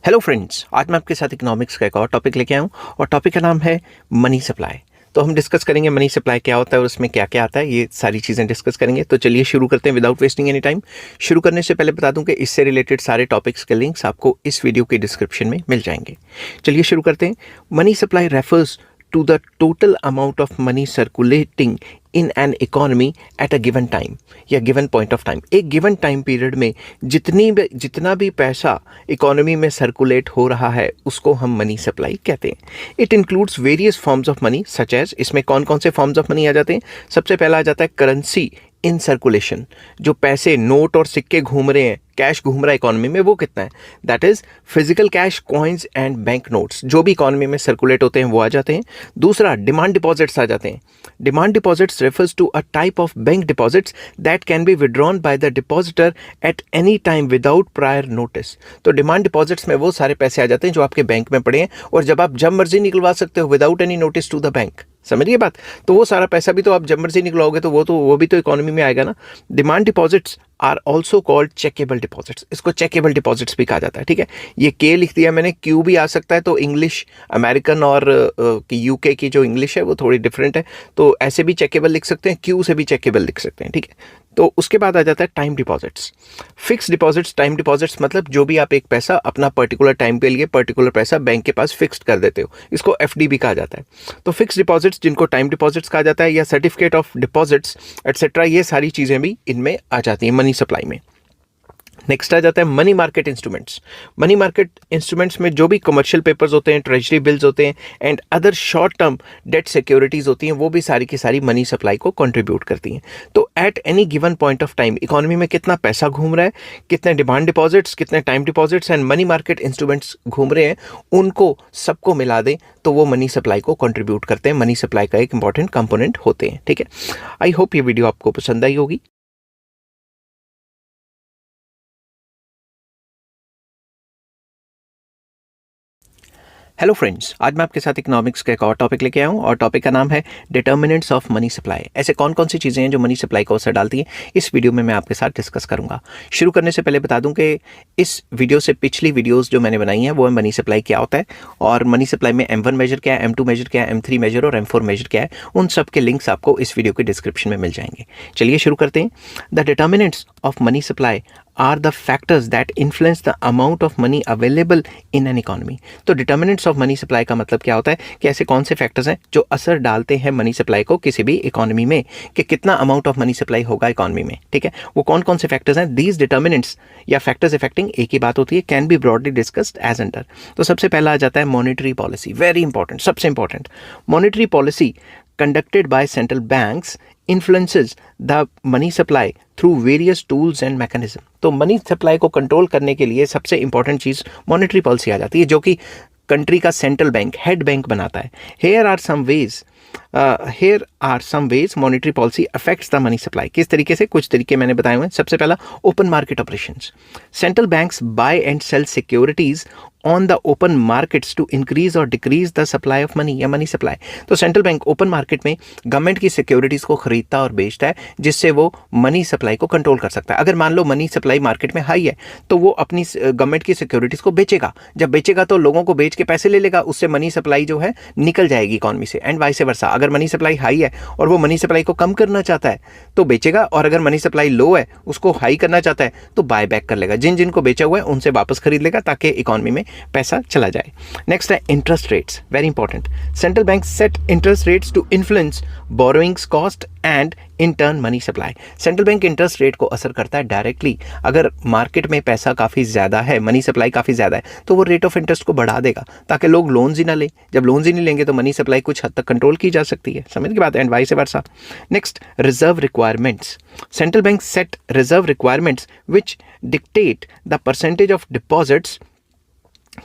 Hello friends, आज मैं आपके साथ इकोनॉमिक्स का एक और टॉपिक लेके आया हूँ और टॉपिक का नाम है मनी सप्लाई। तो हम डिस्कस करेंगे मनी सप्लाई क्या होता है और उसमें क्या क्या आता है, ये सारी चीज़ें डिस्कस करेंगे। तो चलिए शुरू करते हैं विदाउट वेस्टिंग एनी टाइम। शुरू करने से पहले बता दूं कि इससे रिलेटेड सारे टॉपिक्स के लिंक्स आपको इस वीडियो के डिस्क्रिप्शन में मिल जाएंगे। चलिए शुरू करते हैं। Money supply refers to the total amount of money circulating in an economy at a given time या given point of time। एक given time period में जितना भी पैसा इकोनॉमी में सर्कुलेट हो रहा है उसको हम मनी सप्लाई कहते हैं। It includes various forms of money such as, इसमें कौन कौन से फॉर्म्स ऑफ मनी आ जाते हैं। सबसे पहला आ जाता है करेंसी इन सर्कुलेशन, जो पैसे नोट और सिक्के घूम रहे हैं, कैश घूम रहा है इकोनॉमी में, वो कितना है। That is physical cash, coins and bank notes, जो भी इकोनॉमी में सर्कुलेट होते हैं वो आ जाते हैं। दूसरा डिमांड डिपॉजिट्स आ जाते हैं। Demand deposits refers to a type of bank deposits that can be withdrawn by the depositor at any time without prior notice. तो डिमांड डिपॉजिट्स में वो सारे पैसे आ जाते हैं जो आपके बैंक में पड़े हैं और जब मर्जी निकलवा सकते हो without any notice to the bank. समझिए बात। तो वो सारा पैसा भी तो आप जब मर्जी निकलाओगे तो वो भी तो इकोनॉमी में आएगा ना। Demand deposits are also called checkable deposits. इसको चेकेबल डिपॉजिट्स भी कहा जाता है। ठीक है, ये के लिख दिया मैंने, क्यू भी आ सकता है। तो इंग्लिश अमेरिकन और यूके की जो इंग्लिश है वो थोड़ी डिफरेंट है, तो ऐसे भी चेकेबल लिख सकते हैं, क्यू से भी चेकेबल लिख सकते हैं। ठीक है, तो उसके बाद आ जाता है time deposits. Fix deposits, time deposits मतलब जो भी आप एक पैसा अपना पर्टिकुलर टाइम के लिए पर्टिकुलर पैसा बैंक के पास फिक्स्ड कर देते हो, इसको एफडी भी कहा जाता है। तो फिक्स डिपॉजिट्स जिनको टाइम डिपॉजिट्स कहा जाता है या सर्टिफिकेट ऑफ डिपॉजिट्स एटसेट्रा, ये सारी चीज़ें भी इनमें आ जाती हैं मनी सप्लाई में। नेक्स्ट आ जाता है money market instruments. Money market instruments में जो भी कमर्शियल पेपर्स होते हैं, ट्रेजरी बिल्स होते हैं and other short term debt securities होती हैं, वो भी सारी की सारी मनी सप्लाई को कंट्रीब्यूट करती हैं। तो at any given point of time economy में कितना पैसा घूम रहा है, कितने डिमांड डिपॉजिट्स, कितने time deposits and money market instruments घूम रहे हैं, उनको सबको मिला दें तो वो मनी सप्लाई को कंट्रीब्यूट करते हैं, मनी सप्लाई का एक इंपॉर्टेंट कंपोनेंट होते हैं। ठीक है, आई होप ये वीडियो आपको पसंद आई होगी। हेलो फ्रेंड्स, आज मैं आपके साथ इकोनॉमिक्स का एक और टॉपिक लेके आया हूँ और टॉपिक का नाम है डिटर्मिनेंट्स ऑफ मनी सप्लाई। ऐसे कौन कौन सी चीज़ें हैं जो मनी सप्लाई को असर डालती हैं, इस वीडियो में मैं आपके साथ डिस्कस करूँगा। शुरू करने से पहले बता दूं कि इस वीडियो से पिछली वीडियोज़ जो मैंने बनाई हैं वो है मनी सप्लाई क्या होता है और मनी सप्लाई में M1 मेजर क्या है, M2 मेजर क्या है, M3 मेजर और M4 मेजर क्या है, उन सब के लिंक्स आपको इस वीडियो के डिस्क्रिप्शन में मिल जाएंगे। चलिए शुरू करते हैं। The determinants of money supply are the factors that influence the amount of money available in an economy। तो determinants of money supply का मतलब क्या होता है कि ऐसे कौन से फैक्टर्स हैं जो असर डालते हैं मनी सप्लाई को किसी भी इकोनॉमी में, कि कितना अमाउंट ऑफ मनी सप्लाई होगा इकोनॉमी में। ठीक है, वो कौन कौन से फैक्टर्स हैं। दीज डिटर्मिनेंट्स या फैक्टर्स इफेक्टिंग, एक ही बात होती है, can be broadly discussed as under. तो सबसे पहला आ जाता है मॉनेटरी पॉलिसी। वेरी इंपॉर्टेंट, सबसे important. Monetary policy conducted by central banks influences the money supply through various tools and mechanism। तो मनी सप्लाई को कंट्रोल करने के लिए सबसे इंपॉर्टेंट चीज मॉनेटरी पॉलिसी आ जाती है, जो कि कंट्री का सेंट्रल बैंक, हेड बैंक बनाता है। Here are some ways monetary policy affects the money supply। किस तरीके से, कुछ तरीके मैंने बताए हुए हैं। सबसे पहला open market operations. Central banks buy and sell securities on the open markets to increase और decrease the supply of money या मनी सप्लाई। तो सेंट्रल बैंक ओपन मार्केट में गवर्नमेंट की सिक्योरिटीज को खरीदता और बेचता है, जिससे वो मनी सप्लाई को कंट्रोल कर सकता है। अगर मान लो मनी सप्लाई मार्केट में हाई है तो वो अपनी गवर्नमेंट की सिक्योरिटीज को बेचेगा, जब बेचेगा तो लोगों को बेच के पैसे ले लेगा, उससे मनी सप्लाई जो है निकल जाएगी इकोनॉमी से, एंड वाइस वर्सा। अगर मनी सप्लाई हाई है और वो मनी सप्लाई को कम करना चाहता है तो बेचेगा, और अगर मनी सप्लाई लो है उसको हाई करना चाहता है तो बाय बैक कर लेगा, जिन जिनको बेचा हुआ है उनसे वापस खरीद लेगा ताकि इकोनॉमी में पैसा चला जाए। नेक्स्ट है interest rates. Very important. Central bank set interest rates to influence borrowings cost and in turn money supply. Central bank interest rate को असर करता है डायरेक्टली। अगर मार्केट में पैसा काफ़ी ज़्यादा है, मनी सप्लाई काफ़ी ज़्यादा है, तो वो रेट ऑफ इंटरेस्ट को बढ़ा देगा ताकि लोग लोन्स ही ना लें। जब लोन्स ही नहीं लेंगे तो मनी सप्लाई कुछ हद तक कंट्रोल की जा सकती है। समझ की बात, and vice versa. Next, reserve requirements. Central bank set reserve requirements which dictate the percentage of deposits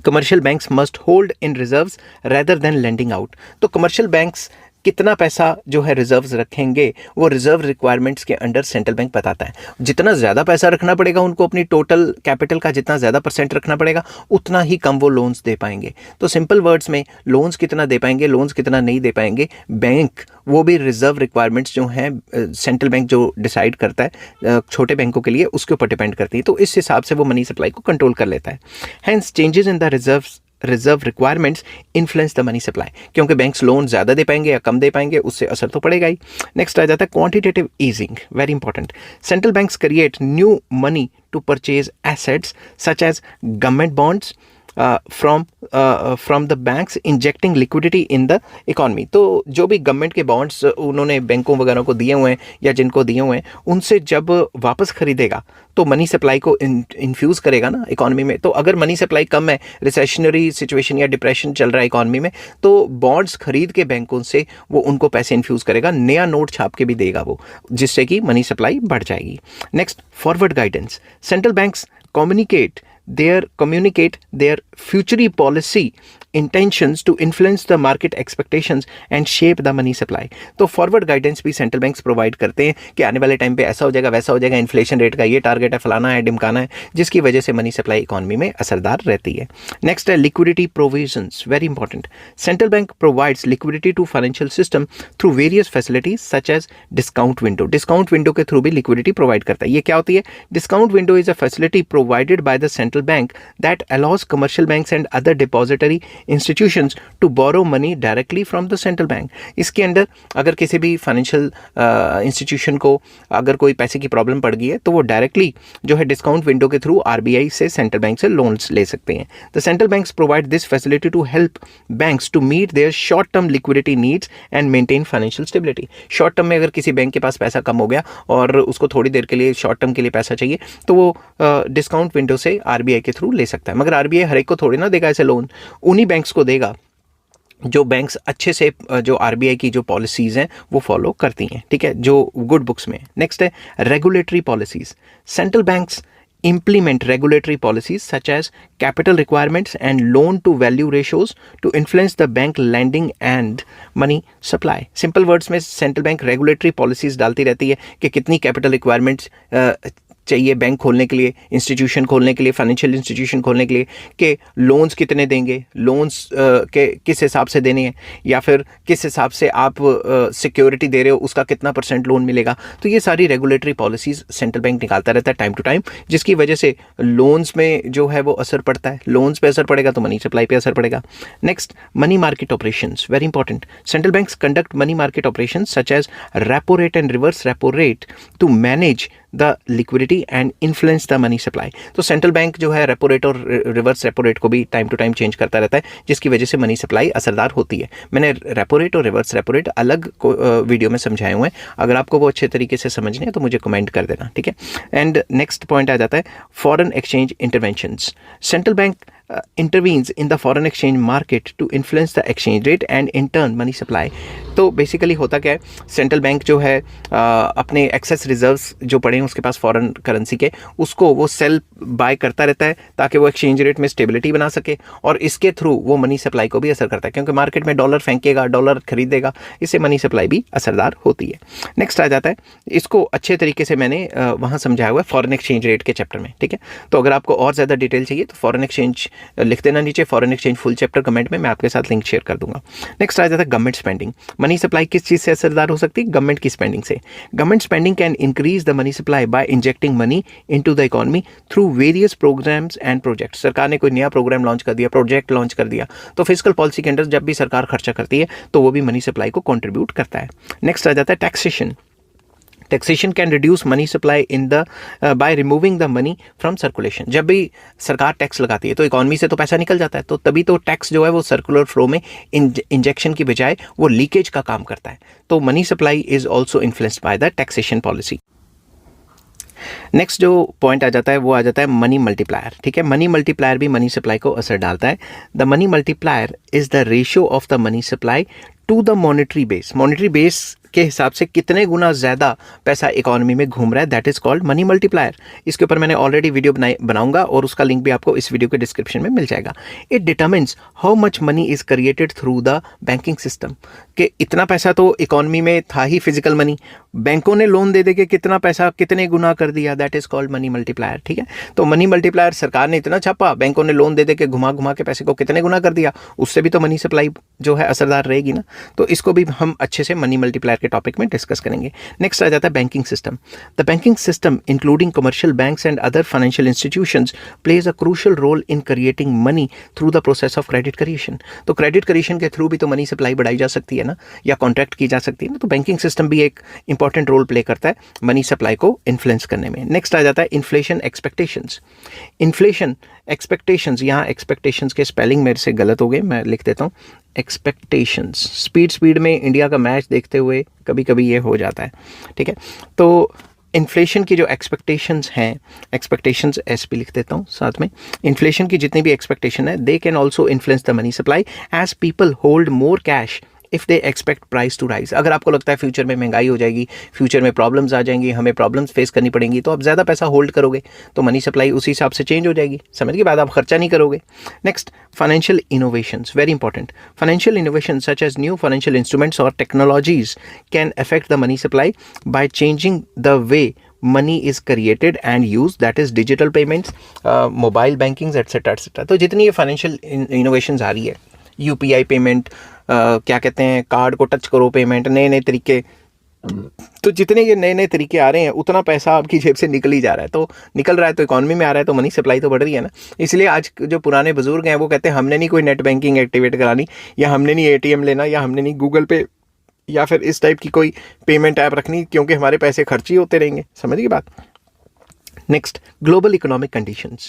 commercial banks must hold in reserves rather than lending out. तो कमर्शियल बैंक्स कितना पैसा जो है रिजर्व्स रखेंगे वो रिजर्व रिक्वायरमेंट्स के under central bank बताता है। जितना ज़्यादा पैसा रखना पड़ेगा उनको, अपनी टोटल कैपिटल का जितना ज़्यादा परसेंट रखना पड़ेगा, उतना ही कम वो लोन्स दे पाएंगे। तो सिंपल वर्ड्स में लोन्स कितना दे पाएंगे, लोन्स कितना नहीं दे पाएंगे, बैंक वो भी रिजर्व रिक्वायरमेंट्स जो हैं सेंट्रल बैंक जो डिसाइड करता है छोटे बैंकों के लिए, उसके ऊपर डिपेंड करती है। तो इस हिसाब से वो मनी सप्लाई को कंट्रोल कर लेता है। Hence changes in the reserve requirements influence the money supply, क्योंकि बैंक्स लोन ज़्यादा दे पाएंगे या कम दे पाएंगे, उससे असर तो पड़ेगा ही। नेक्स्ट आ जाता है quantitative easing, very important. Central banks create new money to purchase assets such as government bonds from the banks injecting liquidity in the economy. तो जो भी गवर्नमेंट के बॉन्ड्स उन्होंने बैंकों वगैरह को दिए हुए हैं या जिनको दिए हुए हैं, उनसे जब वापस खरीदेगा तो मनी सप्लाई को इन्फ्यूज़ करेगा ना इकॉनमी में। तो अगर मनी सप्लाई कम है, रिसेशनरी सिचुएशन या डिप्रेशन चल रहा है इकॉनमी में, तो बॉन्ड्स खरीद के बैंकों से वो उनको पैसे इन्फ्यूज़ करेगा, नया नोट छाप के भी देगा वो, जिससे कि मनी सप्लाई बढ़ जाएगी। Next, forward guidance. Central banks communicate their future policy intentions to influence the market expectations and shape the money supply। तो फॉरवर्ड गाइडेंस भी सेंट्रल बैंक्स प्रोवाइड करते हैं कि आने वाले टाइम पे ऐसा हो जाएगा, वैसा हो जाएगा, इन्फ्लेशन रेट का ये टारगेट है, फलाना है, ढिमकाना है, जिसकी वजह से मनी सप्लाई इकॉनमी में असरदार रहती है। नेक्स्ट है liquidity provisions, very important. Central bank provides liquidity to financial system through various facilities such as discount window. Discount window के थ्रू भी लिक्विडिटी प्रोवाइड करता है। ये क्या होती है? Discount window is a facility provided by the central bank that allows commercial banks and other depository institutions to borrow money directly from the central bank. इसके अंदर अगर किसी भी फाइनेंशियल इंस्टीट्यूशन को अगर कोई पैसे की प्रॉब्लम पड़ गई है, तो वो डायरेक्टली जो है डिस्काउंट विंडो के थ्रू आरबीआई से सेंट्रल बैंक से लोन्स ले सकते हैं। The central banks provide this facility to help banks to meet their short term liquidity needs and maintain financial stability. Short term में अगर किसी बैंक के पास पैसा कम हो गया और उसको थोड़ी देर के लिए शॉर्ट टर्म के लिए पैसा चाहिए, तो वो डिस्काउंट विंडो से आरबीआई के थ्रू ले सकता है। मगर आरबीआई हर एक को थोड़ी ना देगा ऐसे लोन, उन्हीं बैंक्स को देगा जो बैंक्स अच्छे से जो आरबीआई की जो पॉलिसीज़ हैं वो फॉलो करती हैं, ठीक है, जो गुड बुक्स में। नेक्स्ट है regulatory policies. Central banks implement regulatory policies such as capital requirements and loan to value ratios to influence the bank lending and money supply। Simple words में सेंट्रल बैंक रेगुलेटरी पॉलिसीज डालती रहती है कि कितनी capital requirements चाहिए bank खोलने के लिए, इंस्टीट्यूशन खोलने के लिए, फाइनेंशियल इंस्टीट्यूशन खोलने के लिए, कि लोन्स कितने देंगे, लोन्स के किस हिसाब से देने हैं, या फिर किस हिसाब से आप सिक्योरिटी दे रहे हो उसका कितना % लोन मिलेगा। तो ये सारी रेगुलेटरी पॉलिसीज़ सेंट्रल बैंक निकालता रहता है टाइम टू टाइम, जिसकी वजह से लोन्स में जो है वो असर पड़ता है। लोन्स पे असर पड़ेगा तो मनी सप्लाई पे असर पड़ेगा। Next, money market operations, very important. Central banks conduct money market operations such as repo rate and reverse repo rate to manage the liquidity and influence the money supply. तो central bank जो है repo rate और reverse repo rate को भी time to time change करता रहता है, जिसकी वजह से मनी सप्लाई असरदार होती है। मैंने रेपो रेट और रिवर्स रेपो रेट अलग वीडियो में समझाए हुए हैं, अगर आपको वो अच्छे तरीके से समझने हैं तो मुझे कमेंट कर देना, ठीक है। एंड नेक्स्ट पॉइंट आ जाता है foreign exchange interventions. Central bank intervenes in the foreign exchange market to influence the exchange rate and in turn money supply। तो बेसिकली होता क्या है, सेंट्रल बैंक जो है अपने एक्सेस रिजर्व्स जो पड़े हैं उसके पास फॉरेन करेंसी के, उसको वो सेल बाय करता रहता है ताकि वो एक्सचेंज रेट में स्टेबिलिटी बना सके, और इसके थ्रू वो मनी सप्लाई को भी असर करता है, क्योंकि मार्केट में डॉलर फेंकेगा, डॉलर खरीदेगा, इससे मनी सप्लाई भी असरदार होती है। नेक्स्ट आ जाता है, इसको अच्छे तरीके से मैंने वहाँ समझाया हुआ है फॉरेन एक्सचेंज रेट के चैप्टर में, ठीक है। तो अगर आपको और ज़्यादा डिटेल चाहिए तो फॉरेन एक्सचेंज लिख देना नीचे, foreign exchange full chapter comment में मैं आपके साथ लिंक शेयर कर दूंगा। नेक्स्ट आ जाता है गवर्नमेंट स्पेंडिंग। मनी सप्लाई किस चीज़ से असरदार हो सकती है? गवर्नमेंट की स्पेंडिंग से। Government spending can increase the money supply by injecting money into the economy through various programmes and project. सरकार ने कोई नया प्रोग्राम लॉन्च कर दिया, प्रोजेक्ट लॉन्च कर दिया, तो फिस्कल पॉलिसी के अंदर जब भी सरकार खर्चा करती है तो वो भी मनी सप्लाई को कंट्रीब्यूट करता है। नेक्स्ट आ जाता है taxation. Taxation can reduce money supply in the by removing the money from circulation. जब भी सरकार टैक्स लगाती है तो इकॉनमी से तो पैसा निकल जाता है, तो तभी तो टैक्स जो है वो सर्कुलर फ्लो में इंजेक्शन की बजाय वो लीकेज का काम करता है। तो money supply is also influenced by the taxation policy. Next जो पॉइंट आ जाता है वो आ जाता है मनी मल्टीप्लायर, ठीक है। मनी मल्टीप्लायर भी मनी सप्लाई को असर डालता है। The money multiplier is the ratio of the money supply to the monetary base. Monetary base के हिसाब से कितने गुना ज़्यादा पैसा इकोनॉमी में घूम रहा है, that is called money multiplier. इसके ऊपर मैंने ऑलरेडी वीडियो बनाऊंगा और उसका लिंक भी आपको इस वीडियो के डिस्क्रिप्शन में मिल जाएगा। It determines how much money is created through the banking system, कि इतना पैसा तो इकोनॉमी में था ही फिजिकल मनी, बैंकों ने लोन दे के कितना पैसा कितने गुना कर दिया, that is called money multiplier. ठीक है, तो मनी मल्टीप्लायर सरकार ने इतना छापा, बैंकों ने लोन दे के घुमा घुमा के पैसे को कितने गुना कर दिया, उससे भी तो मनी सप्लाई जो है असरदार रहेगी ना। तो इसको भी हम अच्छे से मनी मल्टीप्लायर के टॉपिक में डिस्कस करेंगे। नेक्स्ट आ जाता है banking system. The banking system including commercial banks and other financial institutions plays a crucial role in creating money through the process of credit creation. तो क्रेडिट क्रिएशन के through भी तो money supply बढ़ाई जा सकती है ना, या कॉन्ट्रैक्ट की जा सकती है ना। तो बैंकिंग सिस्टम भी एक इंपॉर्टेंट रोल प्ले करता है मनी सप्लाई को इन्फ्लुएंस करने में। नेक्स्ट आ जाता है इन्फ्लेशन एक्सपेक्टेशंस। इन्फ्लेशन एक्सपेक्टेशंस, यहाँ एक्सपेक्टेशंस के स्पेलिंग मेरे से गलत हो गए, मैं लिख देता हूँ एक्सपेक्टेशंस। स्पीड में इंडिया का मैच देखते हुए कभी कभी ये हो जाता है। ठीक है, तो इन्फ्लेशन की जो एक्सपेक्टेशंस हैं, एक्सपेक्टेशंस एस भी लिख देता हूँ साथ में, इन्फ्लेशन की जितनी भी एक्सपेक्टेशन है they can also influence the money supply as people hold more cash if they expect price to rise. अगर आपको लगता है फ्यूचर में महंगाई हो जाएगी, फ्यूचर में प्रॉब्लम्स आ जाएंगी, हमें प्रॉब्लम्स फेस करनी पड़ेंगी, तो आप ज़्यादा पैसा होल्ड करोगे तो मनी सप्लाई उसी हिसाब से चेंज हो जाएगी। समझ के बाद आप खर्चा नहीं करोगे। Next, financial innovations, very important. Financial innovation such as new financial instruments और technologies can affect the money supply by changing the way money is created and use, that is digital payments, mobile banking etcetera etcetera. तो जितनी ये financial innovations आ रही है, UPI payment, क्या कहते हैं, card को टच करो पेमेंट, नए नए तरीके, तो जितने ये नए नए तरीके आ रहे हैं उतना पैसा आपकी जेब से निकल ही जा रहा है। तो निकल रहा है तो इकोनॉमी में आ रहा है, तो मनी सप्लाई तो बढ़ रही है ना। इसलिए आज जो पुराने बुजुर्ग हैं वो कहते हैं हमने नहीं कोई नेट बैंकिंग एक्टिवेट करानी, या हमने नहीं एटीएम लेना, या हमने नहीं गूगल पे या फिर इस टाइप की कोई पेमेंट ऐप रखनी, क्योंकि हमारे पैसे खर्च ही होते रहेंगे। समझ गई बात। Next, global economic conditions.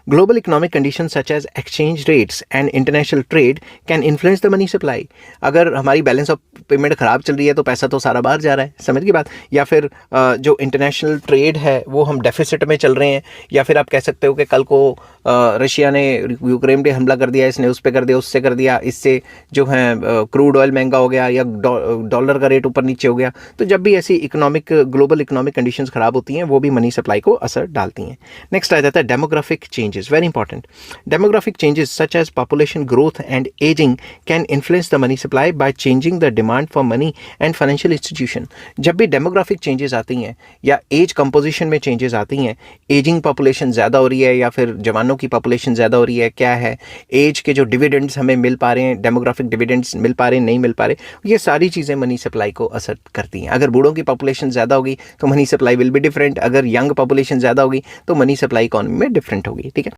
Global economic conditions such as exchange rates and international trade can influence the money supply. अगर हमारी बैलेंस ऑफ पेमेंट ख़राब चल रही है तो पैसा तो सारा बाहर जा रहा है, समझ की बात। या फिर जो इंटरनेशनल ट्रेड है वो हम डेफिसिट में चल रहे हैं, या फिर आप कह सकते हो कि कल को रशिया ने यूक्रेन पे हमला कर दिया, इसने उस पर कर दिया, उससे कर दिया, इससे जो है क्रूड ऑयल महंगा हो गया, या डॉलर का रेट ऊपर नीचे हो गया। तो जब भी ऐसी ग्लोबल इकोनॉमिक कंडीशंस ख़राब होती हैं वो भी मनी सप्लाई को असर डालती हैं। नेक्स्ट आ जाता है demographic changes, very important. Demographic changes such as population growth and ageing can influence the money supply by changing the demand for money and financial institution. जब भी डेमोग्राफिक चेंजेस आती हैं या एज कंपोजिशन में changes आती हैं, ageing population ज़्यादा हो रही है या फिर जवानों की पॉपुलेशन ज़्यादा हो रही है, क्या है, एज के जो डिविडेंड्स हमें मिल पा रहे हैं, डेमोग्राफिक डिविडेंड्स मिल पा रहे हैं, नहीं मिल पा रहे, ये सारी चीज़ें मनी सप्लाई को असर करती हैं। अगर बूढ़ों की पॉपुलेशन ज़्यादा होगी तो money supply will be different, अगर यंग पॉपुलेशन ज़्यादा होगी तो मनी सप्लाई इकोनॉमी में डिफरेंट होगी। ठीक है,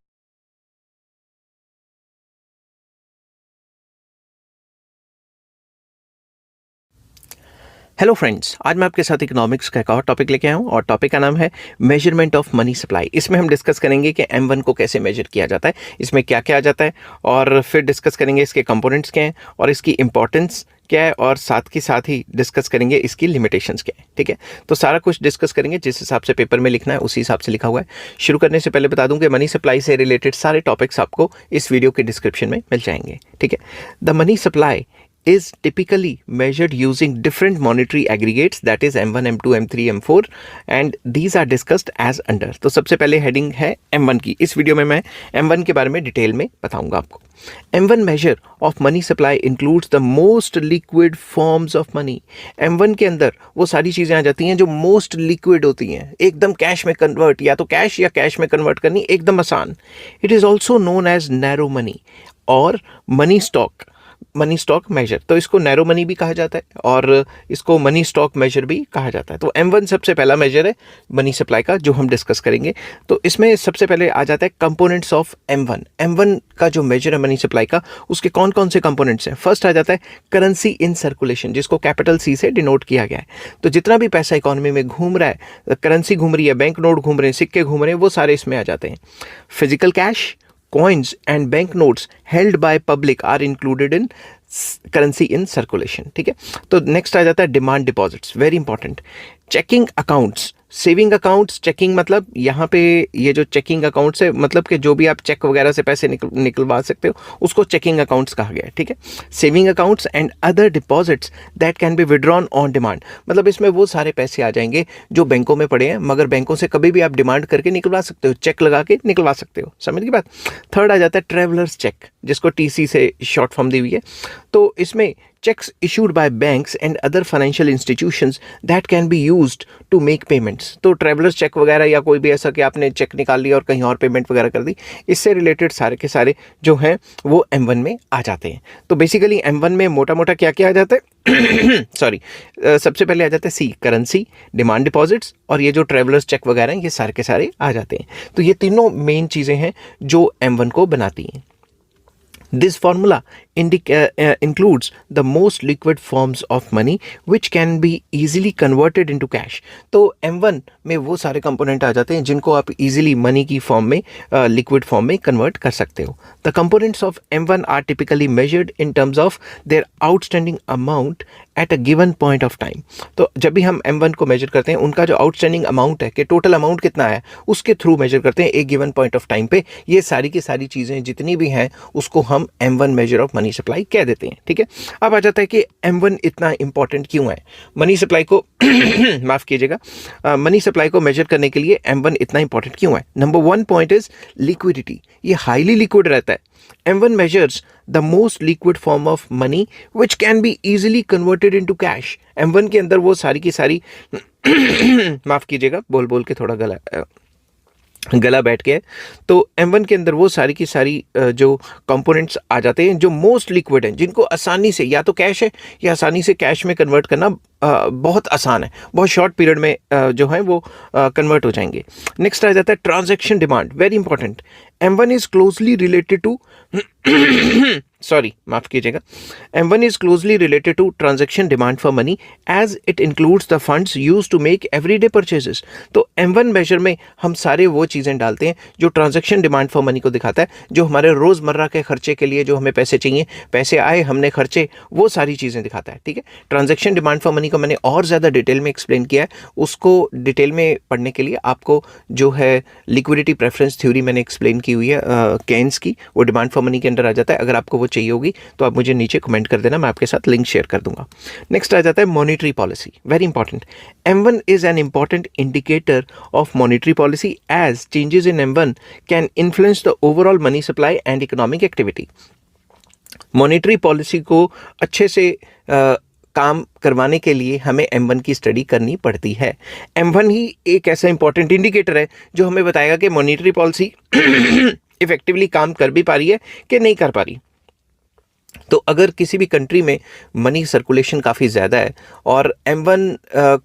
हेलो फ्रेंड्स, आज मैं आपके साथ इकोनॉमिक्स का एक और टॉपिक लेके आया हूँ और टॉपिक का नाम है मेजरमेंट ऑफ मनी सप्लाई। इसमें हम डिस्कस करेंगे कि M1 को कैसे मेजर किया जाता है, इसमें क्या क्या आ जाता है, और फिर डिस्कस करेंगे इसके कंपोनेंट्स क्या हैं और इसकी इंपॉर्टेंस क्या है, और साथ ही डिस्कस करेंगे इसकी लिमिटेशंस क्या है। ठीक है, तो सारा कुछ डिस्कस करेंगे, जिस हिसाब से पेपर में लिखना है उसी हिसाब से लिखा हुआ है। शुरू करने से पहले बता दूं कि मनी सप्लाई से रिलेटेड सारे टॉपिक्स आपको इस वीडियो के डिस्क्रिप्शन में मिल जाएंगे। ठीक है, the money supply is typically measured using different monetary aggregates, that is M1, M2, M3, M4, and these are discussed as under। तो सबसे पहले हेडिंग है M1 की। इस वीडियो में मैं M1 के बारे में डिटेल में बताऊंगा आपको। M1 measure of money supply includes the most liquid forms of money। M1 के अंदर वो सारी चीज़ें आ जाती हैं जो मोस्ट लिक्विड होती हैं, एकदम कैश में कन्वर्ट, या तो कैश या कैश में कन्वर्ट करनी एकदम आसान। It is also known as narrow money और मनी स्टॉक मेजर। तो इसको नैरो मनी भी कहा जाता है और इसको मनी स्टॉक मेजर भी कहा जाता है। तो M1 सबसे पहला मेजर है मनी सप्लाई का जो हम डिस्कस करेंगे। तो इसमें सबसे पहले आ जाता है कंपोनेंट्स ऑफ M1। M1 का जो मेजर है मनी सप्लाई का, उसके कौन कौन से कंपोनेंट्स हैं। फर्स्ट आ जाता है करेंसी इन सर्कुलेशन, जिसको कैपिटल C से डिनोट किया गया है। तो जितना भी पैसा इकोनॉमी में घूम रहा है, करेंसी घूम रही है, बैंक नोट घूम रहे हैं, सिक्के घूम रहे हैं, वो सारे इसमें आ जाते हैं। Physical cash, coins and banknotes held by public are included in currency in circulation। ठीक है, तो नेक्स्ट आ जाता है demand deposits, very important. Checking accounts saving accounts, checking, मतलब यहाँ पे ये जो चेकिंग अकाउंट्स है, मतलब कि जो भी आप चेक वगैरह से पैसे निकलवा सकते हो उसको चेकिंग अकाउंट्स कहा गया है, ठीक है। Saving accounts and other deposits that can be withdrawn on demand, मतलब इसमें वो सारे पैसे आ जाएंगे जो बैंकों में पड़े हैं मगर बैंकों से कभी भी आप डिमांड करके निकलवा सकते हो, चेक लगा के निकलवा सकते हो, समझ की बात। थर्ड आ जाता है ट्रेवलर्स चेक, जिसको टीसी से शॉर्ट फॉर्म दी हुई है। तो इसमें checks issued by banks and other financial institutions that can be used to make payments। तो ट्रेवलर्स चेक वगैरह या कोई भी ऐसा कि आपने चेक निकाल लिया और कहीं और पेमेंट वगैरह कर दी, इससे रिलेटेड सारे के सारे जो हैं वो M1 में आ जाते हैं। तो बेसिकली M1 में मोटा मोटा क्या क्या आ जाता है सॉरी सबसे पहले आ जाता है सी, करेंसी, डिमांड डिपॉजिट्स, और ये जो ट्रेवलर्स चेक वगैरह हैं ये सारे के सारे आ जाते हैं। तो ये तीनों मेन चीज़ें हैं जो M1 को बनाती हैं। This formula includes the most liquid forms of money which can be easily converted into cash। तो M1 में वो सारे कंपोनेंट आ जाते हैं जिनको आप easily मनी की फॉर्म में, लिक्विड फॉर्म में कन्वर्ट कर सकते हो। The components of M1 are typically measured in terms of their outstanding amount at a given point of time। तो जब भी हम M1 को मेजर करते हैं उनका जो आउटस्टैंडिंग अमाउंट है कि टोटल अमाउंट कितना है उसके थ्रू मेजर करते हैं एक गिवन पॉइंट ऑफ टाइम पे। ये सारी की सारी चीज़ें जितनी भी हैं उसको हम M1 major of money supply कह देते हैं, ठीक है। अब आ जाता है कि M1 इतना इंपॉर्टेंट क्यों है मनी सप्लाई को माफ़ कीजिएगा, मनी सप्लाई को मेजर करने के लिए M1 इतना इंपॉर्टेंट क्यों है। नंबर 1 पॉइंट इज लिक्विडिटी, ये हाईली लिक्विड रहता है। M1 measures the most liquid form of money which can be easily converted into cash। M1 के अंदर वो सारी की सारी माफ़ कीजिएगा बोल बोल के थोड़ा गला बैठ गया है। तो M1 के अंदर वो सारी की सारी जो कंपोनेंट्स आ जाते हैं जो मोस्ट लिक्विड हैं, जिनको आसानी से या तो कैश है या आसानी से कैश में कन्वर्ट करना बहुत आसान है, बहुत शॉर्ट पीरियड में जो है वो कन्वर्ट हो जाएंगे। नेक्स्ट आ जाता है transaction demand, very important. M1 is closely related to sorry माफ कीजिएगा, M1 is closely related to transaction demand for money as it includes the funds used to make everyday purchases। तो M1 major में हम सारे वो चीज़ें डालते हैं जो ट्रांजैक्शन डिमांड फॉर मनी को दिखाता है, जो हमारे रोज़मर्रा के खर्चे के लिए जो हमें पैसे चाहिए, पैसे आए हमने खर्चे, वो सारी चीज़ें दिखाता है, ठीक है। ट्रांजैक्शन डिमांड फॉर मनी को मैंने और ज़्यादा डिटेल में एक्सप्लेन किया है, उसको डिटेल में पढ़ने के लिए आपको जो है लिक्विडिटी प्रेफरेंस थ्योरी मैंने एक्सप्लेन की हुई है केन्स की, वो डिमांड फॉर मनी के अंदर आ जाता है। अगर आपको वो चाहिए होगी तो आप मुझे नीचे कमेंट कर देना, मैं आपके साथ लिंक शेयर कर दूंगा। नेक्स्ट आ जाता है monetary policy, very important. M1 is an important indicator of monetary policy as changes in M1 can influence the overall money supply and economic activity. Monetary policy को अच्छे से काम करवाने के लिए हमें M1 की स्टडी करनी पड़ती है। M1 ही एक ऐसा इंपॉर्टेंट इंडिकेटर है जो हमें बताएगा कि मॉनेटरी पॉलिसी इफेक्टिवली काम कर भी पा रही है कि नहीं कर पा रही। तो अगर किसी भी कंट्री में मनी सर्कुलेशन काफ़ी ज़्यादा है और M1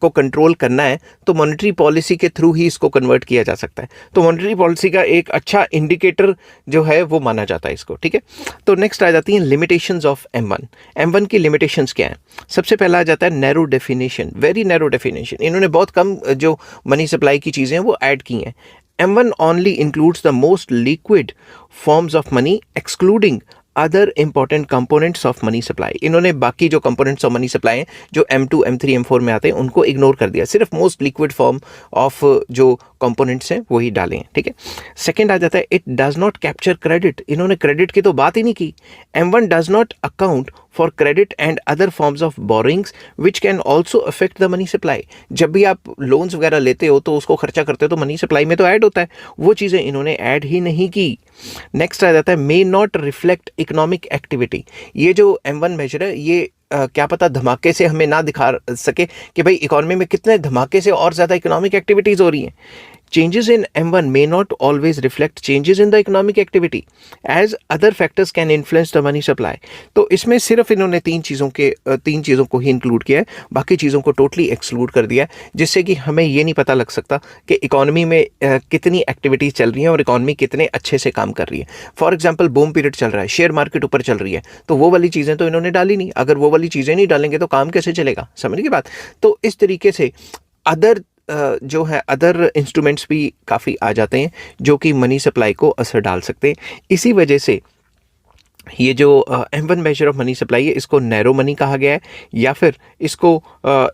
को कंट्रोल करना है तो मॉनेटरी पॉलिसी के थ्रू ही इसको कन्वर्ट किया जा सकता है। तो मॉनेटरी पॉलिसी का एक अच्छा इंडिकेटर जो है वो माना जाता है इसको, ठीक है। तो नेक्स्ट आ जाती हैं लिमिटेशंस ऑफ M1। M1 की लिमिटेशंस क्या है? सबसे पहला आ जाता है narrow definition, very narrow definition. इन्होंने बहुत कम जो मनी सप्लाई की चीज़ें हैं वो ऐड की हैं। M1 only includes the most liquid forms of money excluding other important components of money supply. इन्होंने बाकी जो कंपोनेंट्स ऑफ मनी सप्लाई हैं जो M2, M3, M4 में आते हैं उनको इग्नोर कर दिया, सिर्फ मोस्ट लिक्विड फॉर्म ऑफ जो कंपोनेंट्स हैं वही डाले हैं, ठीक है। सेकंड आ जाता है it does not capture credit. इन्होंने क्रेडिट की तो बात ही नहीं की। M1 does not account for credit and other forms of borings which can also affect the money supply. जब भी आप लोन्स वगैरह लेते हो तो उसको खर्चा करते हो तो मनी सप्लाई में तो ऐड होता है, वो चीज़ें इन्होंने ऐड ही नहीं की। नेक्स्ट आ जाता है may not reflect economic activity. ये जो M1 मेजर है ये क्या पता धमाके से हमें ना दिखा सके कि भाई इकोनॉमी में कितने धमाके से और ज़्यादा इकोनॉमिक एक्टिविटीज़ हो रही हैं। Changes in M1 may not always reflect changes in the economic activity as other factors can influence the money supply। तो इसमें सिर्फ इन्होंने तीन चीज़ों को ही इंक्लूड किया है, बाकी चीज़ों को टोटली एक्सक्लूड कर दिया है, जिससे कि हमें ये नहीं पता लग सकता कि इकोनॉमी में कितनी एक्टिविटीज़ चल रही हैं और इकोनॉमी कितने अच्छे से काम कर रही है। फॉर एग्जाम्पल बूम पीरियड चल रहा है, शेयर मार्केट ऊपर चल रही है, तो वो वाली चीज़ें तो इन्होंने डाली नहीं। अगर वो वाली चीज़ें नहीं डालेंगे तो काम कैसे चलेगा, समझ की बात। तो इस तरीके से अदर जो है अदर इंस्ट्रूमेंट्स भी काफ़ी आ जाते हैं जो कि मनी सप्लाई को असर डाल सकते हैं। इसी वजह से ये जो M1 major of money supply है, इसको नैरो मनी कहा गया है, या फिर इसको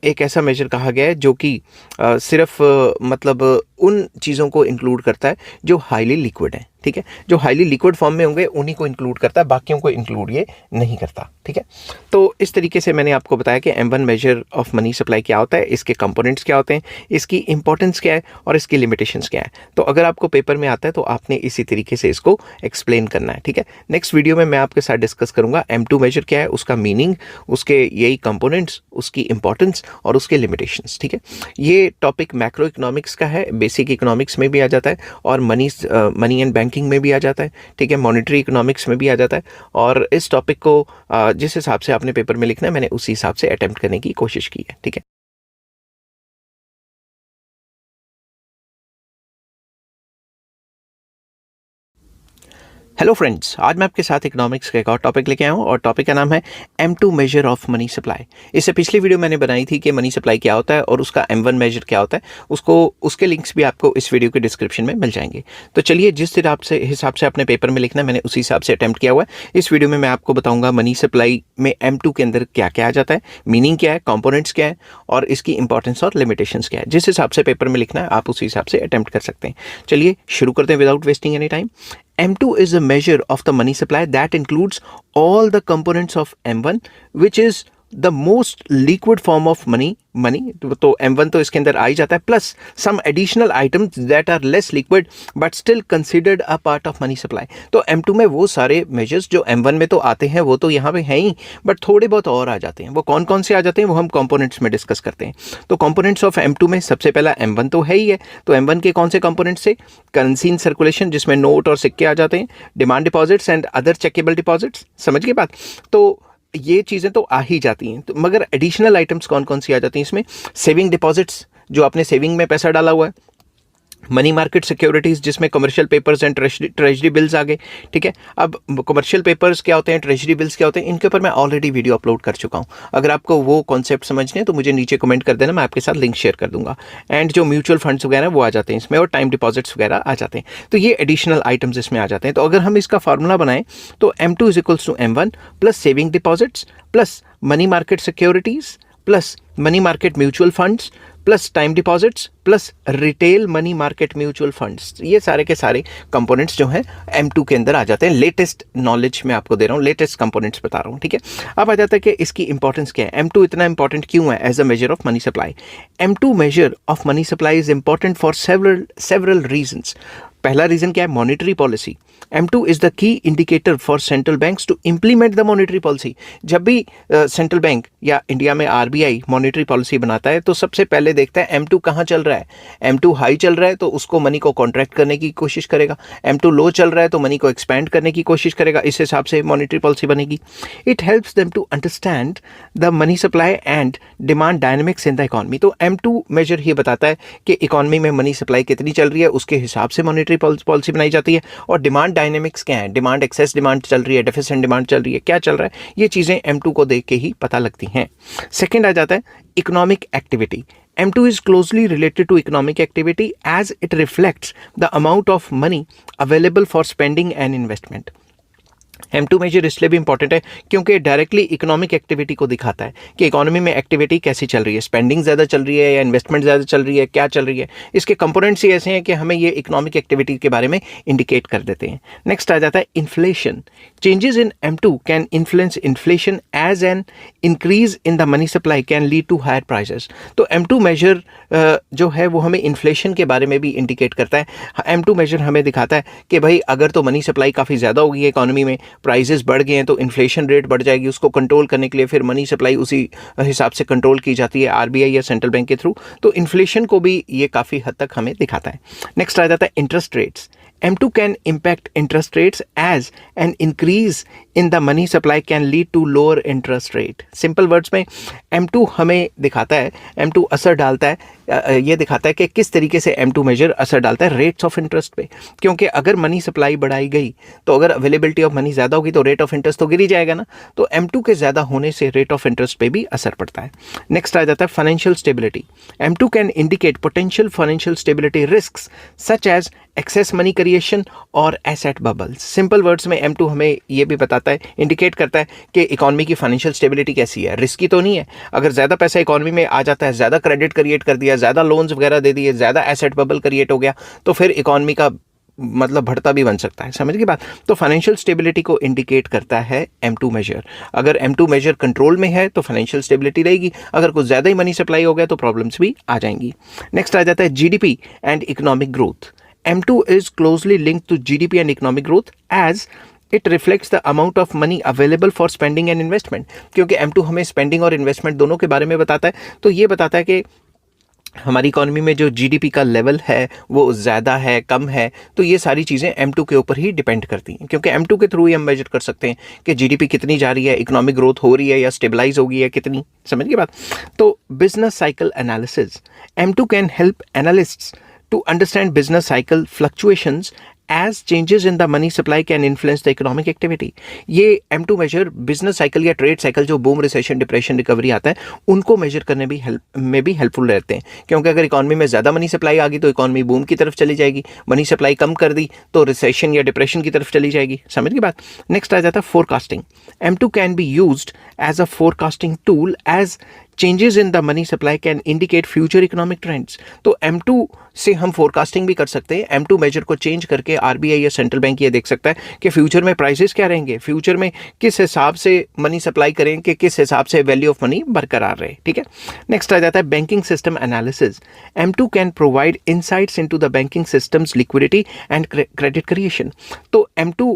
एक ऐसा मेजर कहा गया है जो कि सिर्फ मतलब उन चीज़ों को इंक्लूड करता है जो हाईली लिक्विड है। ठीक है, जो हाईली लिक्विड फॉर्म में होंगे उन्हीं को इंक्लूड करता है, बाकियों को इंक्लूड ये नहीं करता। ठीक है, तो इस तरीके से मैंने आपको बताया कि M1 major of money supply क्या होता है, इसके कंपोनेंट्स क्या होते हैं, इसकी इंपॉर्टेंस क्या है और इसकी लिमिटेशंस क्या है। तो अगर आपको पेपर में आता है तो आपने इसी तरीके से इसको एक्सप्लेन करना है। ठीक है, नेक्स्ट वीडियो में मैं आपके साथ डिस्कस करूंगा M2 मेजर क्या है, उसका मीनिंग, उसके यही कंपोनेंट्स, उसकी इंपॉर्टेंस और उसके लिमिटेशंस। ठीक है, ये टॉपिक मैक्रो इकोनॉमिक्स का है, बेसिक इकोनॉमिक्स में भी आ जाता है और मनी एंड बैंकिंग में भी आ जाता है। ठीक है, मॉनेटरी इकोनॉमिक्स में भी आ जाता है। और इस टॉपिक को जिस हिसाब से आपने पेपर में लिखना है, मैंने उसी हिसाब से अटेम्प्ट करने की कोशिश की है। ठीक है, हेलो फ्रेंड्स, आज मैं आपके साथ इकोनॉमिक्स का एक और टॉपिक लेके आया हूँ और टॉपिक का नाम है M2 measure of money supply. इससे पिछली वीडियो मैंने बनाई थी कि मनी सप्लाई क्या होता है और उसका M1 मेजर क्या होता है, उसके लिंक्स भी आपको इस वीडियो के डिस्क्रिप्शन में मिल जाएंगे। तो चलिए, जिस हिसाब से अपने पेपर में लिखना है, मैंने उसी हिसाब से अटैम्प्ट किया हुआ है। इस वीडियो में मैं आपको बताऊंगा मनी सप्लाई में M2 के अंदर क्या क्या आ जाता है, मीनिंग क्या है, कॉम्पोनेंट्स क्या है और इसकी इंपॉर्टेंस और लिमिटेशंस क्या है। जिस हिसाब से पेपर में लिखना है आप उसी हिसाब से अटैम्प्ट कर सकते हैं। चलिए शुरू करते हैं without wasting any time. M2 is a measure of the money supply that includes all the components of M1, which is the most liquid form of money. तो M1 तो इसके अंदर आ ही जाता है, plus some additional items that are less liquid but still considered a part of money supply. तो M2 में वो सारे मेजर्स जो M1 में तो आते हैं वो तो यहाँ पे हैं ही, बट थोड़े बहुत और आ जाते हैं। वो कौन कौन से आ जाते हैं वो हम कंपोनेंट्स में डिस्कस करते हैं। तो कंपोनेंट्स ऑफ M2 में सबसे पहला M1 तो है ही है। तो M1 के कौन से कंपोनेंट्स से, करेंसी इन सर्कुलेशन जिसमें नोट और सिक्के आ जाते हैं, demand deposits and other checkable deposits. समझ गए बात? तो ये चीज़ें तो आ ही जाती हैं, तो मगर एडिशनल आइटम्स कौन कौन सी आ जाती हैं इसमें, सेविंग डिपॉजिट्स जो आपने सेविंग में पैसा डाला हुआ है, मनी मार्केट सिक्योरिटीज़ जिसमें commercial papers and treasury bills आ गए। ठीक है, अब कमर्शियल पेपर्स क्या होते हैं, ट्रेजरी बिल्स क्या होते हैं, इनके ऊपर मैं ऑलरेडी वीडियो अपलोड कर चुका हूं। अगर आपको वो कॉन्सेप्ट समझने हैं तो मुझे नीचे कमेंट कर देना, मैं आपके साथ लिंक शेयर कर दूंगा। एंड जो म्यूचुअल फंड्स वगैरह वो आ जाते हैं इसमें, और टाइम डिपॉजिट्स वगैरह आ जाते हैं। तो ये एडिशनल आइटम्स इसमें आ जाते हैं। तो अगर हम इसका फार्मूला बनाएं तो M2 is equals to M1 plus saving deposits plus money market securities plus money market mutual funds plus time deposits plus retail money market mutual funds. ये सारे के सारे कंपोनेंट्स जो हैं M2 के अंदर आ जाते हैं। लेटेस्ट नॉलेज मैं आपको दे रहा हूँ, लेटेस्ट कंपोनेंट्स बता रहा हूँ। ठीक है, अब आ जाता है कि इसकी इंपॉर्टेंस क्या है, M2 इतना इंपॉर्टेंट क्यों है as a measure of money supply. M2 measure of money supply is important for several reasons. पहला रीजन क्या है, monetary policy. M2 is the key indicator for central banks to implement the monetary policy. जब भी central bank या India में RBI monetary policy बनाता है तो सबसे पहले देखता है M2 कहाँ चल रहा है। M2 हाई चल रहा है तो उसको मनी को कॉन्ट्रैक्ट करने की कोशिश करेगा, M2 लो चल रहा है तो मनी को एक्सपैंड करने की कोशिश करेगा। इस हिसाब से मॉनिटरी पॉलिसी बनेगी। It helps them to understand the money supply and demand dynamics in the economy. तो M2 मेजर ये बताता है कि इकॉनमी में मनी सप्लाई कितनी चल रही है, उसके हिसाब से मॉनिटरी पॉलिसी बनाई जाती है। और डिमांड डायनेमिक्स क्या है, डिमांड एक्सेस डिमांड चल रही है, डेफिसिएंट डिमांड चल रही है, क्या चल रहा है, ये चीज़ें M2 को देख के ही पता लगती हैं। सेकेंड आ जाता है economic activity. M2 is closely related to economic activity as it reflects the amount of money available for spending and investment. M2 measure इसलिए भी इंपॉर्टेंट है क्योंकि डायरेक्टली इकोनॉमिक एक्टिविटी को दिखाता है कि इकोनॉमी में एक्टिविटी कैसी चल रही है, स्पेंडिंग ज़्यादा चल रही है या इन्वेस्टमेंट ज़्यादा चल रही है, क्या चल रही है। इसके कंपोनेंट्स ही ऐसे हैं कि हमें ये इकोनॉमिक एक्टिविटी के बारे में इंडिकेट कर देते हैं। नेक्स्ट आ जाता है inflation. Changes in M2 can influence inflation as an increase in the money supply can lead to higher prices. तो M2 मेजर जो है वो हमें इन्फ्लेशन के बारे में भी इंडिकेट करता है। M2 मेजर हमें दिखाता है कि भाई अगर तो मनी सप्लाई काफ़ी ज़्यादा हो गई है इकोनॉमी में, प्राइसेस बढ़ गए हैं तो इन्फ्लेशन रेट बढ़ जाएगी। उसको कंट्रोल करने के लिए फिर मनी सप्लाई उसी हिसाब से कंट्रोल की जाती है RBI या सेंट्रल बैंक के थ्रू। तो इन्फ्लेशन को भी ये काफ़ी हद तक हमें दिखाता है। नेक्स्ट आ जाता है interest rates. M2 can impact interest rates as an increase in the money supply can lead to lower interest rate. Simple words में M2 हमें दिखाता है, M2 असर डालता है ये दिखाता है कि किस तरीके से M2 मेजर असर डालता है रेट्स ऑफ इंटरेस्ट पे, क्योंकि अगर मनी सप्लाई बढ़ाई गई तो अगर अवेलेबिलिटी ऑफ मनी ज़्यादा होगी तो रेट ऑफ इंटरेस्ट तो गिर ही जाएगा ना, तो M2 के ज़्यादा होने से रेट ऑफ इंटरेस्ट पे भी असर पड़ता है। नेक्स्ट आ जाता है financial stability. M2 can indicate potential financial stability risks such as excess money creation और एसेट बबल्स। सिंपल वर्ड्स में M2 हमें ये भी बताता है, इंडिकेट करता है कि इकॉनमी की फाइनेंशियल स्टेबिलिटी कैसी है, रिस्की तो नहीं है। अगर ज़्यादा पैसा इकॉनमी में आ जाता है, ज़्यादा क्रेडिट क्रिएट कर दिया, ज़्यादा लोन्स वगैरह दे दिए, ज़्यादा एसेट बबल क्रिएट हो गया, तो फिर इकॉनमी का मतलब बढ़ता भी बन सकता है। समझ की बात? तो फाइनेंशियल स्टेबिलिटी को इंडिकेट करता है M2 मेजर। अगर M2 मेजर कंट्रोल में है तो फाइनेंशियल स्टेबिलिटी रहेगी, अगर कुछ ज़्यादा ही मनी सप्लाई हो गया तो प्रॉब्लम्स भी आ जाएंगी। नेक्स्ट आ जाता है GDP and economic growth. M2 is closely linked to GDP and economic growth as it reflects the amount of money available for spending and investment। क्योंकि M2 हमें स्पेंडिंग और इन्वेस्टमेंट दोनों के बारे में बताता है, तो ये बताता है कि हमारी इकॉनमी में जो GDP का लेवल है वो ज़्यादा है, कम है, तो ये सारी चीज़ें M2 के ऊपर ही डिपेंड करती हैं, क्योंकि M2 के थ्रू ही हम मेजर कर सकते हैं कि GDP कितनी जा रही है, इकोनॉमिक ग्रोथ हो रही है या स्टेबलाइज हो गई है कितनी। समझ गए बात? तो business cycle analysis. M2 can help analysts to understand business cycle fluctuations as changes in the money supply can influence the economic activity। ये M2 मेजर बिजनेस साइकिल या ट्रेड साइकिल जो बूम, रिसेशन, डिप्रेशन, रिकवरी आता है उनको major करने में भी helpful रहते हैं, क्योंकि अगर इकॉनमी में ज़्यादा मनी सप्लाई आ गई तो इकॉनमी बूम की तरफ चली जाएगी, मनी सप्लाई कम कर दी तो रिसेशन या डिप्रेशन की तरफ चली जाएगी। समझ की बात? नेक्स्ट आ जाता है forecasting. M2 can be used as a forecasting tool as changes in the money supply can indicate future economic trends. तो M2 से हम फोरकास्टिंग भी कर सकते हैं। M2 मेजर को चेंज करके RBI या सेंट्रल बैंक ये देख सकता है कि फ्यूचर में प्राइसेस क्या रहेंगे, फ्यूचर में किस हिसाब से मनी सप्लाई करें कि किस हिसाब से वैल्यू ऑफ मनी बरकरार रहे। ठीक है। नेक्स्ट आ जाता है banking system analysis. M2 can provide insights into the banking systems liquidity and credit creation. तो M2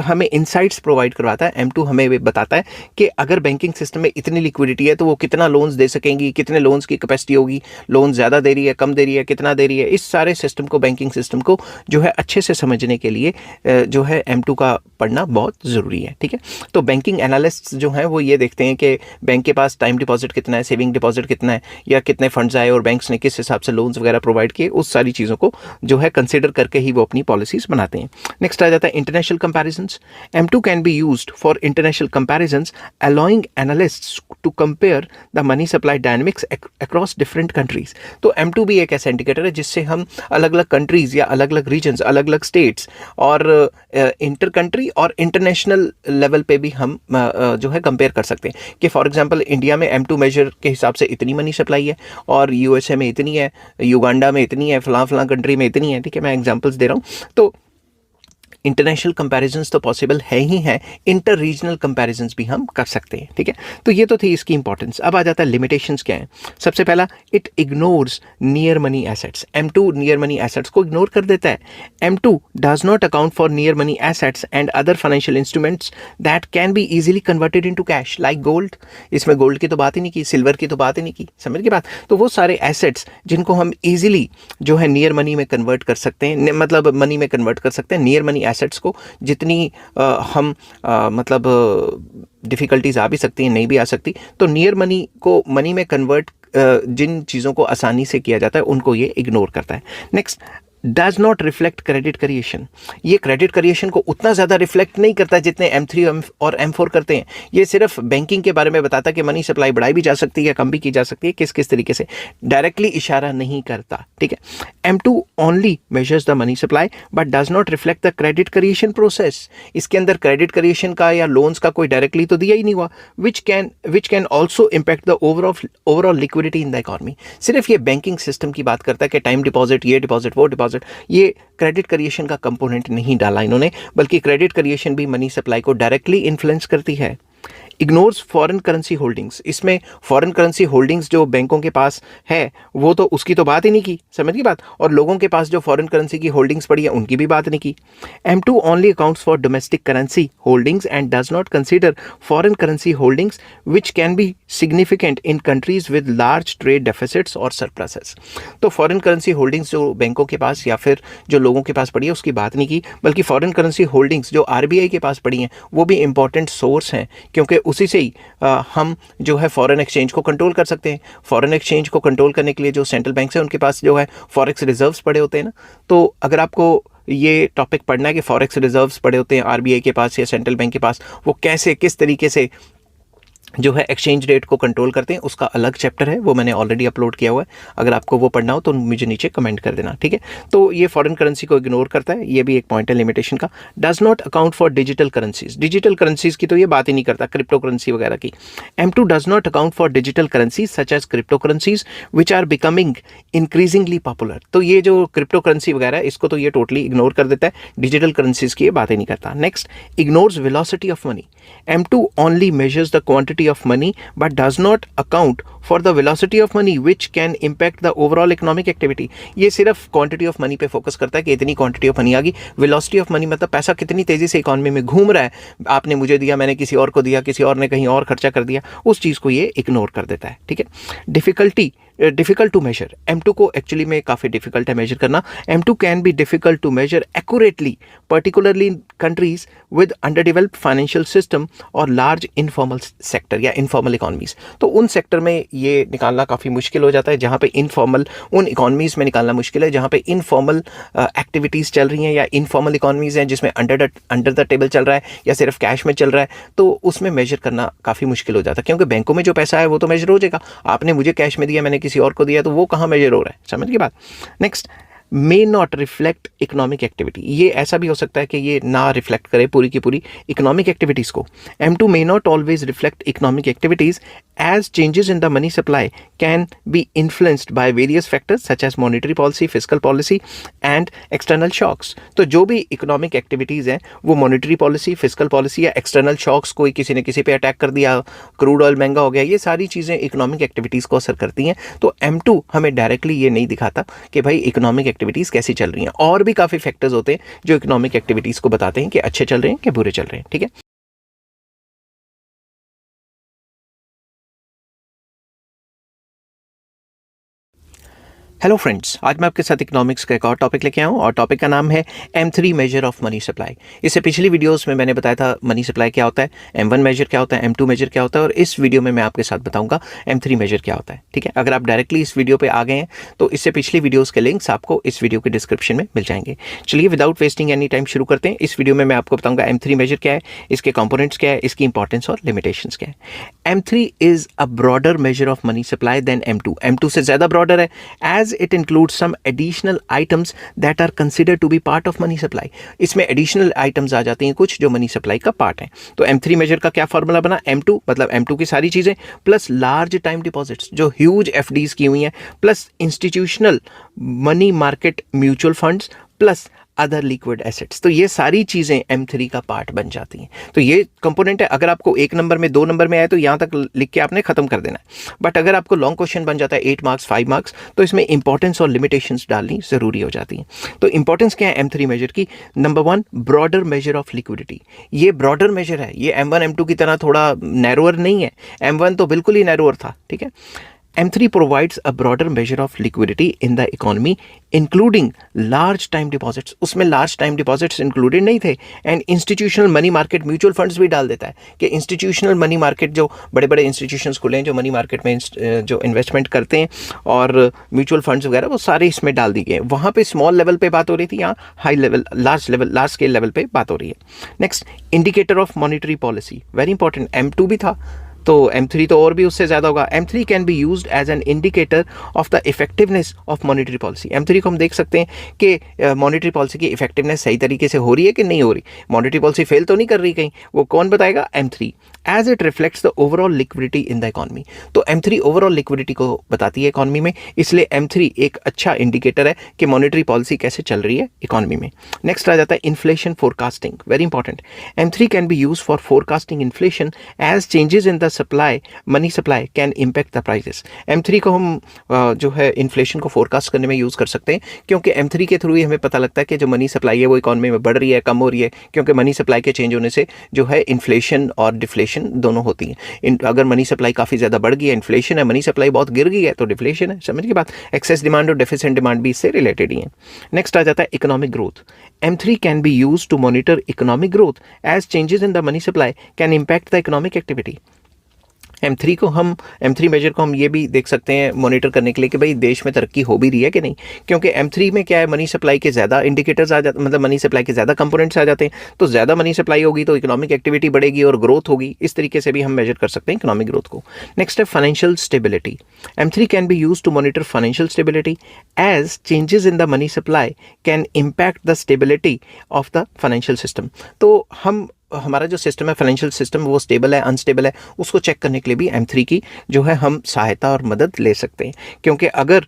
हमें इनसाइट्स प्रोवाइड करवाता है। M2 हमें बताता है कि अगर बैंकिंग सिस्टम में इतनी लिक्विडिटी है तो वो कितना लोन्स दे सकेंगी, कितने लोन्स की कैपेसिटी होगी, लोन ज़्यादा दे रही है, कम दे रही है, कितना दे रही है। इस सारे सिस्टम को, बैंकिंग सिस्टम को जो है अच्छे से समझने के लिए जो है M2 का पढ़ना बहुत ज़रूरी है। ठीक है। तो बैंकिंग एनालिस्ट्स जो हैं वो ये देखते हैं कि बैंक के पास टाइम डिपॉजिट कितना है, सेविंग डिपॉजिट कितना है, या कितने फंड्स आए और बैंक्स ने किस हिसाब से लोन्स वगैरह प्रोवाइड किए, उस सारी चीज़ों को जो है कंसिडर करके ही वो अपनी पॉलिसीज़ बनाते हैं। नेक्स्ट आ जाता है international comparisons. M2 can be used for international comparisons, allowing analysts to compare the money supply dynamics across different countries। तो M2 भी एक ऐसा इंडिकेटर है जिससे हम अलग अलग कंट्रीज या अलग अलग रीजन्स, अलग अलग स्टेट्स और इंटर कंट्री और इंटरनेशनल लेवल पे भी हम जो है कंपेयर कर सकते हैं कि फॉर एग्जांपल इंडिया में M2 मेजर के हिसाब से इतनी मनी सप्लाई है और USA में इतनी है, युगांडा में इतनी है, फलां कंट्री में इतनी है। ठीक है, मैं एग्जांपल्स दे रहा हूँ। तो इंटरनेशनल कंपैरिजंस तो पॉसिबल है ही है, इंटर रीजनल कंपैरिजंस भी हम कर सकते हैं। ठीक है, तो ये तो थी इसकी इंपॉर्टेंस। अब आ जाता है लिमिटेशंस क्या है। सबसे पहला, it ignores near money assets. M2 near money assets को इग्नोर कर देता है। M2 does not account for near money assets and other financial instruments that can be easily converted into cash like gold. इसमें gold की तो बात ही नहीं की, सिल्वर की तो बात ही नहीं की। समझ की बात? तो वो सारे एसेट्स जिनको हम ईजिली जो है नियर मनी में कन्वर्ट कर सकते हैं, मतलब मनी में कन्वर्ट कर सकते हैं, नियर मनी एसेट्स को जितनी हम मतलब डिफ़िकल्टीज आ भी सकती हैं, नहीं भी आ सकती, तो नियर मनी को मनी में कन्वर्ट जिन चीज़ों को आसानी से किया जाता है उनको ये इग्नोर करता है। Next, does not reflect credit creation. ये क्रेडिट क्रिएशन को उतना ज़्यादा रिफ्लेक्ट नहीं करता जितने M3 और M4 करते हैं। ये सिर्फ बैंकिंग के बारे में बताता है कि मनी सप्लाई बढ़ाई भी जा सकती है, कम भी की जा सकती है, किस किस तरीके से, डायरेक्टली इशारा नहीं करता। ठीक है। M2 only measures the money supply but does not reflect the credit creation process. इसके अंदर क्रेडिट क्रिएशन का या लोन्स का कोई डायरेक्टली तो दिया ही नहीं हुआ, which can also impact the overall liquidity in the economy. सिर्फ ये बैंकिंग सिस्टम की बात करता है कि टाइम डिपॉजिट, ये डिपॉजिट, वो डिपॉजिट, ये क्रेडिट क्रिएशन का कंपोनेंट नहीं डाला इन्होंने, बल्कि क्रेडिट क्रिएशन भी मनी सप्लाई को डायरेक्टली इन्फ्लुएंस करती है। Ignores foreign currency holdings. इसमें फॉरेन करेंसी होल्डिंग्स जो बैंकों के पास है वो तो उसकी तो बात ही नहीं की, समझ की बात, और लोगों के पास जो फॉरेन करेंसी की होल्डिंग्स पड़ी है उनकी भी बात नहीं की। M2 only accounts for domestic currency holdings and does not consider foreign currency holdings which can be significant in countries with large trade deficits और सरप्लसेस। तो फॉरेन करेंसी होल्डिंग्स जो बैंकों के पास या फिर जो लोगों के पास पड़ी है उसकी बात नहीं की, बल्कि फॉरेन करेंसी होल्डिंग्स जो RBI के पास पड़ी हैं वो भी इंपॉर्टेंट सोर्स हैं, क्योंकि उसी से ही हम जो है फॉरेन एक्सचेंज को कंट्रोल कर सकते हैं। फॉरेन एक्सचेंज को कंट्रोल करने के लिए जो सेंट्रल बैंक है उनके पास जो है फॉरेक्स रिजर्व्स पड़े होते हैं ना। तो अगर आपको ये टॉपिक पढ़ना है कि फॉरेक्स रिजर्व्स पड़े होते हैं आरबीआई के पास या सेंट्रल बैंक के पास, वो कैसे किस तरीके से जो है एक्सचेंज रेट को कंट्रोल करते हैं, उसका अलग चैप्टर है, वो मैंने ऑलरेडी अपलोड किया हुआ है। अगर आपको वो पढ़ना हो तो मुझे नीचे कमेंट कर देना, ठीक है। तो ये फॉरेन करेंसी को इग्नोर करता है, ये भी एक पॉइंट है लिमिटेशन का। Does not account for digital currencies, digital currencies की तो ये बात ही नहीं करता, क्रिप्टो करेंसी वगैरह की। M2 does not account for digital currencies such as crypto currencies which are becoming increasingly popular. तो ये जो क्रिप्टो करेंसी वगैरह है इसको तो ये टोटली इग्नोर कर देता है, डिजिटल करेंसीज की ये बात ही नहीं करता। Next, ignores velocity of money. M2 only measures the quantity of money but does not account for the velocity of money which can impact the overall economic activity। ये सिर्फ क्वांटिटी ऑफ मनी पे focus करता है कि इतनी quantity of money आ गई। Velocity of money मतलब पैसा कितनी तेजी से इकोनॉमी में घूम रहा है, आपने मुझे दिया, मैंने किसी और को दिया, किसी और ने कहीं और खर्चा कर दिया, उस चीज़ को ये इग्नोर कर देता है, ठीक है। डिफिकल्ट टू मेजर, M2 को एक्चुअली में काफ़ी डिफिकल्ट है मेजर करना। M2 can be difficult to measure accurately particularly in countries with underdeveloped financial system और लार्ज इनफॉर्मल सेक्टर या इनफॉर्मल इकॉनमीज। तो उन सेक्टर में ये निकालना काफ़ी मुश्किल हो जाता है जहाँ पे इनफॉर्मल, उन इकॉनमीज़ में निकालना मुश्किल है जहाँ पे इनफॉर्मल एक्टिविटीज़ चल रही हैं या इनफॉर्मल इकॉनमीज़ हैं जिसमें अंडर द टेबल चल रहा है या सिर्फ कैश में चल रहा है, तो उसमें मेजर करना काफ़ी मुश्किल हो जाता है। क्योंकि बैंकों में जो पैसा है वो तो मेजर हो जाएगा, आपने मुझे कैश में दिया, मैंने किसी और को दिया, तो वो कहाँ मेजर हो रहा है, समझ की बात। Next, may not reflect economic activity. ये ऐसा भी हो सकता है कि ये ना रिफ्लेक्ट करे पूरी की पूरी इकोनॉमिक एक्टिविटीज़ को। M2 may not always reflect economic activities as changes in the money supply can be influenced by various factors such as monetary policy, fiscal policy and external shocks। तो जो भी economic activities हैं वो monetary policy, physical policy या external shocks, कोई किसी ने किसी पे अटैक कर दिया, क्रूड ऑयल महंगा हो गया, ये सारी चीज़ें इकोनॉमिक एक्टिविटीज़ को असर करती हैं। तो M2 हमें डायरेक्टली ये नहीं दिखाता कि भाई इकोनॉमिक एक्टिविटीज़ कैसी चल रही हैं। और भी काफ़ी फैक्टर्स होते हैं जो इकोनॉमिक एक्टिविटीज़ को बताते हैं कि अच्छे चल रहे हैं कि बुरे चल रहे हैं, ठीक है। हेलो फ्रेंड्स, आज मैं आपके साथ इकोनॉमिक्स का एक और टॉपिक लेके आया हूँ और टॉपिक का नाम है M3 measure of money supply. इससे पिछली वीडियोस में मैंने बताया था मनी सप्लाई क्या होता है, M1 मेजर क्या होता है, M2 मेजर क्या होता है, और इस वीडियो में मैं आपके साथ बताऊंगा M3 मेजर क्या होता है, ठीक है। अगर आप डायरेक्टली इस वीडियो पे आ गए हैं तो इससे पिछली वीडियोज़ के लिंक्स आपको इस वीडियो के डिस्क्रिप्शन में मिल जाएंगे। चलिए विदाउट वेस्टिंग एनी टाइम शुरू करते हैं। इस वीडियो में मैं आपको बताऊँगा M3 मेजर क्या है, इसके कंपोनेंट्स क्या है, इसकी इंपॉर्टेंस और लिमिटेशंस क्या है। M3 is a broader measure of money supply than M2। M2 से ज़्यादा ब्रॉडर है as it includes some additional items that are considered to be part of money supply. इसमें एडिशनल आइटम्स आ जाती हैं कुछ जो मनी सप्लाई का पार्ट है। तो M3 मेजर का क्या फॉर्मूला बना, M2 मतलब M2 की सारी चीज़ें प्लस लार्ज टाइम डिपॉजिट्स जो ह्यूज FDs की हुई हैं, plus institutional money market mutual funds, plus other liquid assets. तो ये सारी चीज़ें M3 का पार्ट बन जाती हैं। तो ये कंपोनेंट है। अगर आपको 1 नंबर में 2 नंबर में आए तो यहाँ तक लिख के आपने खत्म कर देना है। बट अगर आपको लॉन्ग क्वेश्चन बन जाता है 8 मार्क्स 5 मार्क्स, तो इसमें इंपॉर्टेंस और लिमिटेशंस डालनी ज़रूरी हो जाती हैं। तो इंपॉर्टेंस क्या है M3 मेजर की? Number 1, broader measure of liquidity. ये ब्रॉडर मेजर है, ये M1 M2 की तरह थोड़ा नैरोअर नहीं है। M1 तो बिल्कुल ही नैरोअर था, ठीक है। M3 provides a broader measure of liquidity in the economy, including large time deposits। उसमें large time deposits included नहीं थे। and institutional money market mutual funds भी डाल देता है कि institutional money market जो बड़े बड़े institutions खुले हैं जो money market में जो investment करते हैं और mutual funds वगैरह, वो सारे इसमें डाल दिए गए। वहाँ पे small level पे बात हो रही थी, यहाँ high level large scale level पे बात हो रही है। next, indicator of monetary policy, very important। M2 भी था तो M3 तो और भी उससे ज़्यादा होगा। M3 can be used as an indicator of the effectiveness of monetary policy. M3 को हम देख सकते हैं कि मॉनेटरी पॉलिसी की इफेक्टिवनेस सही तरीके से हो रही है कि नहीं हो रही, मॉनेटरी पॉलिसी फेल तो नहीं कर रही कहीं, वो कौन बताएगा? M3 as it reflects the overall liquidity in the economy. तो M3 ओवरऑल लिक्विडिटी को बताती है इकॉनमी में, इसलिए M3 एक अच्छा इंडिकेटर है कि मॉनेटरी पॉलिसी कैसे चल रही है इकॉनमी में। नेक्स्ट आ जाता है inflation forecasting, very important. M3 can be use for forecasting inflation as changes in the supply, money supply can impact the prices. M3 को हम जो है इन्फ्लेशन को फोरकास्ट करने में यूज़ कर सकते हैं, क्योंकि M3 के थ्रू ही हमें पता लगता है कि जो मनी सप्लाई है वो इकॉनमी में बढ़ रही है, कम हो रही है, क्योंकि मनी सप्लाई के चेंज होने से जो है इन्फ्लेशन और डिफ्लेशन डिफ्लेशन दोनों होती हैं। अगर मनी सप्लाई काफ़ी ज़्यादा बढ़ गई है, इन्फ्लेशन है, मनी सप्लाई बहुत गिर गई है तो डिफ्लेशन है। समझ की बात? एक्सेस डिमांड और डेफिसिएंट डिमांड भी इससे रिलेटेड ही है। नेक्स्ट आ जाता है economic growth. M3 can be use to monitor economic growth as changes in the money supply can impact the economic activity. M3 measure को हम ये भी देख सकते हैं मॉनिटर करने के लिए कि भाई देश में तरक्की हो भी रही है कि नहीं, क्योंकि M3 में क्या है, मनी सप्लाई के ज़्यादा इंडिकेटर्स आ जाते, मतलब मनी सप्लाई के ज़्यादा कंपोनेंट्स आ जाते हैं, तो ज़्यादा मनी सप्लाई होगी तो इकोनॉमिक एक्टिविटी बढ़ेगी और ग्रोथ होगी। इस तरीके से भी हम मेजर कर सकते हैं इकोनॉमिक ग्रोथ को। नेक्स्ट है financial stability. M3 can be use to monitor financial stability as changes in the money supply can impact the stability of the financial system. तो हमारा जो सिस्टम है, फाइनेंशियल सिस्टम, वो स्टेबल है unstable है, उसको चेक करने के लिए भी M3 की जो है हम सहायता और मदद ले सकते हैं। क्योंकि अगर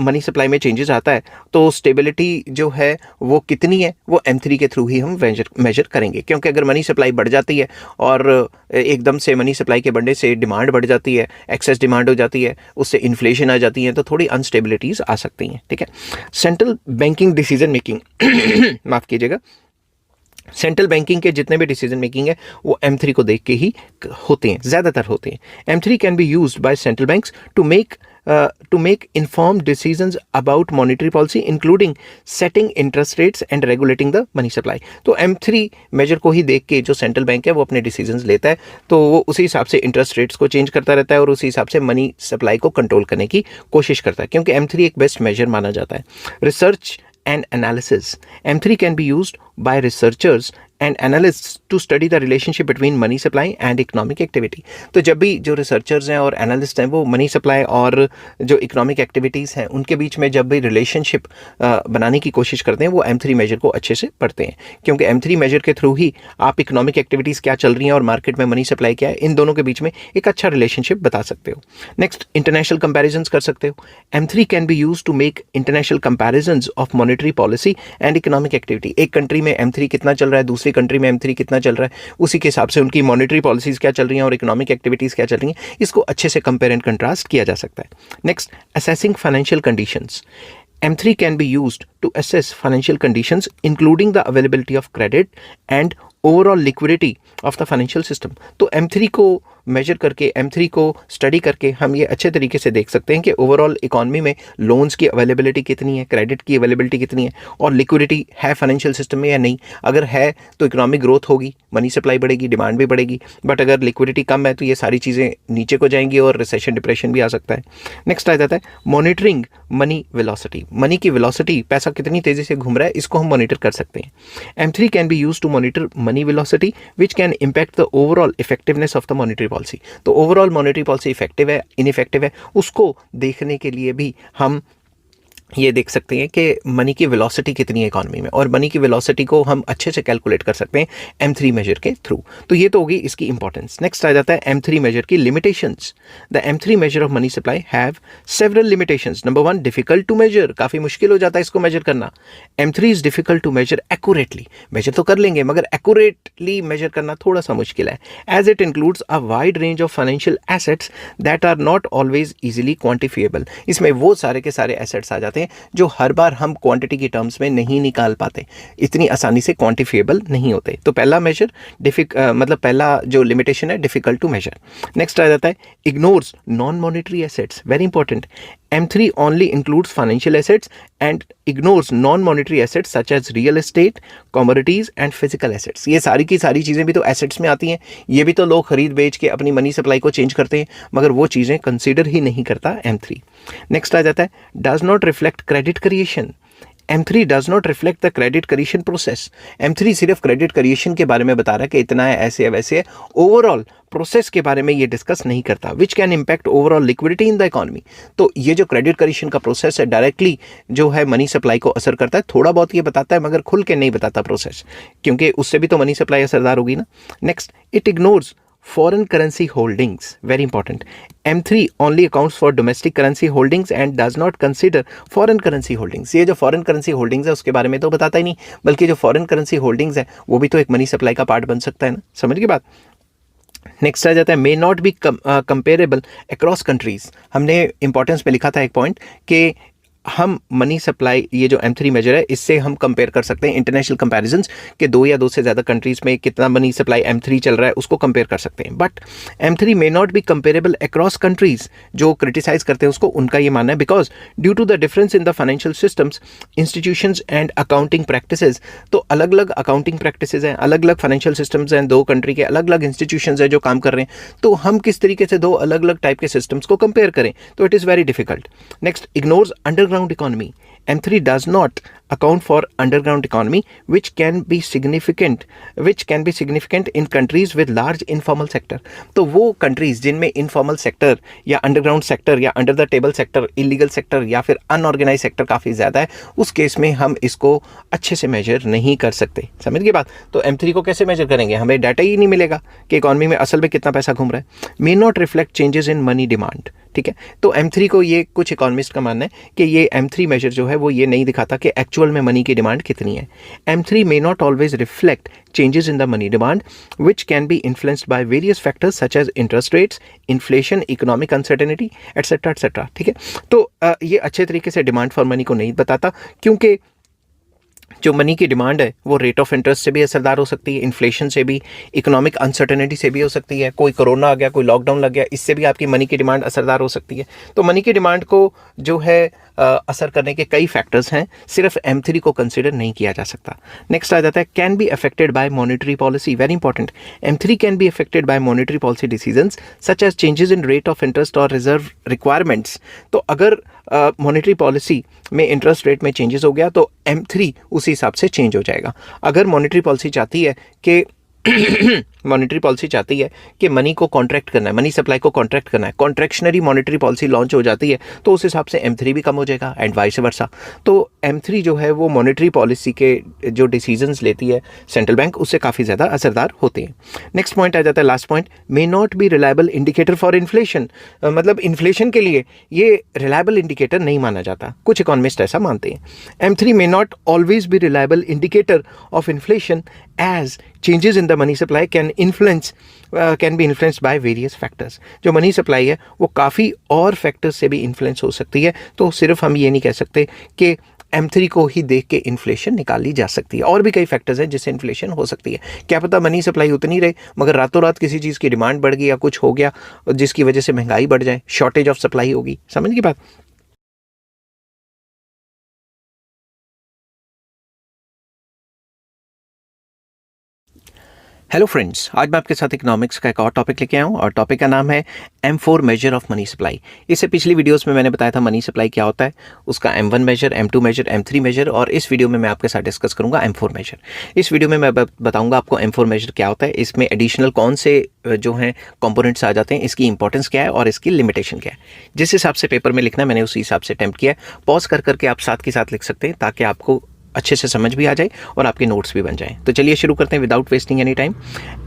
मनी सप्लाई में चेंजेस आता है तो स्टेबिलिटी जो है वो कितनी है वो M3 के थ्रू ही हम मेजर करेंगे। क्योंकि अगर मनी सप्लाई बढ़ जाती है और एकदम से मनी सप्लाई के बढ़ने से डिमांड बढ़ जाती है, एक्सेस डिमांड हो जाती है, उससे इन्फ्लेशन आ जाती है, तो थोड़ी अनस्टेबिलिटीज़ आ सकती हैं। ठीक है। सेंट्रल बैंकिंग डिसीजन मेकिंग माफ़ कीजिएगा, सेंट्रल बैंकिंग के जितने भी डिसीजन मेकिंग है वो M3 को देख के ही होते हैं, ज़्यादातर होते हैं। M3 can be used by central banks to make informed decisions about monetary policy including setting interest rates and regulating the money supply. तो M3 मेजर को ही देख के जो सेंट्रल बैंक है वो अपने डिसीजंस लेता है, तो वो उसी हिसाब से इंटरेस्ट रेट्स को चेंज करता रहता है और उसी हिसाब से मनी सप्लाई को कंट्रोल करने की कोशिश करता है, क्योंकि M3 एक बेस्ट मेजर माना जाता है। Research and analysis. M3 can be used by researchers and analysts to study the relationship between money supply and economic activity. तो जब भी जो रिसर्चर्स हैं और एनालिस्ट हैं वो मनी सप्लाई और जो इकोनॉमिक एक्टिविटीज़ हैं उनके बीच में जब भी रिलेशनशिप बनाने की कोशिश करते हैं वो M3 मेजर को अच्छे से पढ़ते हैं, क्योंकि M3 मेजर के थ्रू ही आप इकोनॉमिक एक्टिविटीज़ क्या चल रही हैं और मार्केट में मनी सप्लाई क्या है, इन दोनों के बीच में एक अच्छा रिलेशनशिप बता सकते हो। नेक्स्ट, इंटरनेशनल कंपेरिजन्स कर सकते हो। M3 can be use to make international comparisons of monetary policy and economic activity. एक कंट्री में M3 कितना चल रहा है, दूसरी कंट्री में M3 कितना चल रहा है, उसी के हिसाब से उनकी मॉनेटरी पॉलिसीज़ क्या चल रही हैं और इकोनॉमिक एक्टिविटीज़ क्या चल रही हैं, इसको अच्छे से कंपेयर एंड कंट्रास्ट किया जा सकता है। Next, assessing financial conditions. M3 can be used to assess financial conditions including the availability of credit and overall liquidity of the financial system. तो M3 को मेजर करके, M3 को स्टडी करके हम ये अच्छे तरीके से देख सकते हैं कि ओवरऑल इकॉनमी में लोन्स की अवेलेबिलिटी कितनी है, क्रेडिट की अवेलेबिलिटी कितनी है और लिक्विडिटी है फाइनेंशियल सिस्टम में या नहीं। अगर है तो इकोनॉमिक ग्रोथ होगी, मनी सप्लाई बढ़ेगी, डिमांड भी बढ़ेगी, बट अगर लिक्विडिटी कम है तो ये सारी चीज़ें नीचे को जाएंगी और रिसेशन डिप्रेशन भी आ सकता है। नेक्स्ट आ जाता है मॉनिटरिंग मनी वेलोसिटी। मनी की वेलोसिटी, पैसा कितनी तेज़ी से घूम रहा है, इसको हम मॉनिटर कर सकते हैं। M3 can be use to monitor money velocity which can impact the overall effectiveness of the monetary policy. तो ओवरऑल मॉनेटरी पॉलिसी इफेक्टिव है, इनइफेक्टिव है, उसको देखने के लिए भी हम ये देख सकते हैं कि मनी की वेलोसिटी कितनी है इकॉनमी में, और मनी की वेलोसिटी को हम अच्छे से कैलकुलेट कर सकते हैं M3 मेजर के थ्रू। तो ये तो होगी इसकी इंपॉर्टेंस। नेक्स्ट आ जाता है M3 मेजर की limitations. The M3 measure of money supply have several limitations. Number 1, difficult to measure, काफ़ी मुश्किल हो जाता है इसको मेजर करना। M3 is difficult to measure accurately. Measure तो कर लेंगे मगर एक्यूरेटली मेजर करना थोड़ा सा मुश्किल है, as it includes a wide range of financial assets that are not always easily quantifiable. इसमें वो सारे के सारे एसेट्स आ जाते हैं जो हर बार हम क्वांटिटी की टर्म्स में नहीं निकाल पाते, इतनी आसानी से क्वांटिफिएबल नहीं होते। तो पहला मेजर मतलब पहला जो लिमिटेशन है, डिफिकल्ट टू मेजर। नेक्स्ट आ जाता है ignores non monetary assets. Very important, M3 only includes financial assets and ignores non-monetary assets such as real estate, commodities and physical assets. ये सारी की सारी चीज़ें भी तो assets में आती हैं, ये भी तो लोग खरीद बेच के अपनी मनी सप्लाई को चेंज करते हैं, मगर वो चीज़ें कंसीडर ही नहीं करता M3। नेक्स्ट आ जाता है does not reflect credit creation. M3 does not reflect the credit creation process. M3 सिर्फ क्रेडिट क्रिएशन के बारे में बता रहा है कि इतना है, ऐसे है, वैसे है, ओवरऑल प्रोसेस के बारे में ये डिस्कस नहीं करता, विच can impact overall liquidity in the economy. तो ये जो क्रेडिट क्रिएशन का प्रोसेस है डायरेक्टली जो है मनी सप्लाई को असर करता है, थोड़ा बहुत ये बताता है मगर खुल के नहीं बताता प्रोसेस, क्योंकि उससे भी तो मनी सप्लाई असरदार होगी ना। Next, it ignores foreign currency holdings. Very important. M3 only accounts for domestic currency holdings and does not consider foreign currency holdings. ये जो foreign currency holdings है उसके बारे में तो बताता ही नहीं, बल्कि जो foreign currency holdings है वो भी तो एक मनी सप्लाई का पार्ट बन सकता है ना। समझ गए बात। नेक्स्ट आ जाता है मे not be comparable across countries. हमने इंपॉर्टेंस में लिखा था एक पॉइंट कि हम मनी सप्लाई ये जो M3 मेजर है इससे हम कंपेयर कर सकते हैं इंटरनेशनल कंपैरिजंस के 2 या 2 से ज़्यादा कंट्रीज़ में कितना मनी सप्लाई M3 चल रहा है उसको कंपेयर कर सकते हैं। But M3 may not be comparable across countries. जो क्रिटिसाइज करते हैं उसको उनका ये मानना है because due to the difference in the financial systems, institutions and accounting practices. तो अलग अलग अकाउंटिंग प्रैक्टिसेस हैं, अलग अलग फाइनेंशियल सिस्टम्स हैं, 2 कंट्री के अलग अलग इंस्टीट्यूशंस हैं जो काम कर रहे हैं। तो हम किस तरीके से 2 अलग अलग टाइप के सिस्टम्स को कंपेयर करें, तो it is very difficult. Next, ignores underground economy. M3 does not account for underground economy, which can be significant in countries with large informal sector। तो वो countries जिनमें informal sector या underground sector या under the table sector, illegal sector या फिर unorganized sector काफ़ी ज़्यादा है, उस केस में हम इसको अच्छे से मेजर नहीं कर सकते। समझ गए बात? तो M3 को कैसे मेजर करेंगे? हमें डाटा ही नहीं मिलेगा कि इकॉनमी में असल में कितना पैसा घूम रहा है। May not reflect changes in money demand. ठीक है, तो M3 को ये कुछ इकोनॉमिस्ट का मानना है कि ये M3 मेजर जो है वो ये नहीं दिखाता कि एक्चुअल में मनी की डिमांड कितनी है। M3 may not always reflect changes in the money demand, which can be influenced by various factors such as interest rates, inflation, economic uncertainty, etc. etc. ठीक है, तो ये अच्छे तरीके से डिमांड फॉर मनी को नहीं बताता, क्योंकि जो मनी की डिमांड है वो रेट ऑफ इंटरेस्ट से भी असरदार हो सकती है, इन्फ्लेशन से भी, इकोनॉमिक अनसर्टेनिटी से भी हो सकती है। कोई कोरोना आ गया, कोई लॉकडाउन लग गया, इससे भी आपकी मनी की डिमांड असरदार हो सकती है। तो मनी की डिमांड को जो है असर करने के कई फैक्टर्स हैं, सिर्फ M3 को कंसिडर नहीं किया जा सकता। नेक्स्ट आ जाता है can be affected by monetary policy. Very important, M3 can be affected by monetary policy decisions such as changes in rate of interest और रिजर्व रिक्वायरमेंट्स। तो अगर मॉनेटरी पॉलिसी में इंटरेस्ट रेट में चेंजेस हो गया तो M3 उसी हिसाब से चेंज हो जाएगा। अगर मॉनेटरी पॉलिसी चाहती है कि मॉनेटरी पॉलिसी चाहती है कि मनी को कॉन्ट्रैक्ट करना है, मनी सप्लाई को कॉन्ट्रैक्ट करना है, कॉन्ट्रैक्शनरी मॉनेटरी पॉलिसी लॉन्च हो जाती है, तो उस हिसाब से M3 भी कम हो जाएगा एंड वाइस वर्सा। तो M3 जो है वो मॉनेटरी पॉलिसी के जो डिसीजंस लेती है सेंट्रल बैंक, उससे काफ़ी ज़्यादा असरदार होते हैं। नेक्स्ट पॉइंट आ जाता है, last point, may not B reliable indicator for inflation. मतलब इन्फ्लेशन के लिए ये रिलायबल इंडिकेटर नहीं माना जाता, कुछ इकोनॉमिस्ट ऐसा मानते हैं। M3 may not always be reliable indicator of inflation as changes in the money supply can be influenced by various factors। जो मनी सप्लाई है वो काफ़ी और फैक्टर्स से भी इन्फ्लुएंस हो सकती है। तो सिर्फ हम ये नहीं कह सकते कि M3 को ही देख के इन्फ्लेशन निकाली जा सकती है, और भी कई फैक्टर्स हैं जिससे इन्फ्लेशन हो सकती है। क्या पता मनी सप्लाई उतनी रहे मगर रातों रात किसी चीज़ की डिमांड बढ़ गई या कुछ हो गया जिसकी वजह से महंगाई बढ़ जाए, शॉर्टेज ऑफ सप्लाई होगी। समझ की बात? हेलो फ्रेंड्स, आज मैं आपके साथ इकोनॉमिक्स का एक और टॉपिक लेके आया हूँ और टॉपिक का नाम है M4 measure of money supply. इससे पिछली वीडियोस में मैंने बताया था मनी सप्लाई क्या होता है, उसका M1 major, M2 major, M3 major, और इस वीडियो में मैं आपके साथ डिस्कस करूंगा M4 मेजर। इस वीडियो में मैं बताऊंगा आपको M4 मेजर क्या होता है, इसमें एडिशनल कौन से जो हैं कंपोनेंट्स आ जाते हैं, इसकी इंपॉर्टेंस क्या है और इसकी लिमिटेशन क्या है। जिस हिसाब से पेपर में लिखना है मैंने उसी हिसाब से अटेम्प्ट किया है। पॉज कर करके आप साथ के साथ लिख सकते हैं ताकि आपको अच्छे से समझ भी आ जाए और आपके नोट्स भी बन जाएं। तो चलिए शुरू करते हैं without wasting any time.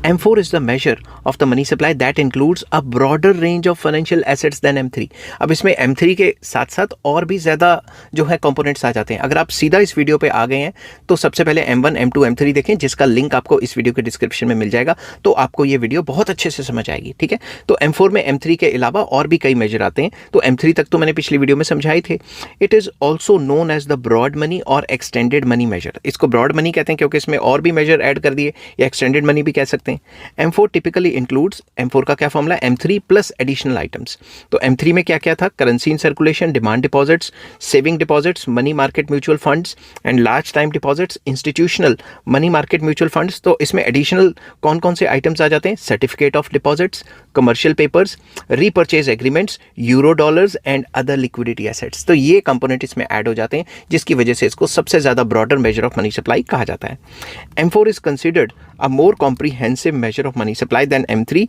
M4 is the measure of the money supply that includes a broader range of financial assets than M3। अब इसमें M3 के साथ साथ और भी ज़्यादा जो है कंपोनेंट्स आ जाते हैं। अगर आप सीधा इस वीडियो पे आ गए हैं तो सबसे पहले M1, M2, M3 देखें, जिसका लिंक आपको इस वीडियो के डिस्क्रिप्शन में मिल जाएगा, तो आपको ये वीडियो बहुत अच्छे से समझ आएगी। ठीक है, तो M4 में M3 के अलावा और भी कई मेजर आते हैं। तो M3 तक तो मैंने पिछली वीडियो में समझाए थे। It is also known as the broad money और एक्सटेंडेड मनी मेजर। इसको ब्रॉड मनी कहते हैं क्योंकि इसमें और भी मेजर ऐड कर दिए, या एक्सटेंडेड मनी भी कह सकते हैं। M4 टिपिकली इंक्लूड्स, M4 का क्या फॉर्मूला है, M3 प्लस एडिशनल आइटम्स। तो M3 में क्या क्या था, currency in circulation, demand deposits, saving deposits, money market mutual funds and large time deposits, institutional money market mutual funds. तो इसमें एडिशनल कौन कौन से आइटम्स आ जाते हैं, certificate of deposits, commercial papers, repurchase agreements, euro dollars and other liquidity assets. तो ये component इसमें ऐड हो जाते हैं, जिसकी वजह से इसको सबसे ज़्यादा broader measure of money supply कहा जाता है। M4 is considered a more comprehensive measure of money supply than M3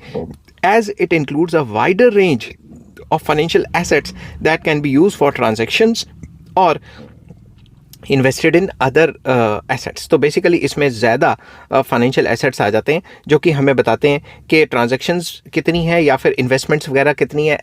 as it includes a wider range of financial assets that can be used for transactions or invested in other assets. तो basically इसमें ज़्यादा financial assets आ जाते हैं जो कि हमें बताते हैं कि ट्रांजैक्शंस कितनी है या फिर इन्वेस्टमेंट्स वगैरह कितनी है,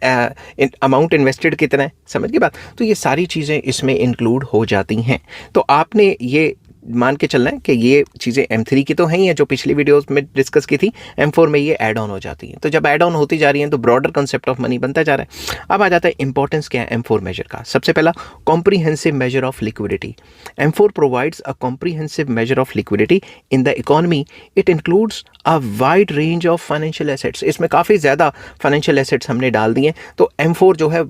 अमाउंट इन्वेस्टेड कितना है। समझ की बात? तो ये सारी चीज़ें इसमें इंक्लूड हो जाती हैं। तो आपने ये मान के चलना है कि ये चीज़ें M3 की तो हैं ही है जो पिछली वीडियोस में डिस्कस की थी, M4 में ये ऐड ऑन हो जाती हैं। तो जब ऐड ऑन होती जा रही हैं तो ब्रॉडर कंसेप्ट ऑफ मनी बनता जा रहा है। अब आ जाता है इंपॉर्टेंस क्या है M4 मेजर का। सबसे पहला comprehensive measure of liquidity. M4 provides a comprehensive measure of liquidity in the economy. It includes a wide range of financial assets. इसमें काफ़ी ज़्यादा फाइनेंशियल एसेट्स हमने डाल दिए, तो M4 जो है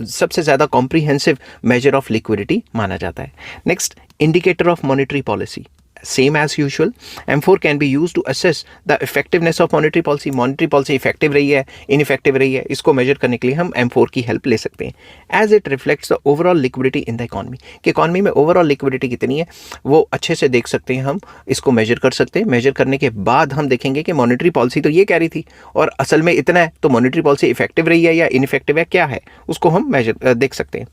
सबसे ज़्यादा कॉम्प्रीहेंसिव मेजर ऑफ लिक्विडिटी माना जाता है। Next, indicator of monetary policy. Same as usual, M4 can be used to assess the effectiveness of monetary policy. Monetary policy effective रही है, ineffective रही है, इसको measure करने के लिए हम M4 की help ले सकते हैं। As it reflects the overall liquidity in the economy, कि economy में overall liquidity कितनी है वो अच्छे से देख सकते हैं, हम इसको measure कर सकते हैं। measure करने के बाद हम देखेंगे कि monetary policy तो ये कह रही थी और असल में इतना है, तो monetary policy effective रही है या ineffective है, क्या है, उसको हम measure देख सकते हैं।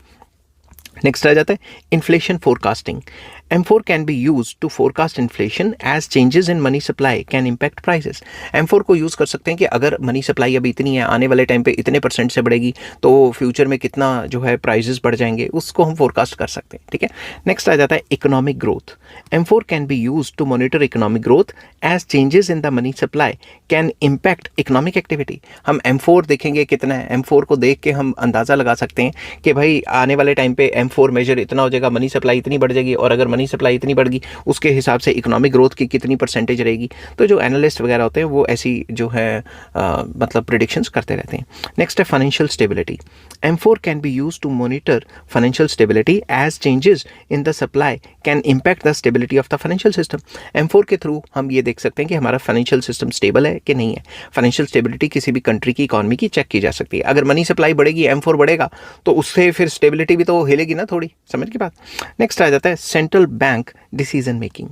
नेक्स्ट आ जाता है inflation forecasting. M4 can be use to forecast inflation as changes in money supply can impact prices. M4 को यूज़ कर सकते हैं कि अगर मनी सप्लाई अभी इतनी है, आने वाले टाइम पे इतने % से बढ़ेगी, तो फ्यूचर में कितना जो है प्राइसेस बढ़ जाएंगे, उसको हम फोरकास्ट कर सकते हैं। ठीक है। नेक्स्ट आ जाता है economic growth. M4 can be use to monitor economic growth as changes in the money supply can impact economic activity. हम M4 देखेंगे कितना है, M4 को देख के हम अंदाज़ा लगा सकते हैं कि भाई आने वाले टाइम पे M4 मेजर इतना हो जाएगा, मनी सप्लाई इतनी बढ़ जाएगी, और अगर मनी सप्लाई इतनी बढ़ गई उसके हिसाब से इकोनॉमिक ग्रोथ की कितनी % रहेगी। तो जो एनालिस्ट वगैरह होते हैं वो ऐसी जो है मतलब प्रिडिक्शंस करते रहते हैं। नेक्स्ट है financial stability. M4 can be use to monitor financial stability as changes in the supply can impact the stability of the financial system. M4 के थ्रू हम ये देख सकते हैं कि हमारा फाइनेंशियल सिस्टम स्टेबल है कि नहीं है। फाइनेंशियल स्टेबिलिटी किसी भी कंट्री की इकोनॉमी की चेक की जा सकती है। अगर मनी सप्लाई बढ़ेगी, M4 बढ़ेगा, तो उससे फिर स्टेबिलिटी भी तो हिलेगी ना थोड़ी, समझ की बात। नेक्स्ट आ जाता है central bank decision making.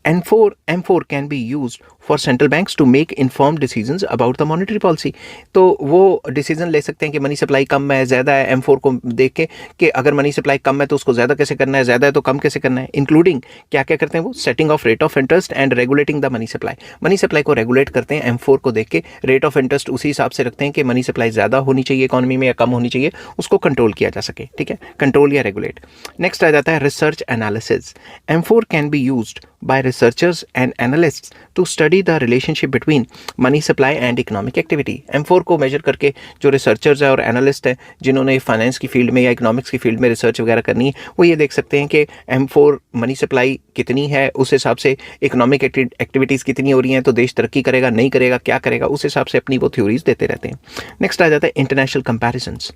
M4 can be used for central banks to make informed decisions about the monetary policy. तो वो डिसीजन ले सकते हैं कि मनी सप्लाई कम है, ज़्यादा है, M4 को देख के कि अगर मनी सप्लाई कम है तो उसको ज़्यादा कैसे करना है, ज़्यादा है तो कम कैसे करना है, इंक्लूडिंग क्या क्या करते हैं वो, setting of rate of interest and regulating the money supply. Money supply को रेगुलेट करते हैं M4 को देख के, रेट ऑफ इंटरेस्ट उसी हिसाब से रखते हैं कि मनी सप्लाई ज़्यादा होनी चाहिए इकोनॉमी में या कम होनी चाहिए, उसको कंट्रोल किया जा सके। ठीक है, कंट्रोल या रेगुलेट। नेक्स्ट आ जाता है research analysis. M4 can be used by researchers and analysts to study the relationship between money supply and economic activity. M4 को मेजर करके जो रिसर्चर्स है और एनालिस्ट हैं जिन्होंने फाइनेंस की फील्ड में या इकोनॉमिक्स की फील्ड में रिसर्च वगैरह करनी है, वो ये देख सकते हैं कि M4 मनी सप्लाई कितनी है, उस हिसाब से इकोनॉमिक एक्टिविटीज़ कितनी हो रही हैं, तो देश तरक्की करेगा नहीं करेगा, क्या करेगा, उस हिसाब से अपनी वो थ्योरीज देते रहते हैं। नेक्स्ट आ जाता है international comparisons.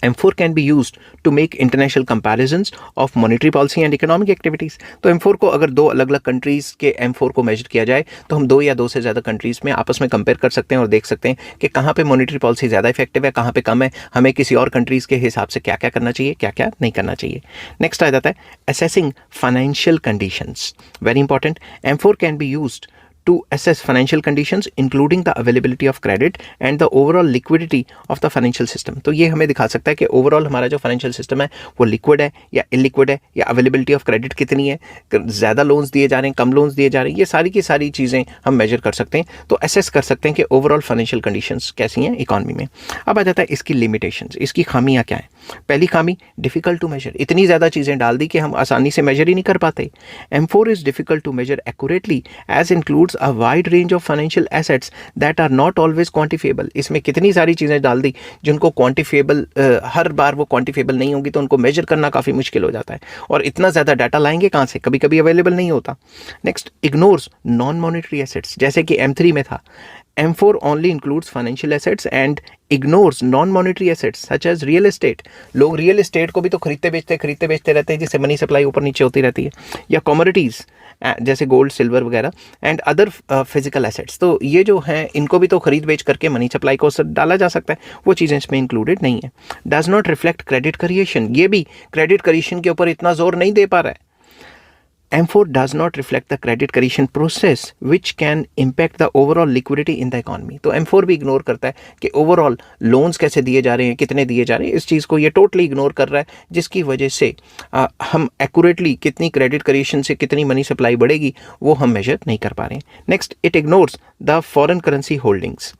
M4 can be used to make international comparisons of monetary policy and economic activities. तो M4 को अगर दो अलग अलग कंट्रीज़ के M4 को मेजर किया जाए तो हम दो या दो से ज़्यादा कंट्रीज़ में आपस में कंपेयर कर सकते हैं और देख सकते हैं कि कहाँ पे मॉनेटरी पॉलिसी ज़्यादा इफेक्टिव है, कहाँ पे कम है, हमें किसी और कंट्रीज़ के हिसाब से क्या क्या करना चाहिए, क्या क्या नहीं करना चाहिए। नेक्स्ट आ जाता है assessing financial conditions. Very important. M4 can be used to assess financial conditions including the availability of credit and the overall liquidity of the financial system. तो ये हमें दिखा सकता है कि ओवरऑल हमारा जो फाइनेंशियल सिस्टम है वो लिक्विड है या इलिक्विड है, या अवेलेबिलिटी ऑफ क्रेडिट कितनी है, ज़्यादा लोन्स दिए जा रहे हैं, कम लोन्स दिए जा रहे हैं, ये सारी की सारी चीज़ें हम मेजर कर सकते हैं। तो असेस कर सकते हैं कि ओवरऑल फाइनेंशियल कंडीशंस कैसी हैं इकॉनमी में। अब आ जाता है इसकी लिमिटेशंस, इसकी खामियाँ क्या हैं। पहली खामी डिफ़िकल्ट टू मेजर। इतनी ज़्यादा चीज़ें डाल दी कि हम आसानी से मेजर ही नहीं कर पाते। M4 is difficult to measure accurately as includes a wide range of financial assets that are not always quantifiable. इसमें कितनी सारी चीज़ें डाल दी जिनको क्वांटिफिएबल, हर बार वो क्वांटिफिएबल नहीं होंगी, तो उनको मेजर करना काफ़ी मुश्किल हो जाता है, और इतना ज़्यादा डाटा लाएंगे कहाँ से, कभी कभी अवेलेबल नहीं होता। Next, ignores non monetary assets, जैसे कि M3 में था। M4 only includes financial assets and ignores non-monetary assets such as real estate. लोग रियल एस्टेट को भी तो खरीदते बेचते रहते हैं, जिससे मनी सप्लाई ऊपर नीचे होती रहती है, या कमोडिटीज़ जैसे गोल्ड सिल्वर वगैरह, एंड अदर फिजिकल एसेट्स। तो ये जो हैं इनको भी तो खरीद बेच करके मनी सप्लाई को असर डाला जा सकता है, वो चीज़ें इसमें इंक्लूडेड नहीं है। Does not reflect credit creation, ये भी क्रेडिट क्रिएशन के ऊपर इतना जोर नहीं दे पा रहा है। M4 does not reflect the credit creation process which can impact the overall liquidity in the economy. तो M4 भी इग्नोर करता है कि ओवरऑल लोन्स कैसे दिए जा रहे हैं, कितने दिए जा रहे हैं, इस चीज़ को ये टोटली इग्नोर कर रहा है, जिसकी वजह से हम एक्यूरेटली कितनी क्रेडिट क्रिएशन से कितनी मनी सप्लाई बढ़ेगी वो हम मेजर नहीं कर पा रहे हैं। Next, it ignores the foreign currency holdings.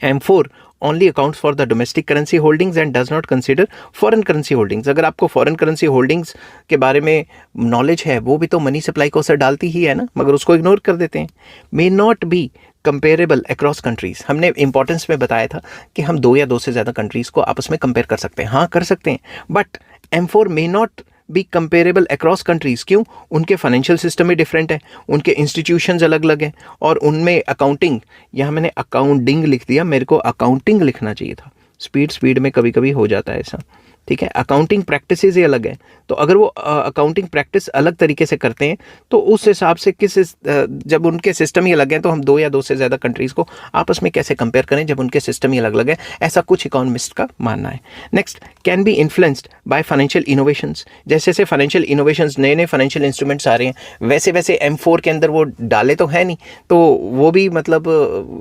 M4 only accounts for the domestic currency holdings and does not consider foreign currency holdings. अगर आपको foreign currency holdings के बारे में नॉलेज है, वो भी तो मनी सप्लाई को असर डालती ही है ना, मगर उसको इग्नोर कर देते हैं. May not be comparable across countries. हमने इंपॉर्टेंस में बताया था कि हम 2 या 2 से ज़्यादा कंट्रीज़ को आपस में कंपेयर कर सकते हैं. हाँ, कर सकते हैं, but M4 may not be comparable across countries. क्यों? उनके फाइनेंशियल सिस्टम ही डिफरेंट है, उनके इंस्टीट्यूशंस अलग अलग हैं, और उनमें अकाउंटिंग, यहाँ मैंने अकाउंटिंग लिख दिया, मेरे को अकाउंटिंग लिखना चाहिए था. स्पीड में कभी कभी हो जाता है ऐसा. ठीक है, अकाउंटिंग प्रैक्टिसेस ही अलग है. तो अगर वो अकाउंटिंग प्रैक्टिस अलग तरीके से करते हैं तो उस हिसाब से जब उनके सिस्टम ही अलग हैं तो हम 2 या 2 से ज़्यादा कंट्रीज़ को आपस में कैसे कंपेयर करें जब उनके सिस्टम ही अलग अलग है, ऐसा कुछ इकोनॉमिस्ट का मानना है. Next, can be influenced by financial innovations. जैसे जैसे फाइनेंशियल इनोवेशंस, नए नए फाइनेंशियल इंस्ट्रूमेंट्स आ रहे हैं, वैसे वैसे M4 के अंदर वो डाले तो है नहीं, तो वो भी मतलब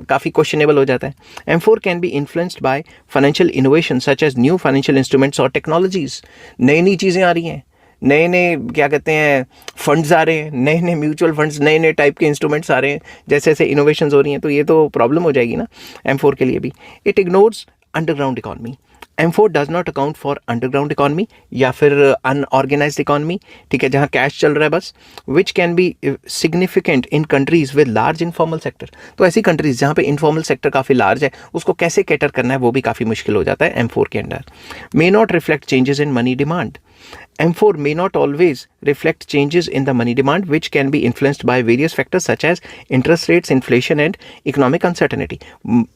काफ़ी क्वेश्चनेबल हो जाता है. M4 can be influenced by financial innovation such as new financial instruments और टेक्नोलॉजीज. नई नई चीज़ें आ रही हैं, नए नए क्या कहते हैं फंड्स आ रहे हैं, नए नए म्यूचुअल फंड्स, नए नए टाइप के इंस्ट्रूमेंट्स आ रहे हैं, जैसे जैसे इनोवेशंस हो रही हैं, तो ये तो प्रॉब्लम हो जाएगी ना M4 के लिए भी. It ignores underground economy. M4 does not account for underground economy या फिर अनऑर्गेनाइज्ड इकॉनमी. ठीक है, जहाँ कैश चल रहा है बस, which can be significant in countries with large informal sector. तो ऐसी कंट्रीज जहाँ पे इनफॉर्मल सेक्टर काफ़ी लार्ज है, उसको कैसे कैटर करना है वो भी काफ़ी मुश्किल हो जाता है M4 के under. May not reflect changes in money demand. M4 may not always reflect changes in the money demand, which can be influenced by various factors such as interest rates, inflation and economic uncertainty.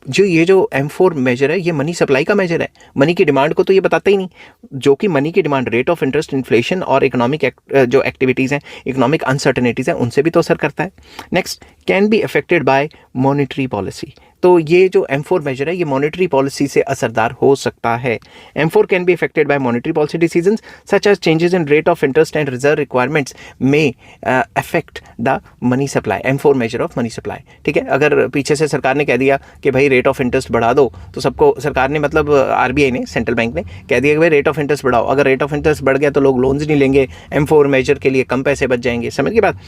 जो ये जो M4 major है, ये money supply का major है. Money की demand को तो ये बताता ही नहीं, जो कि मनी की demand rate of interest, inflation और इकोनॉमिक जो एक्टिविटीज़ हैं, इकोनॉमिक अनसर्टनिटीज़ हैं, उनसे भी तो असर करता है. Next, can be affected bye monetary policy. तो ये जो M4 मेजर है, ये मॉनेटरी पॉलिसी से असरदार हो सकता है. M4 can be affected by monetary policy decisions such as changes in rate of interest and reserve requirements में affect the money supply. M4 measure of money supply. ठीक है, अगर पीछे से सरकार ने कह दिया कि भाई रेट ऑफ इंटरेस्ट बढ़ा दो, तो सबको, सरकार ने मतलब RBI ने, सेंट्रल बैंक ने कह दिया कि भाई रेट ऑफ इंटरेस्ट बढ़ाओ. अगर रेट ऑफ इंटरेस्ट बढ़ गया तो लोग लोन्स नहीं लेंगे, M4 मेजर के लिए कम पैसे बच जाएंगे. समझ की बात.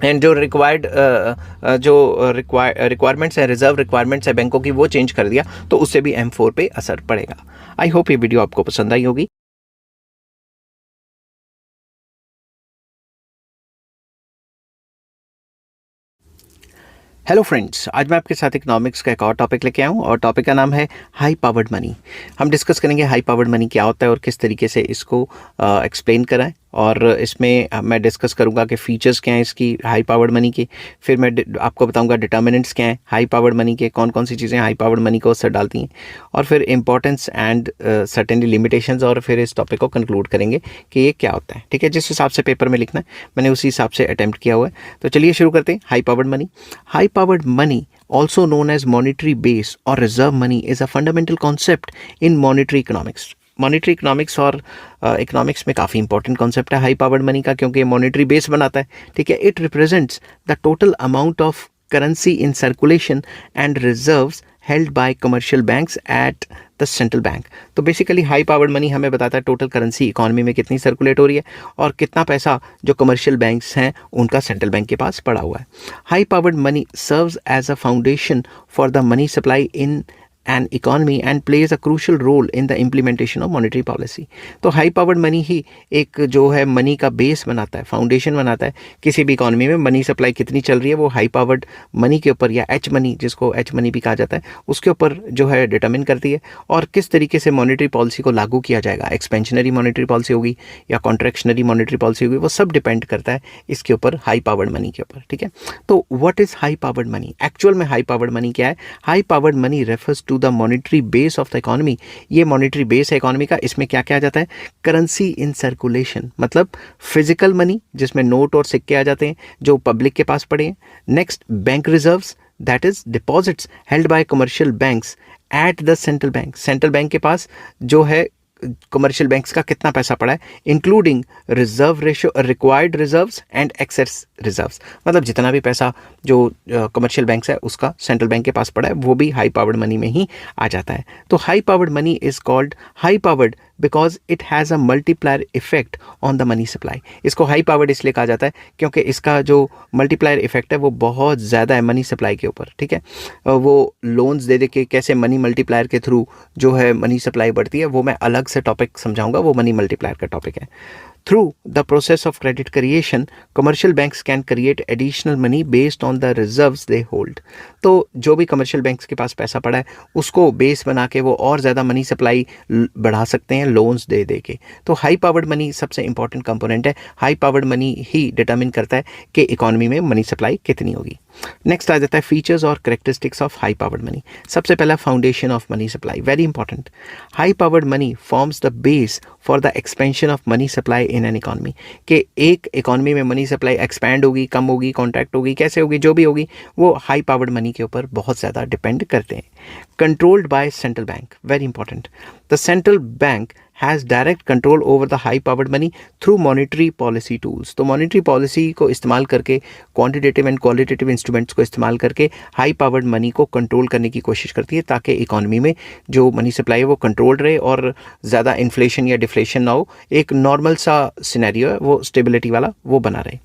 एंड जो रिक्वायरमेंट्स है, रिजर्व रिक्वायरमेंट्स है बैंकों की, वो चेंज कर दिया, तो उससे भी M4 पे असर पड़ेगा. आई होप ये वीडियो आपको पसंद आई होगी. हेलो फ्रेंड्स, आज मैं आपके साथ इकोनॉमिक्स का एक और टॉपिक लेके आया हूँ, और टॉपिक का नाम है हाई पावर्ड मनी. हम डिस्कस करेंगे हाई पावर्ड मनी क्या होता है और किस तरीके से इसको एक्सप्लेन कराएं, और इसमें मैं डिस्कस करूंगा कि फ़ीचर्स क्या हैं इसकी हाई पावर्ड मनी के. फिर मैं आपको बताऊंगा डिटर्मिनेंट्स क्या हैं हाई पावर्ड मनी के, कौन कौन सी चीज़ें हाई पावर्ड मनी को असर डालती हैं, और फिर इंपॉर्टेंस एंड सर्टेनली लिमिटेशंस, और फिर इस टॉपिक को कंक्लूड करेंगे कि ये क्या होता है. ठीक है, जिस हिसाब से पेपर में लिखना है मैंने उसी हिसाब से अटैम्प्ट किया हुआ है. तो चलिए शुरू करते हैं. High powered money. High powered money, also known as monetary base or reserve money, is a fundamental concept in monetary economics. Monetary economics और इकोनॉमिक्स में काफ़ी इंपॉर्टेंट कॉन्सेप्ट है हाई पावर्ड मनी का, क्योंकि मॉनेटरी बेस बनाता है. ठीक है, it represents the total amount of currency in circulation and reserves held by commercial banks at the central bank. तो बेसिकली हाई पावर्ड मनी हमें बताता है टोटल करेंसी इकोनॉमी में कितनी सर्कुलेट हो रही है और कितना पैसा जो कमर्शियल बैंक्स हैं उनका सेंट्रल बैंक के पास पड़ा हुआ है. High powered money serves as a foundation for the money supply in an economy and plays a crucial role in the implementation of monetary policy. तो हाई पावर्ड मनी ही एक जो है मनी का base बनाता है, फाउंडेशन बनाता है. किसी भी इकोनॉमी में मनी सप्लाई कितनी चल रही है वो हाई पावर्ड मनी के ऊपर, या एच मनी, जिसको एच मनी भी कहा जाता है, उसके ऊपर जो है डिटरमिन करती है. और किस तरीके से मॉनेटरी पॉलिसी को लागू किया जाएगा, एक्सपेंशनरी मॉनेटरी पॉलिसी होगी या कॉन्ट्रैक्शनरी मॉनेटरी पॉलिसी होगी, वो सब डिपेंड करता है इसके ऊपर, हाई पावर्ड मनी के ऊपर. ठीक है, तो what is high powered money? Actual में हाई पावर्ड मनी क्या है? High powered money refers to the monetary base of the economy. ये मॉनेटरी बेस है इकोनॉमी का. इसमें क्या क्या आ जाता है? करेंसी इन सर्कुलेशन, मतलब फिजिकल मनी जिसमें नोट और सिक्के आ जाते हैं जो पब्लिक के पास पड़े हैं. Next, bank reserves, that is deposits held by commercial banks at the central bank. Central bank के पास जो है कमर्शियल बैंक्स का कितना पैसा पड़ा है, including reserve ratio, required reserves and excess reserves. मतलब जितना भी पैसा जो कमर्शियल बैंक्स है उसका सेंट्रल बैंक के पास पड़ा है, वो भी हाई पावर्ड मनी में ही आ जाता है. तो high powered money is called high powered because it has a multiplier effect on the money supply. इसको हाई पावर्ड इसलिए कहा जाता है क्योंकि इसका जो मल्टीप्लायर इफेक्ट है वो बहुत ज़्यादा है मनी सप्लाई के ऊपर, ठीक है। वो लोन्स दे के कैसे मनी मल्टीप्लायर के थ्रू जो है मनी सप्लाई बढ़ती है, वो मैं अलग से टॉपिक समझाऊंगा, वो मनी मल्टीप्लायर का टॉपिक है। Through the process of credit creation, commercial banks can create additional money based on the reserves they hold. तो जो भी कमर्शियल बैंक्स के पास पैसा पड़ा है उसको बेस बना के वो और ज़्यादा मनी सप्लाई बढ़ा सकते हैं लोन्स दे दे के। तो हाई पावर्ड मनी सबसे इंपॉर्टेंट कंपोनेंट है। हाई पावर्ड मनी ही डिटरमिन करता है कि इकोनॉमी में मनी सप्लाई कितनी होगी। नेक्स्ट आ जाता है फीचर्स और characteristics of high powered money. सबसे पहला foundation of money supply, very important. High powered money forms the base for the expansion of money supply in an economy. कि एक इकॉनमी में मनी सप्लाई एक्सपैंड होगी, कम होगी, contract होगी, कैसे होगी, जो भी होगी वो हाई पावर्ड मनी के ऊपर बहुत ज़्यादा डिपेंड करते हैं। Controlled by central bank, very important. The central bank has direct control over the high powered money through monetary policy tools. तो मॉनिटरी पॉलिसी को इस्तेमाल करके, क्वांटिटेटिव एंड क्वालिटेटिव इंस्ट्रूमेंट्स को इस्तेमाल करके हाई पावर्ड मनी को कंट्रोल करने की कोशिश करती है ताकि इकॉनमी में जो मनी सप्लाई है वो कंट्रोल रहे और ज़्यादा इन्फ्लेशन या डिफ्लेशन ना हो। एक नॉर्मल सा सिनेरियो है वो स्टेबिलिटी वाला, वो बना रहे।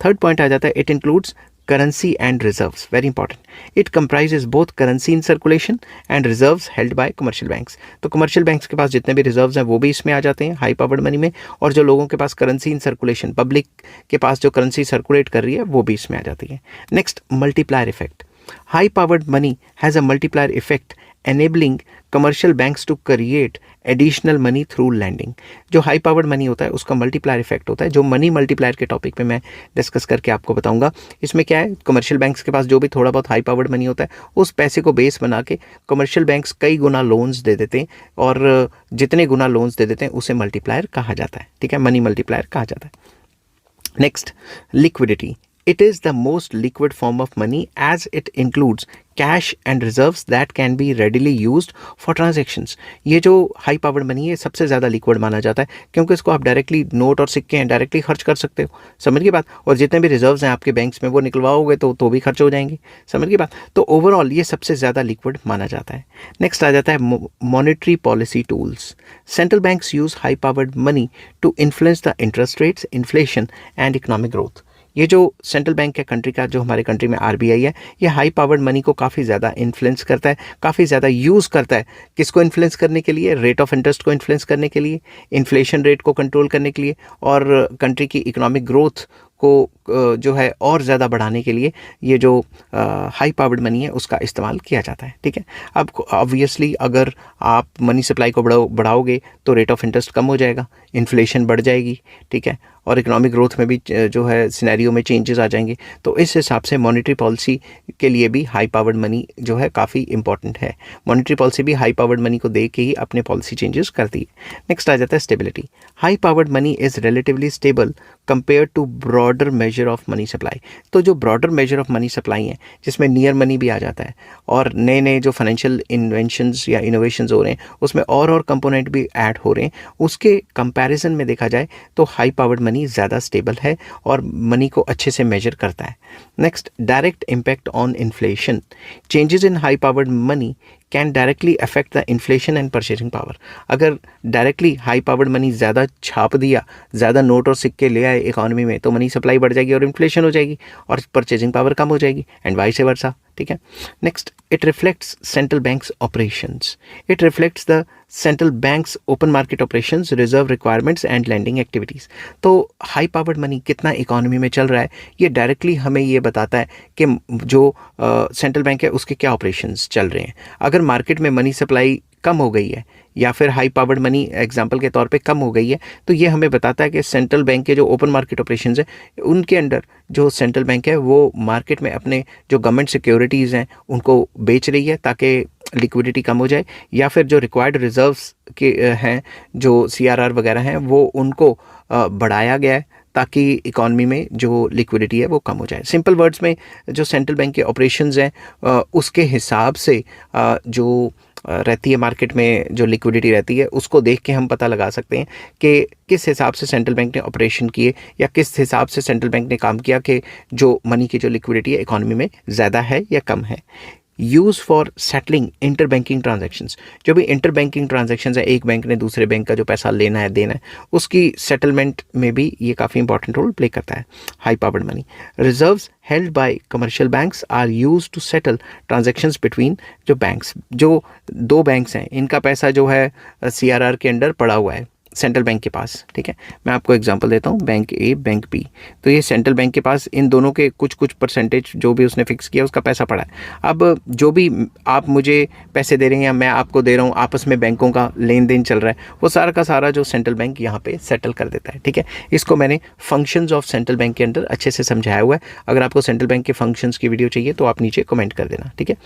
थर्ड पॉइंट आ जाता है, it includes currency and reserves, very important. It comprises both currency in circulation and reserves held by commercial banks. तो commercial banks के पास जितने भी reserves हैं वो भी इसमें आ जाते हैं हाई पावर्ड मनी में, और जो लोगों के पास currency in circulation, पब्लिक के पास जो currency सर्कुलेट कर रही है वो भी इसमें आ जाती है। Next, multiplier effect. High powered money has a multiplier effect enabling commercial banks to create additional money through lending. जो हाई पावर्ड मनी होता है उसका मल्टीप्लायर इफेक्ट होता है, जो मनी मल्टीप्लायर के टॉपिक पे मैं डिस्कस करके आपको बताऊंगा। इसमें क्या है, कमर्शियल बैंक्स के पास जो भी थोड़ा बहुत हाई पावर्ड मनी होता है उस पैसे को बेस बना के कमर्शियल बैंक्स कई गुना लोन्स दे देते हैं, और जितने गुना लोन्स दे देते हैं उसे मल्टीप्लायर कहा जाता है, ठीक है, मनी मल्टीप्लायर कहा जाता है। Next, liquidity. It is the most liquid form of money as it includes cash and reserves that can be readily used for transactions. ये जो हाई पावर्ड मनी है सबसे ज़्यादा लिक्विड माना जाता है क्योंकि इसको आप डायरेक्टली नोट और सिक्के हैं डायरेक्टली खर्च कर सकते हो, समझ की बात। और जितने भी रिजर्व्स हैं आपके बैंक्स में वो निकलवाओगे तो भी खर्च हो जाएंगे, समझ की बात। तो ओवरऑल ये सबसे ज़्यादा लिक्विड माना जाता है। नेक्स्ट आ जाता है monetary policy tools. Central banks use high powered money to influence the interest rates, inflation and economic growth. ये जो सेंट्रल बैंक है कंट्री का, जो हमारे कंट्री में आरबीआई है, ये हाई पावर्ड मनी को काफ़ी ज़्यादा इन्फ्लुएंस करता है, काफ़ी ज़्यादा यूज़ करता है। किसको इन्फ्लुएंस करने के लिए? रेट ऑफ इंटरेस्ट को इन्फ्लुएंस करने के लिए, इन्फ्लेशन रेट को कंट्रोल करने के लिए, और कंट्री की इकोनॉमिक ग्रोथ को जो है और ज़्यादा बढ़ाने के लिए ये जो हाई पावर्ड मनी है उसका इस्तेमाल किया जाता है, ठीक है। अब ऑब्वियसली अगर आप मनी सप्लाई को बढ़ाओगे तो रेट ऑफ इंटरेस्ट कम हो जाएगा, इन्फ्लेशन बढ़ जाएगी, ठीक है, और इकोनॉमिक ग्रोथ में भी जो है सिनेरियो में चेंजेस आ जाएंगे। तो इस हिसाब से मॉनेटरी पॉलिसी के लिए भी हाई पावर्ड मनी जो है काफ़ी इंपॉर्टेंट है। मॉनेटरी पॉलिसी भी हाई पावर्ड मनी को देख के ही अपने पॉलिसी चेंजेस करती है। नेक्स्ट आ जाता है stability. High powered money is relatively stable compare to broader measure of money supply. तो जो broader measure of money supply है जिसमें नियर मनी भी आ जाता है और नए नए जो फाइनेंशियल इन्वेंशंस या इनोवेशंस हो रहे हैं उसमें और कंपोनेंट भी ऐड हो रहे हैं, उसके कंपैरिजन में देखा जाए तो हाई पावर्ड मनी ज़्यादा स्टेबल है और मनी को अच्छे से मेजर करता है। Next, direct impact on inflation. Changes in high powered money can directly affect the inflation and purchasing power. अगर डायरेक्टली हाई पावर्ड मनी ज़्यादा छाप दिया, ज़्यादा नोट और सिक्के ले आए इकोनॉमी में, तो मनी सप्लाई बढ़ जाएगी और इन्फ्लेशन हो जाएगी और परचेजिंग पावर कम हो जाएगी, एंड वाइस वर्सा, ठीक है। Next, it reflects central banks operations. It reflects the central banks open market operations, reserve requirements and lending activities. तो हाई पावर्ड मनी कितना इकोनॉमी में चल रहा है ये डायरेक्टली हमें ये बताता है कि जो सेंट्रल बैंक है उसके क्या ऑपरेशंस चल रहे हैं। अगर मार्केट में मनी सप्लाई कम हो गई है या फिर हाई पावर्ड मनी एग्जांपल के तौर पे कम हो गई है, तो ये हमें बताता है कि सेंट्रल बैंक के जो ओपन मार्केट ऑपरेशंस हैं उनके अंडर जो सेंट्रल बैंक है वो मार्केट में अपने जो गवर्नमेंट सिक्योरिटीज़ हैं उनको बेच रही है ताकि लिक्विडिटी कम हो जाए, या फिर जो रिक्वायर्ड रिजर्व्स के हैं जो सीआरआर वगैरह हैं वो उनको बढ़ाया गया है ताकि इकॉनमी में जो लिक्विडिटी है वो कम हो जाए। सिंपल वर्ड्स में जो सेंट्रल बैंक के ऑपरेशंस हैं उसके हिसाब से जो रहती है मार्केट में जो लिक्विडिटी रहती है उसको देख के हम पता लगा सकते हैं कि किस हिसाब से सेंट्रल बैंक ने ऑपरेशन किए या किस हिसाब से सेंट्रल बैंक ने काम किया कि जो मनी की जो लिक्विडिटी है इकॉनमी में ज़्यादा है या कम है। Use for settling inter banking transactions. जो भी इंटर बैंकिंग ट्रांजेक्शंस है, एक बैंक ने दूसरे बैंक का जो पैसा लेना है देना है, उसकी सेटलमेंट में भी ये काफ़ी इंपॉर्टेंट रोल प्ले करता है high powered money. Reserves held by commercial banks are use to settle transactions between जो बैंक्स, जो दो बैंक्स हैं इनका पैसा जो है CRR के अंडर पड़ा हुआ है सेंट्रल बैंक के पास, ठीक है। मैं आपको एग्जांपल देता हूँ, बैंक ए बैंक बी, तो ये सेंट्रल बैंक के पास इन दोनों के कुछ कुछ परसेंटेज जो भी उसने फिक्स किया उसका पैसा पड़ा है। अब जो भी आप मुझे पैसे दे रहे हैं या मैं आपको दे रहा हूँ, आपस में बैंकों का लेन देन चल रहा है, वो सारा का सारा जो सेंट्रल बैंक यहाँ पे सेटल कर देता है, ठीक है। इसको मैंने फंक्शंस ऑफ सेंट्रल बैंक के अंदर अच्छे से समझाया हुआ है। अगर आपको सेंट्रल बैंक के फंक्शंस की वीडियो चाहिए तो आप नीचे कमेंट कर देना, ठीक है।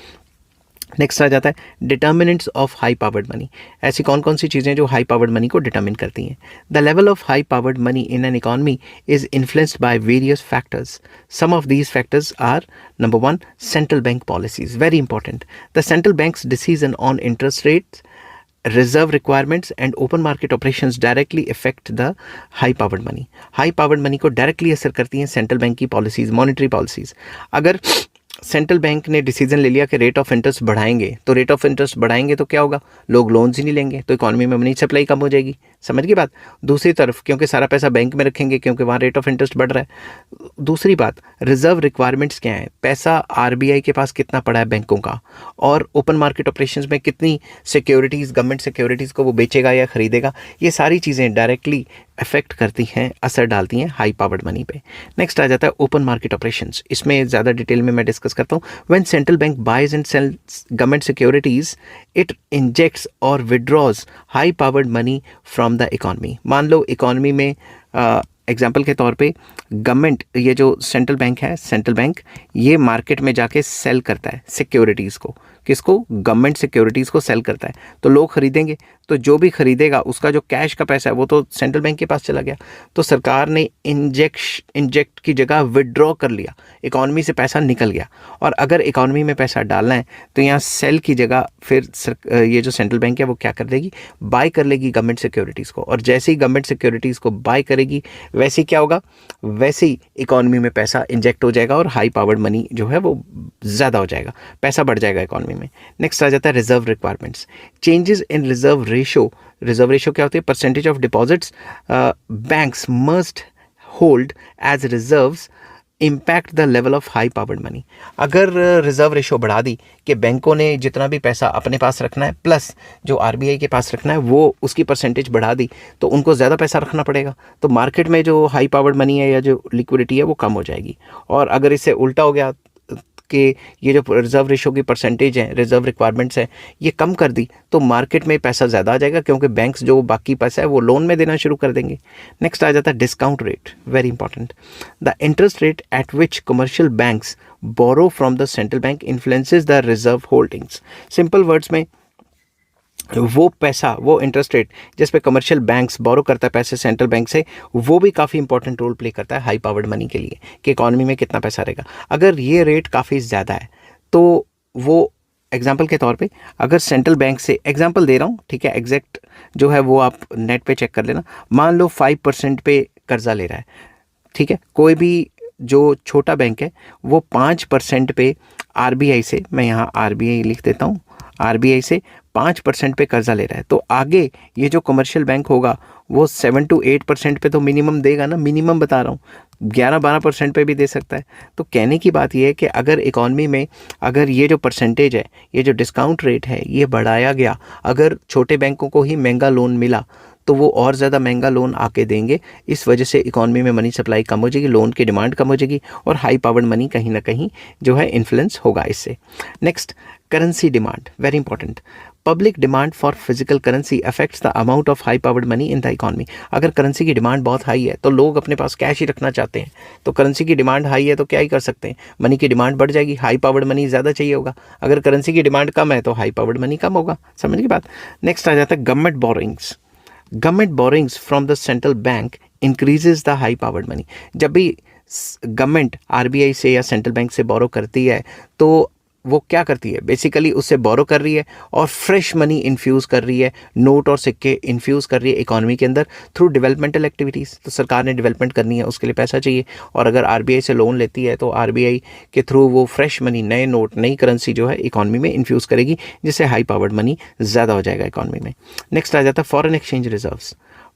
नेक्स्ट आ जाता है determinants of high powered money. ऐसी कौन कौन सी चीज़ें जो हाई पावर्ड मनी को डिटर्मिन करती हैं। The level of high powered money in an economy is influenced by various factors. Some of these factors are number 1 central bank policies, very important. The central banks decision on interest rates, reserve requirements and open market operations directly affect the high powered money। High powered money को directly असर करती हैं central bank की policies, monetary policies. अगर central bank ने decision ले लिया कि रेट ऑफ इंटरेस्ट बढ़ाएंगे, तो रेट ऑफ इंटरेस्ट बढ़ाएंगे तो क्या होगा, लोग लोन्स ही नहीं लेंगे, तो इकॉनमी में मनी सप्लाई कम हो जाएगी। समझ गई बात। दूसरी तरफ क्योंकि सारा पैसा बैंक में रखेंगे क्योंकि वहाँ रेट ऑफ इंटरेस्ट बढ़ रहा है। दूसरी बात, रिजर्व रिक्वायरमेंट्स क्या है, पैसा RBI के पास कितना पड़ा है बैंकों का, और ओपन मार्केट ऑपरेशंस में कितनी सिक्योरिटीज़, गवर्नमेंट सिक्योरिटीज़ को वो बेचेगा या खरीदेगा, ये सारी चीज़ें डायरेक्टली अफेक्ट करती हैं, असर डालती हैं हाई पावर्ड मनी पे। नेक्स्ट आ जाता है ओपन मार्केट ऑपरेशंस। इसमें ज़्यादा डिटेल में मैं डिस्कस करता हूँ। When central bank buys and sells government securities, it injects और withdraws high powered money from the economy. मान लो इकॉनमी में एग्जाम्पल के तौर पे गवर्नमेंट, ये जो सेंट्रल बैंक है, सेंट्रल बैंक ये मार्केट में जाके सेल करता है सिक्योरिटीज़ को। किसको? गवर्नमेंट सिक्योरिटीज़ को सेल करता है, तो लोग खरीदेंगे, तो जो भी खरीदेगा उसका जो कैश का पैसा है वो तो सेंट्रल बैंक के पास चला गया। तो सरकार ने इंजेक्ट की जगह विड्रॉ कर लिया, इकॉनमी से पैसा निकल गया। और अगर इकॉनमी में पैसा डालना है तो यहाँ सेल की जगह फिर ये जो सेंट्रल बैंक है वो क्या कर देगी, बाय कर लेगी गवर्नमेंट सिक्योरिटीज़ को। और जैसे ही गवर्नमेंट सिक्योरिटीज़ को बाय करेगी वैसे ही क्या होगा, वैसे ही इकॉनमी में पैसा इंजेक्ट हो जाएगा और हाई पावर्ड मनी जो है वो ज़्यादा हो जाएगा, पैसा बढ़ जाएगा इकॉनमी में। नेक्स्ट आ जाता है reserve requirements. Changes in reserve ratio. Reserve ratio क्या होती है? Percentage of deposits banks must hold as reserves impact the level of high powered money. अगर रिजर्व रेशो बढ़ा दी कि बैंकों ने जितना भी पैसा अपने पास रखना है प्लस जो RBI के पास रखना है वो उसकी परसेंटेज बढ़ा दी, तो उनको ज़्यादा पैसा रखना पड़ेगा, तो मार्केट में जो हाई पावर्ड मनी है या जो लिक्विडिटी है वो कम हो जाएगी। और अगर इससे उल्टा हो गया कि ये जो रिजर्व रेशो की परसेंटेज है, रिजर्व रिक्वायरमेंट्स है, ये कम कर दी, तो मार्केट में पैसा ज़्यादा आ जाएगा क्योंकि बैंक्स जो बाकी पैसा है वो लोन में देना शुरू कर देंगे। नेक्स्ट आ जाता है discount rate, very important. The interest rate at which commercial banks borrow from the central bank influences the reserve holdings. Simple words में वो पैसा, वो इंटरेस्ट रेट जिस पे कमर्शियल बैंक्स बोरो करता है पैसे सेंट्रल बैंक से, वो भी काफ़ी इंपॉर्टेंट रोल प्ले करता है हाई पावर्ड मनी के लिए कि इकॉनमी में कितना पैसा रहेगा। अगर ये रेट काफ़ी ज़्यादा है तो वो एग्जाम्पल के तौर पे अगर सेंट्रल बैंक से, एग्जाम्पल दे रहा हूँ, ठीक है, एग्जैक्ट जो है वो आप नेट पे चेक कर लेना। मान लो 5% पे कर्जा ले रहा है, ठीक है, कोई भी जो छोटा बैंक है वो 5% पे RBI से, मैं यहाँ RBI लिख देता हूँ, RBI से 5% पे कर्जा ले रहा है, तो आगे ये जो कमर्शियल बैंक होगा वो 7 to 8% पे तो मिनिमम देगा ना, मिनिमम बता रहा हूँ, 11-12% पे भी दे सकता है। तो कहने की बात ये है कि अगर इकॉनमी में अगर ये जो परसेंटेज है, ये जो डिस्काउंट रेट है ये बढ़ाया गया, अगर छोटे बैंकों को ही महंगा लोन मिला तो वो और ज़्यादा महंगा लोन आके देंगे। इस वजह से इकॉनमी में मनी सप्लाई कम हो जाएगी, लोन की डिमांड कम हो जाएगी और हाई पावर्ड मनी कहीं ना कहीं जो है इन्फ्लुएंस होगा इससे। Next, currency demand, very important. Public demand for physical currency affects the amount of high powered money in the economy. अगर करेंसी की डिमांड बहुत हाई है तो लोग अपने पास कैश ही रखना चाहते हैं, तो करेंसी की डिमांड हाई है तो क्या ही कर सकते हैं, मनी की डिमांड बढ़ जाएगी, हाई पावर्ड मनी ज़्यादा चाहिए होगा। अगर करेंसी की डिमांड कम है तो हाई पावर्ड मनी कम होगा। समझ की बात। नेक्स्ट आ जाता है government borrowings. Government borrowings from the central bank increases the high powered money. जब भी गवर्नमेंट RBI से या सेंट्रल बैंक से बोरो करती है तो वो क्या करती है, बेसिकली उससे बोरो कर रही है और फ्रेश मनी इन्फ्यूज़ कर रही है, नोट और सिक्के इन्फ्यूज़ कर रही है इकॉनमी के अंदर थ्रू डेवलपमेंटल एक्टिविटीज़। तो सरकार ने डेवलपमेंट करनी है, उसके लिए पैसा चाहिए, और अगर आरबीआई से लोन लेती है तो आरबीआई के थ्रू वो फ्रेश मनी, नए नोट, नई करेंसी जो है इकॉनमी में इन्फ्यूज़ करेगी, जिससे हाई पावर्ड मनी ज़्यादा हो जाएगा इकॉनमी में। नेक्स्ट आ जाता है फॉरेन एक्सचेंज रिजर्व्स।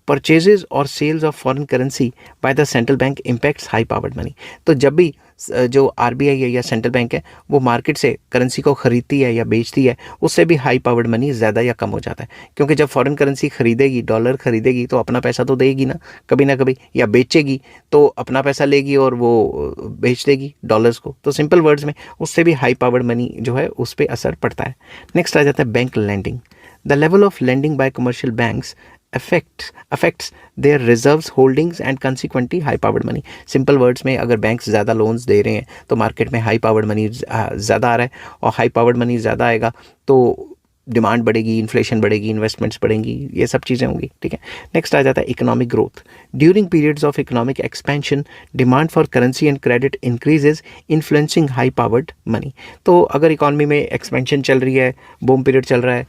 परचेजेज और sales of foreign currency by the central bank impacts high powered money. तो जब भी जो आरबीआई है या सेंट्रल बैंक है वो मार्केट से करेंसी को खरीदती है या बेचती है, उससे भी हाई पावर्ड मनी ज़्यादा या कम हो जाता है। क्योंकि जब फॉरेन करेंसी खरीदेगी, डॉलर खरीदेगी, तो अपना पैसा तो देगी ना कभी, या बेचेगी तो अपना पैसा लेगी और वो बेच देगी डॉलर्स को। तो सिंपल वर्ड्स में उससे भी हाई पावर्ड मनी जो है उस पर असर पड़ता है। नेक्स्ट आ जाता है bank lending. The level of lending bye commercial banks affects their reserves holdings and consequently high powered money। Simple words में अगर बैंक्स ज़्यादा लोन्स दे रहे हैं तो मार्केट में हाई पावर्ड मनी ज़्यादा आ रहा है, और हाई पावर्ड मनी ज़्यादा आएगा तो डिमांड बढ़ेगी, इन्फ्लेशन बढ़ेगी, इन्वेस्टमेंट्स बढ़ेंगी, ये सब चीज़ें होंगी। ठीक है। नेक्स्ट आ जाता है economic growth. During periods of economic expansion demand for currency and credit increases influencing high powered money. तो अगर इकॉनमी में एक्सपेंशन चल रही है, बूम पीरियड चल रहा है,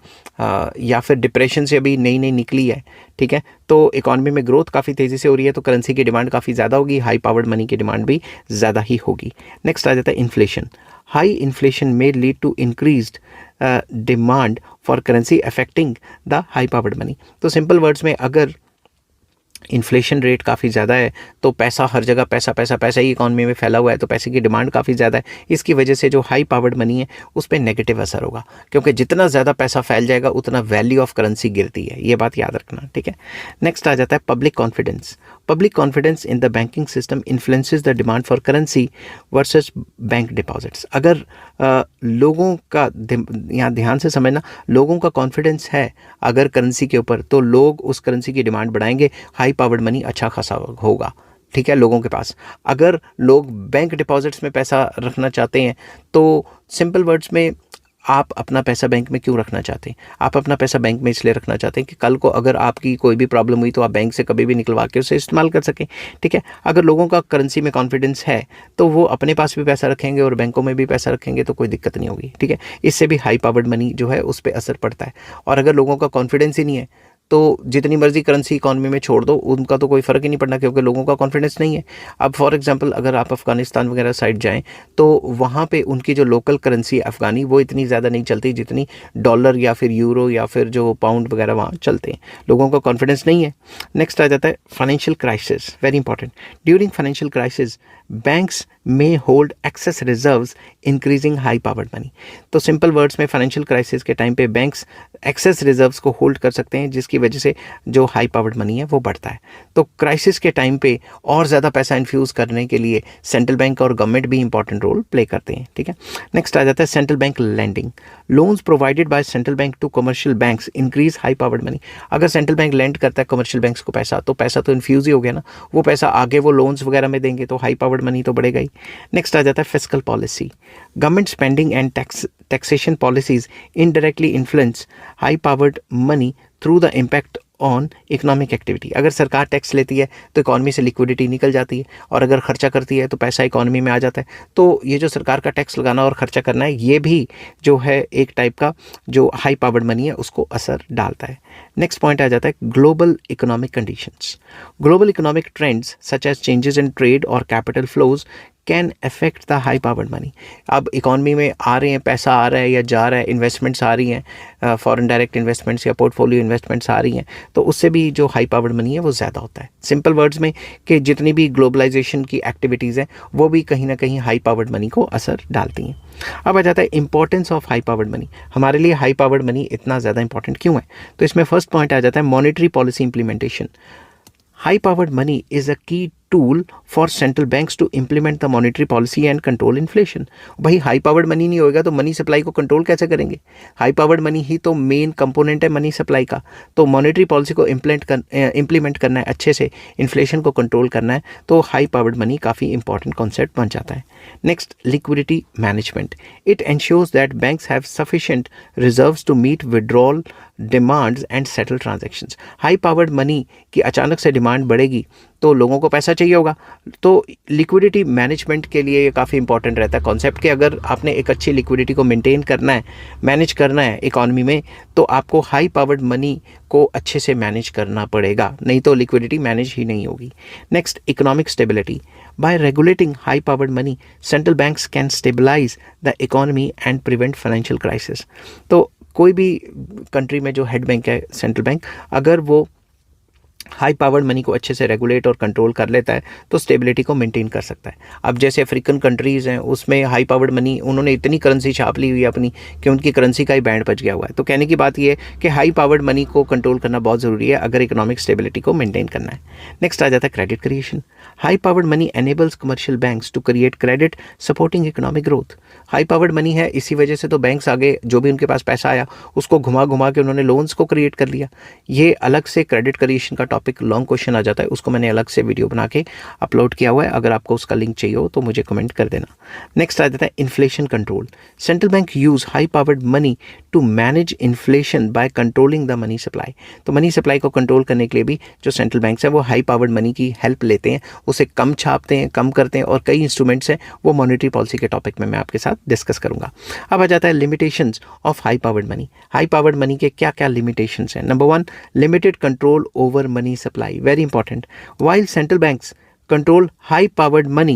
या फिर डिप्रेशन से अभी नई नई निकली है, ठीक है, तो इकॉनमी में ग्रोथ काफ़ी तेज़ी से हो रही है, तो करेंसी की डिमांड काफ़ी ज़्यादा होगी, हाई पावर्ड मनी की डिमांड भी ज़्यादा ही होगी। नेक्स्ट आ जाता है inflation. High inflation may lead to increased demand for currency affecting the high powered money। तो सिंपल वर्ड्स में अगर इन्फ्लेशन रेट काफ़ी ज़्यादा है तो पैसा हर जगह पैसा ही इकॉनमी में फैला हुआ है, तो पैसे की डिमांड काफ़ी ज़्यादा है। इसकी वजह से जो हाई पावर्ड मनी है उस पर नेगेटिव असर होगा, क्योंकि जितना ज़्यादा पैसा फैल जाएगा उतना वैल्यू ऑफ करेंसी गिरती है, ये बात याद रखना। ठीक है। नेक्स्ट आ जाता है public confidence. Public confidence in the banking system influences the demand for currency versus bank deposits. अगर लोगों का, यहाँ ध्यान से समझना, लोगों का कॉन्फिडेंस है अगर करेंसी के ऊपर, तो लोग उस करेंसी की डिमांड बढ़ाएंगे, हाई पावर्ड मनी अच्छा खासा होगा। ठीक है, लोगों के पास। अगर लोग बैंक डिपॉजिट्स में पैसा रखना चाहते हैं तो सिंपल वर्ड्स में आप अपना पैसा बैंक में क्यों रखना चाहते हैं? आप अपना पैसा बैंक में इसलिए रखना चाहते हैं कि कल को अगर आपकी कोई भी प्रॉब्लम हुई तो आप बैंक से कभी भी निकलवा के उसे इस्तेमाल कर सकें। ठीक है। अगर लोगों का करेंसी में कॉन्फिडेंस है तो वो अपने पास भी पैसा रखेंगे और बैंकों में भी पैसा रखेंगे, तो कोई दिक्कत नहीं होगी। ठीक है। इससे भी हाई पावर्ड मनी जो है उस पर असर पड़ता है। और अगर लोगों का कॉन्फिडेंस ही नहीं है तो जितनी मर्जी करेंसी इकॉनमी में छोड़ दो, उनका तो कोई फ़र्क ही नहीं पड़ना, क्योंकि लोगों का कॉन्फिडेंस नहीं है। अब फॉर एग्जांपल अगर आप अफ़गानिस्तान वगैरह साइड जाएं तो वहाँ पे उनकी जो लोकल करेंसी अफ़गानी वो इतनी ज़्यादा नहीं चलती जितनी डॉलर या फिर यूरो या फिर जो पाउंड वगैरह वहाँ चलते हैं। लोगों का कॉन्फिडेंस नहीं है। नेक्स्ट आ जाता है financial crisis, very important. During financial crisis banks में hold excess reserves increasing high powered money. तो सिंपल वर्ड्स में फाइनेंशियल क्राइसिस के टाइम पे बैंक्स एक्सेस रिजर्व्स को होल्ड कर सकते हैं, जिसकी वजह से जो हाई पावर्ड मनी है वो बढ़ता है। तो क्राइसिस के टाइम पे और ज़्यादा पैसा इन्फ्यूज़ करने के लिए सेंट्रल बैंक और गवर्नमेंट भी इंपॉर्टेंट रोल प्ले करते हैं। ठीक है। नेक्स्ट आ जाता है central bank lending. Loans provided by central bank to commercial banks increase high powered money. अगर सेंट्रल बैंक लैंड करता है कमर्शियल बैंक्स को पैसा, तो पैसा तो इन्फ्यूज़ ही हो गया ना, वो पैसा आगे वो लोन्स वगैरह में देंगे, तो हाई पावर्ड मनी तो बढ़ेगा ही। नेक्स्ट आ जाता है fiscal policy. Government spending and taxation policies indirectly influence high powered money through the impact on economic activity. अगर सरकार टैक्स लेती है तो इकॉनमी से लिक्विडिटी निकल जाती है, और अगर खर्चा करती है तो पैसा इकॉनमी में आ जाता है। तो ये जो सरकार का टैक्स लगाना और खर्चा करना है, ये भी जो है एक टाइप का जो हाई पावर्ड मनी है उसको असर डालता है। नेक्स्ट पॉइंट आ जाता है global economic conditions. Global economic trends such as changes in trade और capital flows can affect the high powered money. अब इकॉनमी में आ रहे हैं, पैसा आ रहा है या जा रहा है, इन्वेस्टमेंट्स आ रही हैं, फॉरेन डायरेक्ट इन्वेस्टमेंट्स या पोर्टफोलियो इन्वेस्टमेंट्स आ रही हैं, तो उससे भी जो हाई पावर्ड मनी है वो ज़्यादा होता है। सिंपल वर्ड्स में कि जितनी भी ग्लोबलाइजेशन की एक्टिविटीज़ हैं वो भी कहीं ना कहीं हाई पावर्ड मनी को असर डालती हैं। अब आ जाता है importance of high powered money. हमारे लिए हाई पावर्ड मनी इतना ज़्यादा इंपॉर्टेंट क्यों है? तो इसमें फर्स्ट पॉइंट आ जाता है monetary policy implementation. High powered money is a key tool for central banks to implement the monetary policy and control inflation। भाई हाई पावर्ड मनी नहीं होएगा तो मनी सप्लाई को कंट्रोल कैसे करेंगे? हाई पावर्ड मनी ही तो मेन कंपोनेंट है money supply का। तो मॉनेटरी पॉलिसी को इम्प्लीमेंट करना है अच्छे से, इन्फ्लेशन को कंट्रोल करना है, तो हाई पावर्ड मनी काफ़ी इंपॉर्टेंट कॉन्सेप्ट बन जाता है। Next, liquidity management. It ensures that banks have sufficient reserves to meet withdrawal demands and settle transactions. High powered money की अचानक से डिमांड बढ़ेगी तो लोगों को पैसा चाहिए होगा। तो लिक्विडिटी मैनेजमेंट के लिए ये काफ़ी इंपॉर्टेंट रहता है कॉन्सेप्ट कि अगर आपने एक अच्छी लिक्विडिटी को मेंटेन करना है, मैनेज करना है इकॉनमी में, तो आपको हाई पावर्ड मनी को अच्छे से मैनेज करना पड़ेगा, नहीं तो लिक्विडिटी मैनेज ही नहीं होगी। Next, economic stability. By regulating high powered money, central banks can stabilize the economy and prevent financial crisis. तो कोई भी कंट्री में जो हेड बैंक है सेंट्रल बैंक, अगर वो हाई पावर्ड मनी को अच्छे से रेगुलेट और कंट्रोल कर लेता है तो स्टेबिलिटी को मेंटेन कर सकता है। अब जैसे अफ्रीकन कंट्रीज़ हैं, उसमें हाई पावर्ड मनी, उन्होंने इतनी करेंसी छाप ली हुई है अपनी कि उनकी करेंसी का ही बैंड बच गया हुआ है। तो कहने की बात ये है कि हाई पावर्ड मनी को कंट्रोल करना बहुत ज़रूरी है अगर इकोनॉमिक स्टेबिलिटी को मेंटेन करना है। नेक्स्ट आ जाता है credit creation. High powered money enables commercial banks to create credit supporting economic growth. High powered money है, इसी वजह से तो बैंक्स आगे जो भी उनके पास पैसा आया उसको घुमा घुमा के उन्होंने लोन्स को क्रिएट कर लिया। ये अलग से क्रेडिट क्रिएशन का टॉपिक लॉन्ग क्वेश्चन आ जाता है, उसको मैंने अलग से वीडियो बना के अपलोड किया हुआ है, अगर आपको उसका लिंक चाहिए हो तो मुझे कमेंट कर देना। नेक्स्ट आ जाता है inflation control. Central bank use high powered money to manage inflation by controlling the money supply. तो मनी सप्लाई को कंट्रोल करने के लिए भी जो सेंट्रल बैंक्स हैं वो हाई पावर्ड मनी की हेल्प लेते हैं, उसे कम छापते हैं, कम करते हैं, और कई इंस्ट्रूमेंट्स हैं वो मॉनेटरी पॉलिसी के टॉपिक में मैं आपके साथ डिस्कस करूंगा। अब आ जाता है limitations of high powered money. High powered money के क्या क्या लिमिटेशंस हैं? Number 1, limited control over money supply, very important. While central banks control high powered money,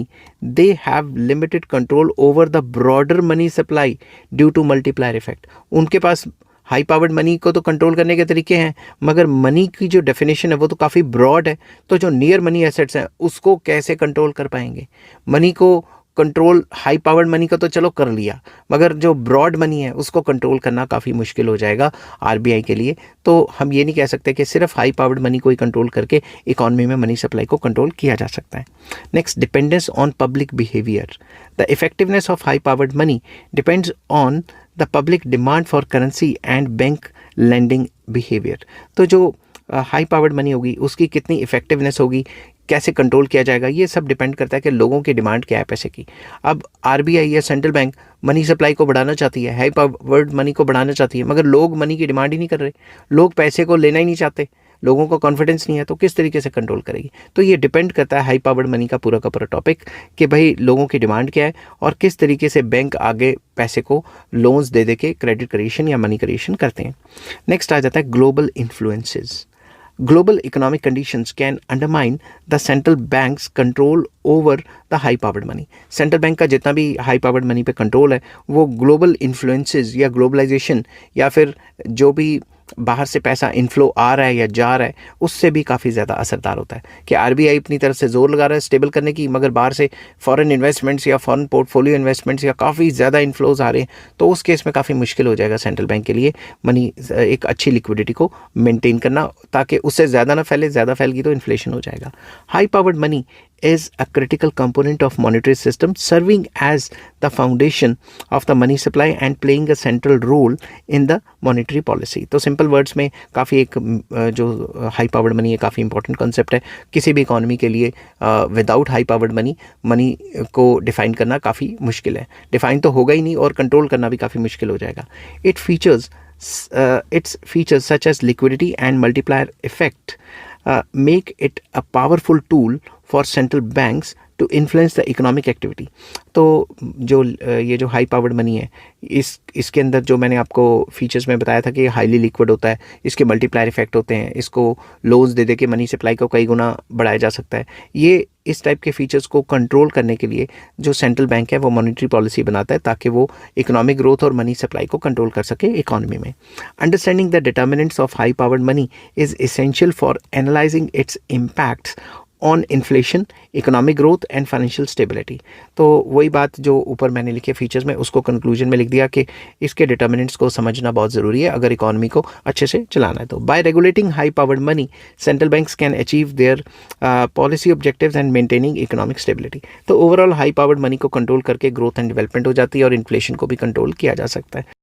they have limited control over the broader money supply due to multiplier effect. उनके पास high powered money को तो control करने के तरीके हैं, मगर money की जो डेफिनेशन है वो तो काफ़ी ब्रॉड है। तो जो नियर मनी एसेट्स हैं उसको कैसे कंट्रोल कर पाएंगे? मनी को कंट्रोल हाई पावर्ड मनी का तो चलो कर लिया, मगर जो ब्रॉड मनी है उसको कंट्रोल करना काफ़ी मुश्किल हो जाएगा आरबीआई के लिए। तो हम ये नहीं कह सकते कि सिर्फ हाई पावर्ड मनी को ही कंट्रोल करके इकॉनमी में मनी सप्लाई को कंट्रोल किया जा सकता है। Next, dependence on public behaviour. The effectiveness of high powered money depends on the public demand for currency and bank lending behaviour. तो जो हाई पावर्ड मनी होगी उसकी कितनी इफेक्टिवनेस होगी, कैसे कंट्रोल किया जाएगा, ये सब डिपेंड करता है कि लोगों की डिमांड क्या है पैसे की। अब आरबीआई या सेंट्रल बैंक मनी सप्लाई को बढ़ाना चाहती है, हाई पावर्ड मनी को बढ़ाना चाहती है, मगर लोग मनी की डिमांड ही नहीं कर रहे, लोग पैसे को लेना ही नहीं चाहते, लोगों को कॉन्फिडेंस नहीं है, तो किस तरीके से कंट्रोल करेगी? तो ये डिपेंड करता है हाई पावर्ड मनी का पूरा टॉपिक कि भाई लोगों की डिमांड क्या है और किस तरीके से बैंक आगे पैसे को लोन्स दे के क्रेडिट क्रिएशन या मनी क्रिएशन करते हैं। नेक्स्ट आ जाता है global influences. Global economic conditions can undermine the central bank's control over the high powered money. Central bank का जितना भी हाई पावर्ड मनी पे कंट्रोल है वो ग्लोबल इन्फ्लुएंसेस या ग्लोबलाइजेशन या फिर जो भी बाहर से पैसा इनफ्लो आ रहा है या जा रहा है उससे भी काफ़ी ज़्यादा असरदार होता है कि आरबीआई अपनी तरफ से जोर लगा रहा है स्टेबल करने की, मगर बाहर से फॉरेन इन्वेस्टमेंट्स या फॉरेन पोर्टफोलियो इन्वेस्टमेंट्स या काफ़ी ज़्यादा इन्फ्लोज आ रहे हैं, तो उस केस में काफ़ी मुश्किल हो जाएगा सेंट्रल बैंक के लिए मनी एक अच्छी लिक्विडिटी को मेंटेन करना, ताकि उससे ज़्यादा ना फैले, ज़्यादा फैल गई तो इन्फ्लेशन हो जाएगा। High powered money is a critical component of monetary system, serving as the foundation of the money supply and playing a central role in the monetary policy. तो सिंपल वर्ड्स में काफ़ी एक जो हाई पावर्ड मनी है काफ़ी important concept है किसी भी इकॉनमी के लिए। विदाउट हाई पावर्ड मनी को डिफाइन करना काफ़ी मुश्किल है, डिफाइन तो होगा ही नहीं और कंट्रोल करना भी काफ़ी मुश्किल हो जाएगा। Its features such as liquidity and multiplier effect make it a powerful tool for central banks to influence the economic activity. तो जो ये जो हाई पावर्ड मनी है इसके अंदर जो मैंने आपको फीचर्स में बताया था कि हाईली लिक्विड होता है, इसके मल्टीप्लायर इफेक्ट होते हैं, इसको लोन्स दे के मनी सप्लाई को कई गुना बढ़ाया जा सकता है। ये इस टाइप के फीचर्स को कंट्रोल करने के लिए जो सेंट्रल बैंक है वो मॉनेटरी पॉलिसी बनाता है ताकि वो इकोनॉमिक ग्रोथ और मनी सप्लाई को कंट्रोल कर सके इकोनॉमी में। Understanding the determinants of high powered money is essential for analysing it's impacts on inflation, economic growth and financial stability. तो वही बात जो ऊपर मैंने लिखे फीचर्स में उसको कंक्लूजन में लिख दिया कि इसके डिटर्मिनेंट्स को समझना बहुत ज़रूरी है अगर इकोनॉमी को अच्छे से चलाना है। तो bye regulating high powered money central banks can achieve their policy objectives and maintaining economic stability. तो ओवरऑल हाई पावर्ड मनी को कंट्रोल करके ग्रोथ एंड डेवलपमेंट हो जाती है और इन्फ्लेशन को भी कंट्रोल किया जा सकता है।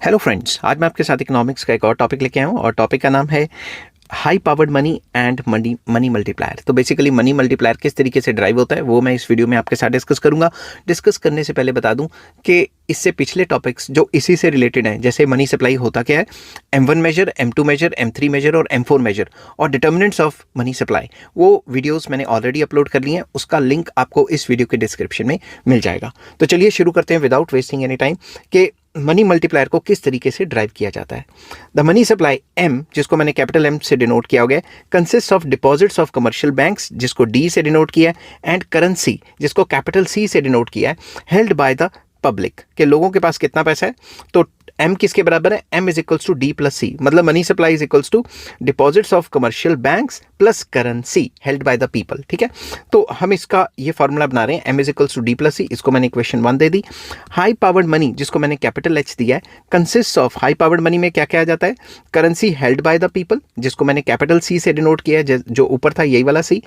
हेलो फ्रेंड्स, आज मैं आपके साथ इकोनॉमिक्स का एक और टॉपिक लेके आया हूँ और टॉपिक का नाम है high powered money and money multiplier. तो बेसिकली मनी मल्टीप्लायर किस तरीके से ड्राइव होता है वो मैं इस वीडियो में आपके साथ डिस्कस करूंगा। डिस्कस करने से पहले बता दूं कि इससे पिछले टॉपिक्स जो इसी से रिलेटेड हैं, जैसे मनी सप्लाई होता क्या है, M1 major, M2 major, M3 major और M4 मेजर और डिटर्मिनेंट्स ऑफ मनी सप्लाई, वो वीडियोस मैंने ऑलरेडी अपलोड कर लिए हैं। उसका लिंक आपको इस वीडियो के डिस्क्रिप्शन में मिल जाएगा। तो चलिए शुरू करते हैं विदाउट वेस्टिंग एनी टाइम कि मनी मल्टीप्लायर को किस तरीके से ड्राइव किया जाता है। द मनी सप्लाई M, जिसको मैंने कैपिटल M से डिनोट किया हो गया, consist of deposits of commercial banks, जिसको D से डिनोट किया है, एंड करेंसी, जिसको कैपिटल C से डिनोट किया है, हेल्ड बाय द पब्लिक, के लोगों के पास कितना पैसा है। तो M किसके बराबर है, M is equals to D plus C, मतलब money supply is equals to deposits of commercial banks plus currency held by the people. ठीक है, तो हम इसका ये फॉर्मूला बना रहे हैं, M is equals to D plus C, इसको मैंने इक्वेशन 1 दे दी। हाई पावर्ड मनी, जिसको मैंने कैपिटल H दिया है, consist of, high powered money में क्या क्या आ जाता है, currency held by the people, जिसको मैंने कैपिटल C से डिनोट किया है, जो ऊपर था यही वाला C,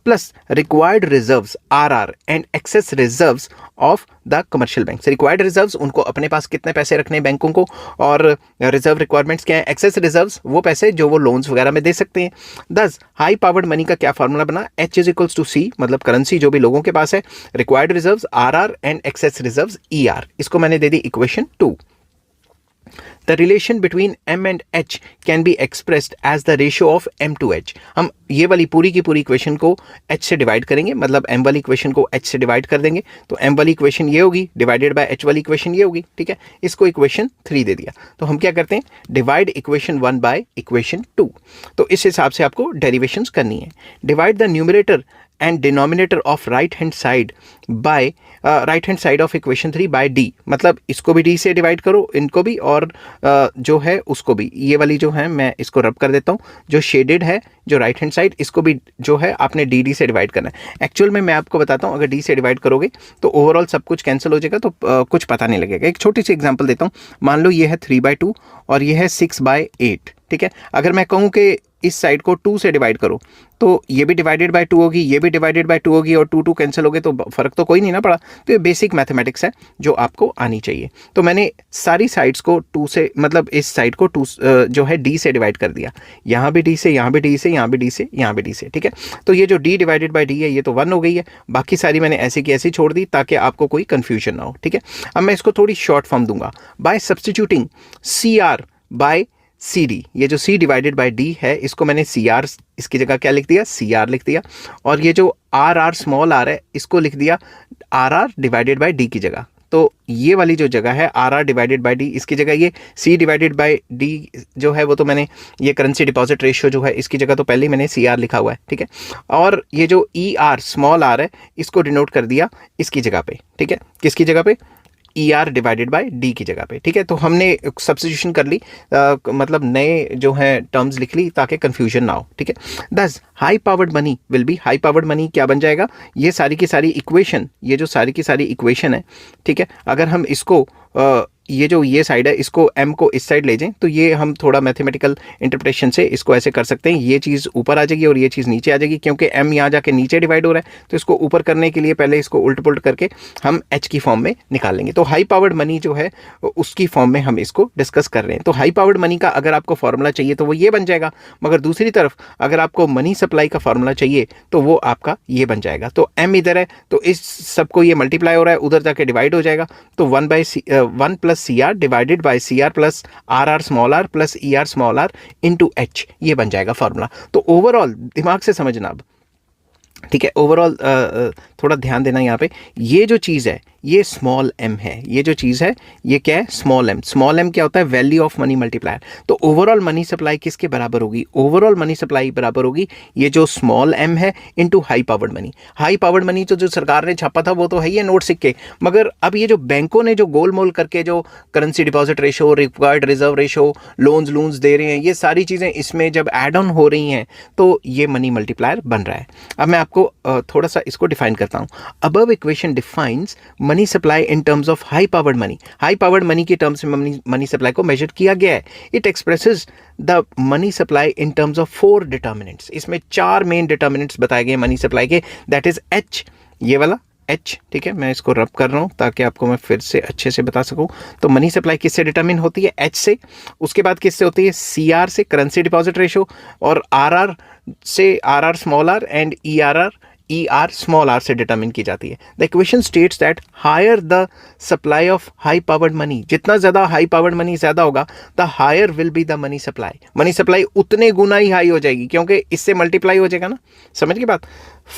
plus required reserves RR and excess reserves of the commercial bank. Required reserves, उनको अपने पास कितने पैसे रखने हैं बैंकों को, और रिजर्व रिक्वायरमेंट्स क्या है, एक्सेस रिजर्व्स, वो पैसे जो वो लोन्स वगैरह में दे सकते हैं। दस हाई पावर्ड मनी का क्या फॉर्मूला बना, H is equals to C, मतलब करेंसी जो भी लोगों के पास है, required reserves RR and excess reserves ER, इसको मैंने दे दी equation 2। The relation between M and H can be expressed as the ratio of M to H। हम ये वाली पूरी की पूरी इक्वेशन को H से डिवाइड करेंगे, मतलब M वाली इक्वेशन को H से डिवाइड कर देंगे, तो M वाली इक्वेशन ये होगी डिवाइडेड बाय H वाली इक्वेशन ये होगी। ठीक है, इसको इक्वेशन 3 दे दिया। तो हम क्या करते हैं, डिवाइड इक्वेशन 1 बाय इक्वेशन 2। तो इस हिसाब से आपको डेरिवेशंस करनी है। Divide the numerator and denominator of right hand side by right hand side of equation 3 by D, मतलब इसको भी D से डिवाइड करो, इनको भी, और जो है उसको भी, ये वाली जो है मैं इसको रब कर देता हूँ, जो शेडेड है जो राइट हैंड साइड, इसको भी जो है आपने D से डिवाइड करना है। एक्चुअल में मैं आपको बताता हूँ, अगर D से डिवाइड करोगे तो ओवरऑल सब कुछ कैंसिल हो जाएगा, तो कुछ पता नहीं लगेगा। एक छोटी सी एग्जांपल देता हूँ, मान लो ये है 3/2 और ये है 6/8। ठीक है, अगर मैं कहूँ कि इस साइड को 2 से डिवाइड करो, तो ये भी डिवाइडेड बाय 2 होगी, ये भी डिवाइडेड बाय 2 होगी, और 2 कैंसिल हो गए, तो फर्क तो कोई नहीं ना पड़ा। तो ये बेसिक मैथमेटिक्स है जो आपको आनी चाहिए। तो मैंने सारी साइड्स को 2 से, मतलब इस साइड को 2 जो है D से डिवाइड कर दिया, यहाँ भी D से, यहाँ भी D से, यहाँ भी D से, यहाँ भी D से। ठीक है, तो ये जो D डिवाइडेड बाय D है ये तो 1 हो गई है, बाकी सारी मैंने ऐसी की ऐसी छोड़ दी ताकि आपको कोई कन्फ्यूजन ना हो। ठीक है, अब मैं इसको थोड़ी शॉर्ट फॉर्म दूंगा, by substituting CR by CD, ये जो C डिवाइडेड बाय D है, इसको मैंने CR, इसकी जगह क्या लिख दिया, CR लिख दिया, और ये जो RR स्मॉल r है, इसको लिख दिया RR डिवाइडेड बाय D की जगह। तो ये वाली जो जगह है RR डिवाइडेड बाय D, इसकी जगह ये C डिवाइडेड बाय D जो है, वो तो मैंने, ये करेंसी डिपॉजिट रेशियो जो है, इसकी जगह तो पहले ही मैंने CR लिखा हुआ है। ठीक है, और ये जो ER स्मॉल r है, इसको डिनोट कर दिया इसकी जगह पे। ठीक है, किसकी जगह पे, ER डिवाइडेड बाय D की जगह पे। ठीक है, तो हमने सब्स्टिट्यूशन कर ली, मतलब नए जो है टर्म्स लिख ली ताकि कंफ्यूजन ना हो। ठीक है, दस high powered money will be, high powered money क्या बन जाएगा, ये सारी की सारी इक्वेशन, ये जो सारी की सारी इक्वेशन है, ठीक है, अगर हम इसको ये जो ये साइड है, इसको M को इस साइड ले जाएं, तो ये हम थोड़ा मैथमेटिकल इंटरप्रिटेशन से इसको ऐसे कर सकते हैं, ये चीज़ ऊपर आ जाएगी और ये चीज़ नीचे आ जाएगी, क्योंकि M यहाँ जाके नीचे डिवाइड हो रहा है, तो इसको ऊपर करने के लिए पहले इसको उल्ट पुल्ट करके हम H की फॉर्म में निकाल लेंगे। तो हाई पावर्ड मनी जो है उसकी फॉर्म में हम इसको डिस्कस कर रहे हैं। तो हाई पावर्ड मनी का अगर आपको फॉर्मूला चाहिए तो वो ये बन जाएगा, मगर दूसरी तरफ अगर आपको मनी सप्लाई का फॉर्मूला चाहिए तो वो आपका ये बन जाएगा। तो M इधर है, तो इस सबको ये मल्टीप्लाई हो रहा है, उधर जाके डिवाइड हो जाएगा, तो 1 plus CR divided by CR plus RR small r plus ER small r into H, ये बन जाएगा फॉर्मूला। तो ओवरऑल दिमाग से समझना अब, ठीक है, ओवरऑल थोड़ा ध्यान देना यहाँ पे, ये जो चीज़ है ये स्मॉल m है, ये जो चीज़ है ये क्या है, स्मॉल m। स्मॉल m क्या होता है, वैल्यू ऑफ मनी मल्टीप्लायर। तो ओवरऑल मनी सप्लाई किसके बराबर होगी, ओवरऑल मनी सप्लाई बराबर होगी ये जो स्मॉल m है into high powered money. High powered money तो जो सरकार ने छापा था वो तो है ही है, नोट सिक्के, मगर अब ये जो बैंकों ने जो गोल मोल करके जो currency deposit ratio, required reserve ratio, loans दे रहे हैं, ये सारी चीज़ें इसमें जब एड ऑन हो रही हैं तो ये मनी मल्टीप्लायर बन रहा है। अब मैं आपको थोड़ा सा इसको डिफाइन करता हूँ। Above equation defines money supply in terms of high powered money. High powered money के टर्म्स में मनी सप्लाई को मेजर किया गया है। It expresses the money supply in terms of 4 determinants. इसमें 4 मेन डिटर्मिनेंट्स बताए गए मनी सप्लाई के, दैट इज H, ये वाला H, ठीक है, मैं इसको रब कर रहा हूँ ताकि आपको मैं फिर से अच्छे से बता सकूँ। तो मनी सप्लाई किससे डिटरमिन होती है? H से। उसके बाद किससे होती है? CR से, करेंसी डिपॉजिट रेशो, और RR से, RR small r and ER small r से डिटरमिन की जाती है। The equation states that higher the supply of high powered money, जितना ज़्यादा हाई पावर्ड मनी ज़्यादा होगा the higher will be the money supply. Money supply उतने गुना ही हाई हो जाएगी क्योंकि इससे मल्टीप्लाई हो जाएगा ना, समझ की बात।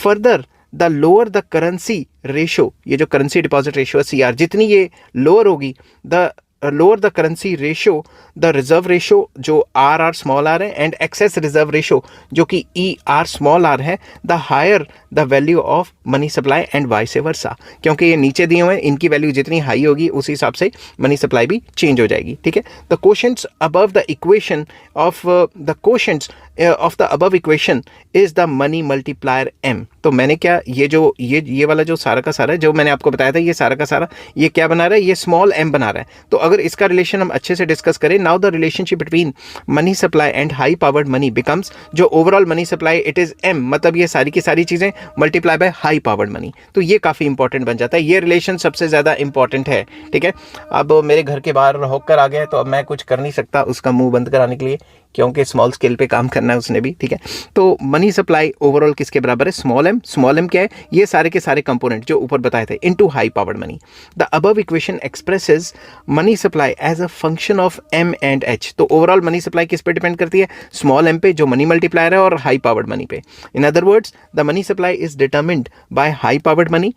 Further the lower the currency ratio, ये जो करेंसी डिपॉजिट रेशो है CR, जितनी ये लोअर होगी, the lower the currency ratio the reserve ratio जो RR स्मॉल r है एंड एक्सेस रिजर्व रेशो जो कि ER स्मॉल r है, the higher the value of money supply and vice versa. क्योंकि ये नीचे दिए हुए हैं, इनकी वैल्यू जितनी हाई होगी उस हिसाब से मनी सप्लाई भी चेंज हो जाएगी, ठीक है। The quotients above the equation of the quotients of the above equation is the money multiplier M। तो मैंने क्या, ये वाला जो सारा का सारा है जो मैंने आपको बताया था, ये सारा का सारा ये क्या बना रहा है? ये स्मॉल m बना रहा है। तो अगर इसका रिलेशन हम अच्छे से डिस्कस करें, now the relationship between money supply and high powered money becomes, जो overall money supply it is M, मतलब ये सारी की सारी चीजें multiply by high powered money. तो ये काफी इंपॉर्टेंट बन जाता है, ये रिलेशन सबसे ज्यादा इंपॉर्टेंट है, ठीक है। अब मेरे घर के बाहर होकर आ गया तो अब मैं कुछ कर नहीं सकता उसका मुंह बंद कराने के लिए, क्योंकि स्मॉल स्केल पे काम करना है उसने भी, ठीक है। तो मनी सप्लाई ओवरऑल किसके बराबर है? Small m। स्मॉल m क्या है? ये सारे के सारे कंपोनेंट जो ऊपर बताए थे into high powered money. The above equation expresses money supply as a function of m and h। तो ओवरऑल मनी सप्लाई किस पे डिपेंड करती है? स्मॉल m पे जो मनी मल्टीप्लायर है और हाई पावर्ड मनी पे। In other words the money supply is determined bye high powered money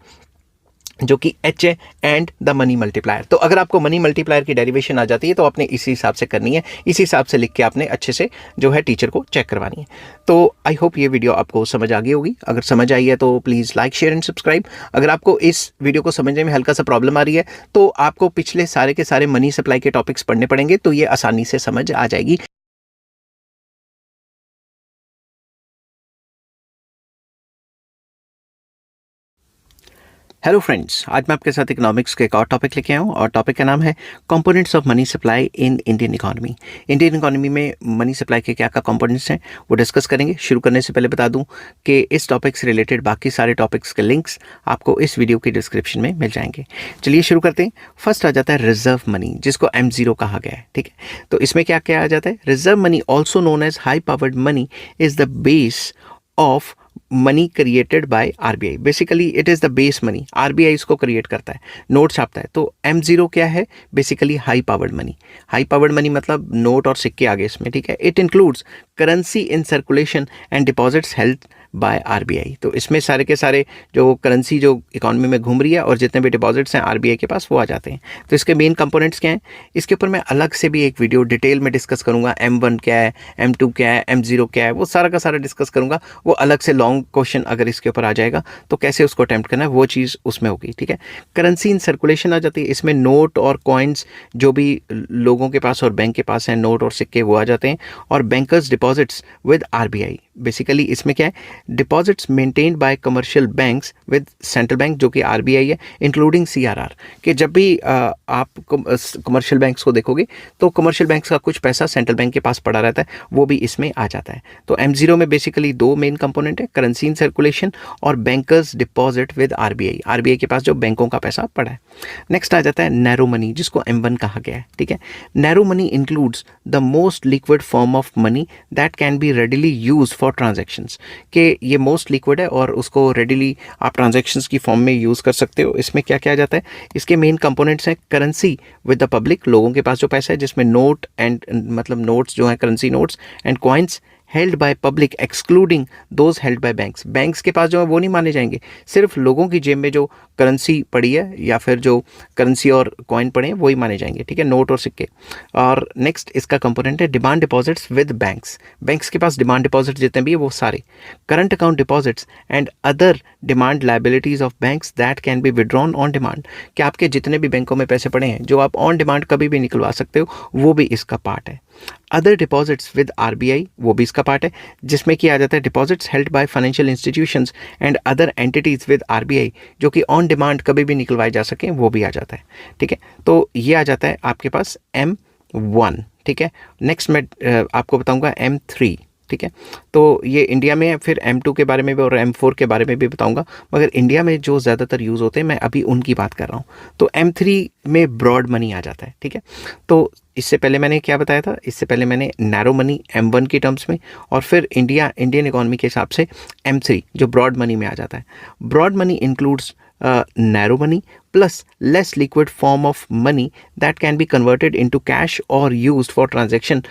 जो कि H है एंड द मनी मल्टीप्लायर। तो अगर आपको मनी मल्टीप्लायर की डेरिवेशन आ जाती है तो आपने इसी हिसाब से करनी है, इसी हिसाब से लिख के आपने अच्छे से जो है टीचर को चेक करवानी है। तो आई होप ये वीडियो आपको समझ आ गई होगी। अगर समझ आई है तो please like share and subscribe. अगर आपको इस वीडियो को समझने में हल्का सा प्रॉब्लम आ रही है तो आपको पिछले सारे के सारे मनी सप्लाई के टॉपिक्स पढ़ने पड़ेंगे, तो ये आसानी से समझ आ जाएगी। हेलो फ्रेंड्स, आज मैं आपके साथ इकोनॉमिक्स के एक और टॉपिक लेके आया हूँ और टॉपिक का नाम है components of money supply in Indian economy. Indian economy में मनी सप्लाई के क्या क्या कंपोनेंट्स हैं वो डिस्कस करेंगे। शुरू करने से पहले बता दूं कि इस टॉपिक से रिलेटेड बाकी सारे टॉपिक्स के लिंक्स आपको इस वीडियो की डिस्क्रिप्शन में मिल जाएंगे। चलिए शुरू करते हैं। फर्स्ट आ जाता है रिजर्व मनी, जिसको M0 कहा गया है, ठीक है। तो इसमें क्या क्या आ जाता है? Reserve money also known as high powered money is the base of money created by RBI। Basically it is the base money, RBI इसको क्रिएट करता है, नोट छापता है। तो M0 क्या है? Basically high powered money. High powered money मतलब note और सिक्के आगे इसमें, ठीक है। It includes currency in circulation and deposits held by RBI। तो इसमें सारे के सारे जो करेंसी जो इकोनॉमी में घूम रही है और जितने भी डिपॉजिट्स हैं RBI के पास वो आ जाते हैं। तो इसके मेन कंपोनेंट्स क्या हैं? इसके ऊपर मैं अलग से भी एक वीडियो डिटेल में डिस्कस करूंगा। M1 क्या है, M2 क्या है, M0 क्या है, वो सारा का सारा डिस्कस करूंगा। वो अलग से लॉन्ग क्वेश्चन अगर इसके ऊपर आ जाएगा तो कैसे उसको अटेम्प्ट करना है वो चीज़ उसमें होगी, ठीक है। करेंसी इन सर्कुलेशन आ जाती है, इसमें नोट और कॉइन्स जो भी लोगों के पास और बैंक के पास हैं, नोट और सिक्के वो आ जाते हैं। और bankers deposits with RBI। Basically इसमें क्या है? Deposits maintained by commercial banks with central bank जो कि RBI है, इंक्लूडिंग CRR। कि जब भी आप कमर्शियल बैंक्स को देखोगे तो कमर्शियल बैंक्स का कुछ पैसा सेंट्रल बैंक के पास पड़ा रहता है, वो भी इसमें आ जाता है। तो M0 में बेसिकली दो मेन कंपोनेंट है, करेंसी इन सर्कुलेशन और बैंकर्स डिपॉजिट विद RBI के पास जो बैंकों का पैसा पड़ा है। नेक्स्ट आ जाता है नैरो मनी, जिसको M1 कहा गया है, ठीक है। Narrow money includes the most liquid form of money that can B readily use for transactions. के ये मोस्ट लिक्विड है और उसको रेडिली आप ट्रांजैक्शंस की फॉर्म में यूज़ कर सकते हो। इसमें क्या क्या आ जाता है? इसके मेन कंपोनेंट्स हैं करेंसी विद द पब्लिक, लोगों के पास जो पैसा है, जिसमें नोट एंड मतलब नोट्स जो हैं currency notes, and coins held by public excluding those held by banks. Banks के पास जो है वो नहीं माने जाएंगे, सिर्फ लोगों की जेब में जो करेंसी पड़ी है या फिर जो करेंसी और कॉइन पड़े हैं वही माने जाएंगे, ठीक है, नोट और सिक्के। और नेक्स्ट इसका कंपोनेंट है demand deposits with banks. Banks के पास डिमांड डिपॉजिट जितने भी है वो सारे। Current account deposits and other demand liabilities of banks that can be withdrawn on demand. कि आपके जितने भी बैंकों में पैसे पड़े हैं जो आप ऑन डिमांड कभी भी निकलवा सकते हो, वो भी इसका पार्ट है। अदर डिपॉजिट्स विद RBI वो भी इसका पार्ट है, जिसमें कि आ जाता है deposits held by financial institutions and other entities with RBI जो कि ऑन डिमांड कभी भी निकलवाए जा सकें, वो भी आ जाता है, ठीक है। तो ये आ जाता है आपके पास M1, ठीक है। नेक्स्ट मैं आपको बताऊंगा M3, ठीक है। तो ये इंडिया में है, फिर M2 के बारे में भी और M4 के बारे में भी बताऊंगा, मगर इंडिया में जो ज़्यादातर यूज़ होते हैं मैं अभी उनकी बात कर रहा हूँ। तो M3 में ब्रॉड मनी आ जाता है, ठीक है। तो इससे पहले मैंने क्या बताया था, इससे पहले मैंने नैरो मनी M1 की टर्म्स में, और फिर इंडियन इकोनॉमी के हिसाब से M3 जो ब्रॉड मनी में आ जाता है। Broad money includes narrow money plus less liquid form of money that can be converted into cash or used for transaction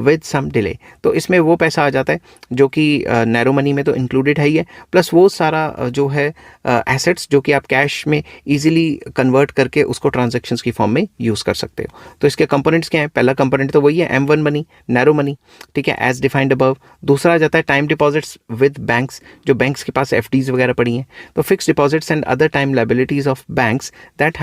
with some delay। तो इसमें वो पैसा आ जाता है जो कि नैरो मनी में तो इंक्लूडेड है ही है, प्लस वो सारा जो है एसेट्स जो कि आप कैश में इजीली कन्वर्ट करके उसको ट्रांजेक्शन्स की फॉर्म में यूज़ कर सकते हो। तो इसके कंपोनेंट्स क्या हैं? पहला कंपोनेंट तो वही है M1 मनी, नैरो मनी, ठीक है, एज डिफाइंड अबव। दूसरा आ जाता है टाइम डिपॉजिट्स विद बैंक्स, जो बैंक्स के पास FDs वगैरह पड़ी हैं। तो fix deposits and other time liabilities of banks that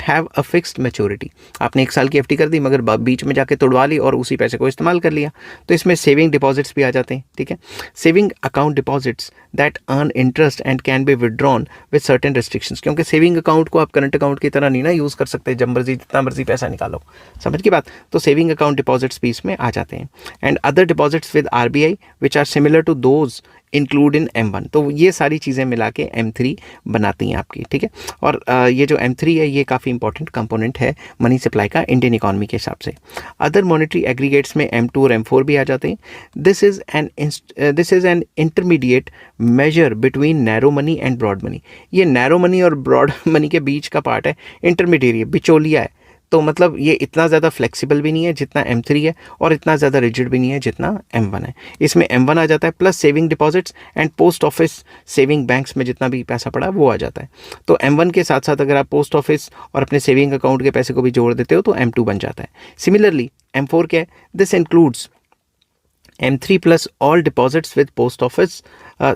have a fixed maturity। आपने 1 साल की FD कर दी मगर बीच में जाके तोड़वा ली और उसी पैसे को इस्तेमाल कर लिया, तो इसमें सेविंग डिपॉजिट्स भी आ जाते हैं, ठीक है। Saving account deposits that earn interest and can be withdrawn with certain restrictions, क्योंकि सेविंग अकाउंट को आप करंट अकाउंट की तरह नहीं ना यूज़ कर सकते, जब मर्जी जितना मर्जी पैसा निकालो, समझ की बात। तो सेविंग अकाउंट डिपॉजिट्स भी इसमें आ जाते हैं। And other deposits with RBI which are similar to those include in M1। तो ये सारी चीज़ें मिला के M3 बनाती हैं आपकी, ठीक है। और ये जो M3 है ये काफ़ी इंपॉर्टेंट कंपोनेंट है मनी सप्लाई का इंडियन इकॉनमी के हिसाब से। अदर मॉनेटरी एग्रीगेट्स में M2 और M4 भी आ जाते हैं। This is an intermediate measure between narrow money and broad money. ये नैरो मनी और ब्रॉड मनी के बीच का पार्ट है, इंटरमीडिएट बिचौलिया है। तो मतलब ये इतना ज़्यादा फ्लेक्सिबल भी नहीं है जितना M3 है, और इतना ज़्यादा रिजिड भी नहीं है जितना M1 है। इसमें M1 आ जाता है plus saving deposits and post office saving banks में जितना भी पैसा पड़ा है वो आ जाता है। तो M1 के साथ साथ अगर आप पोस्ट ऑफिस और अपने सेविंग अकाउंट के पैसे को भी जोड़ देते हो तो M2 बन जाता है। सिमिलरली M4 क्या है? This includes M3 plus all deposits with post office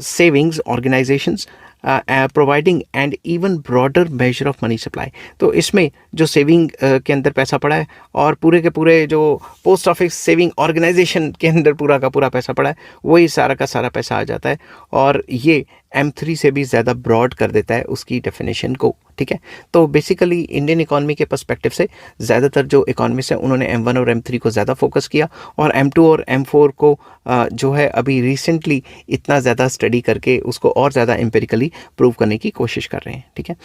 savings organizations providing and even broader measure of money supply. तो इसमें जो सेविंग के अंदर पैसा पड़ा है और पूरे के पूरे जो पोस्ट ऑफिस सेविंग ऑर्गेनाइजेशन के अंदर पूरा का पूरा पैसा पड़ा है, वही सारा का सारा पैसा आ जाता है, और ये M3 से भी ज़्यादा ब्रॉड कर देता है उसकी डेफिनेशन को, ठीक है। तो बेसिकली इंडियन इकॉनमी के पर्सपेक्टिव से ज़्यादातर जो इकॉनमिस्ट हैं उन्होंने M1 और M3 को ज़्यादा फोकस किया, और M2 और M4 को जो है अभी रिसेंटली इतना ज़्यादा स्टडी करके उसको और ज़्यादा एम्पिरिकली प्रूव करने की कोशिश कर रहे हैं, ठीक है।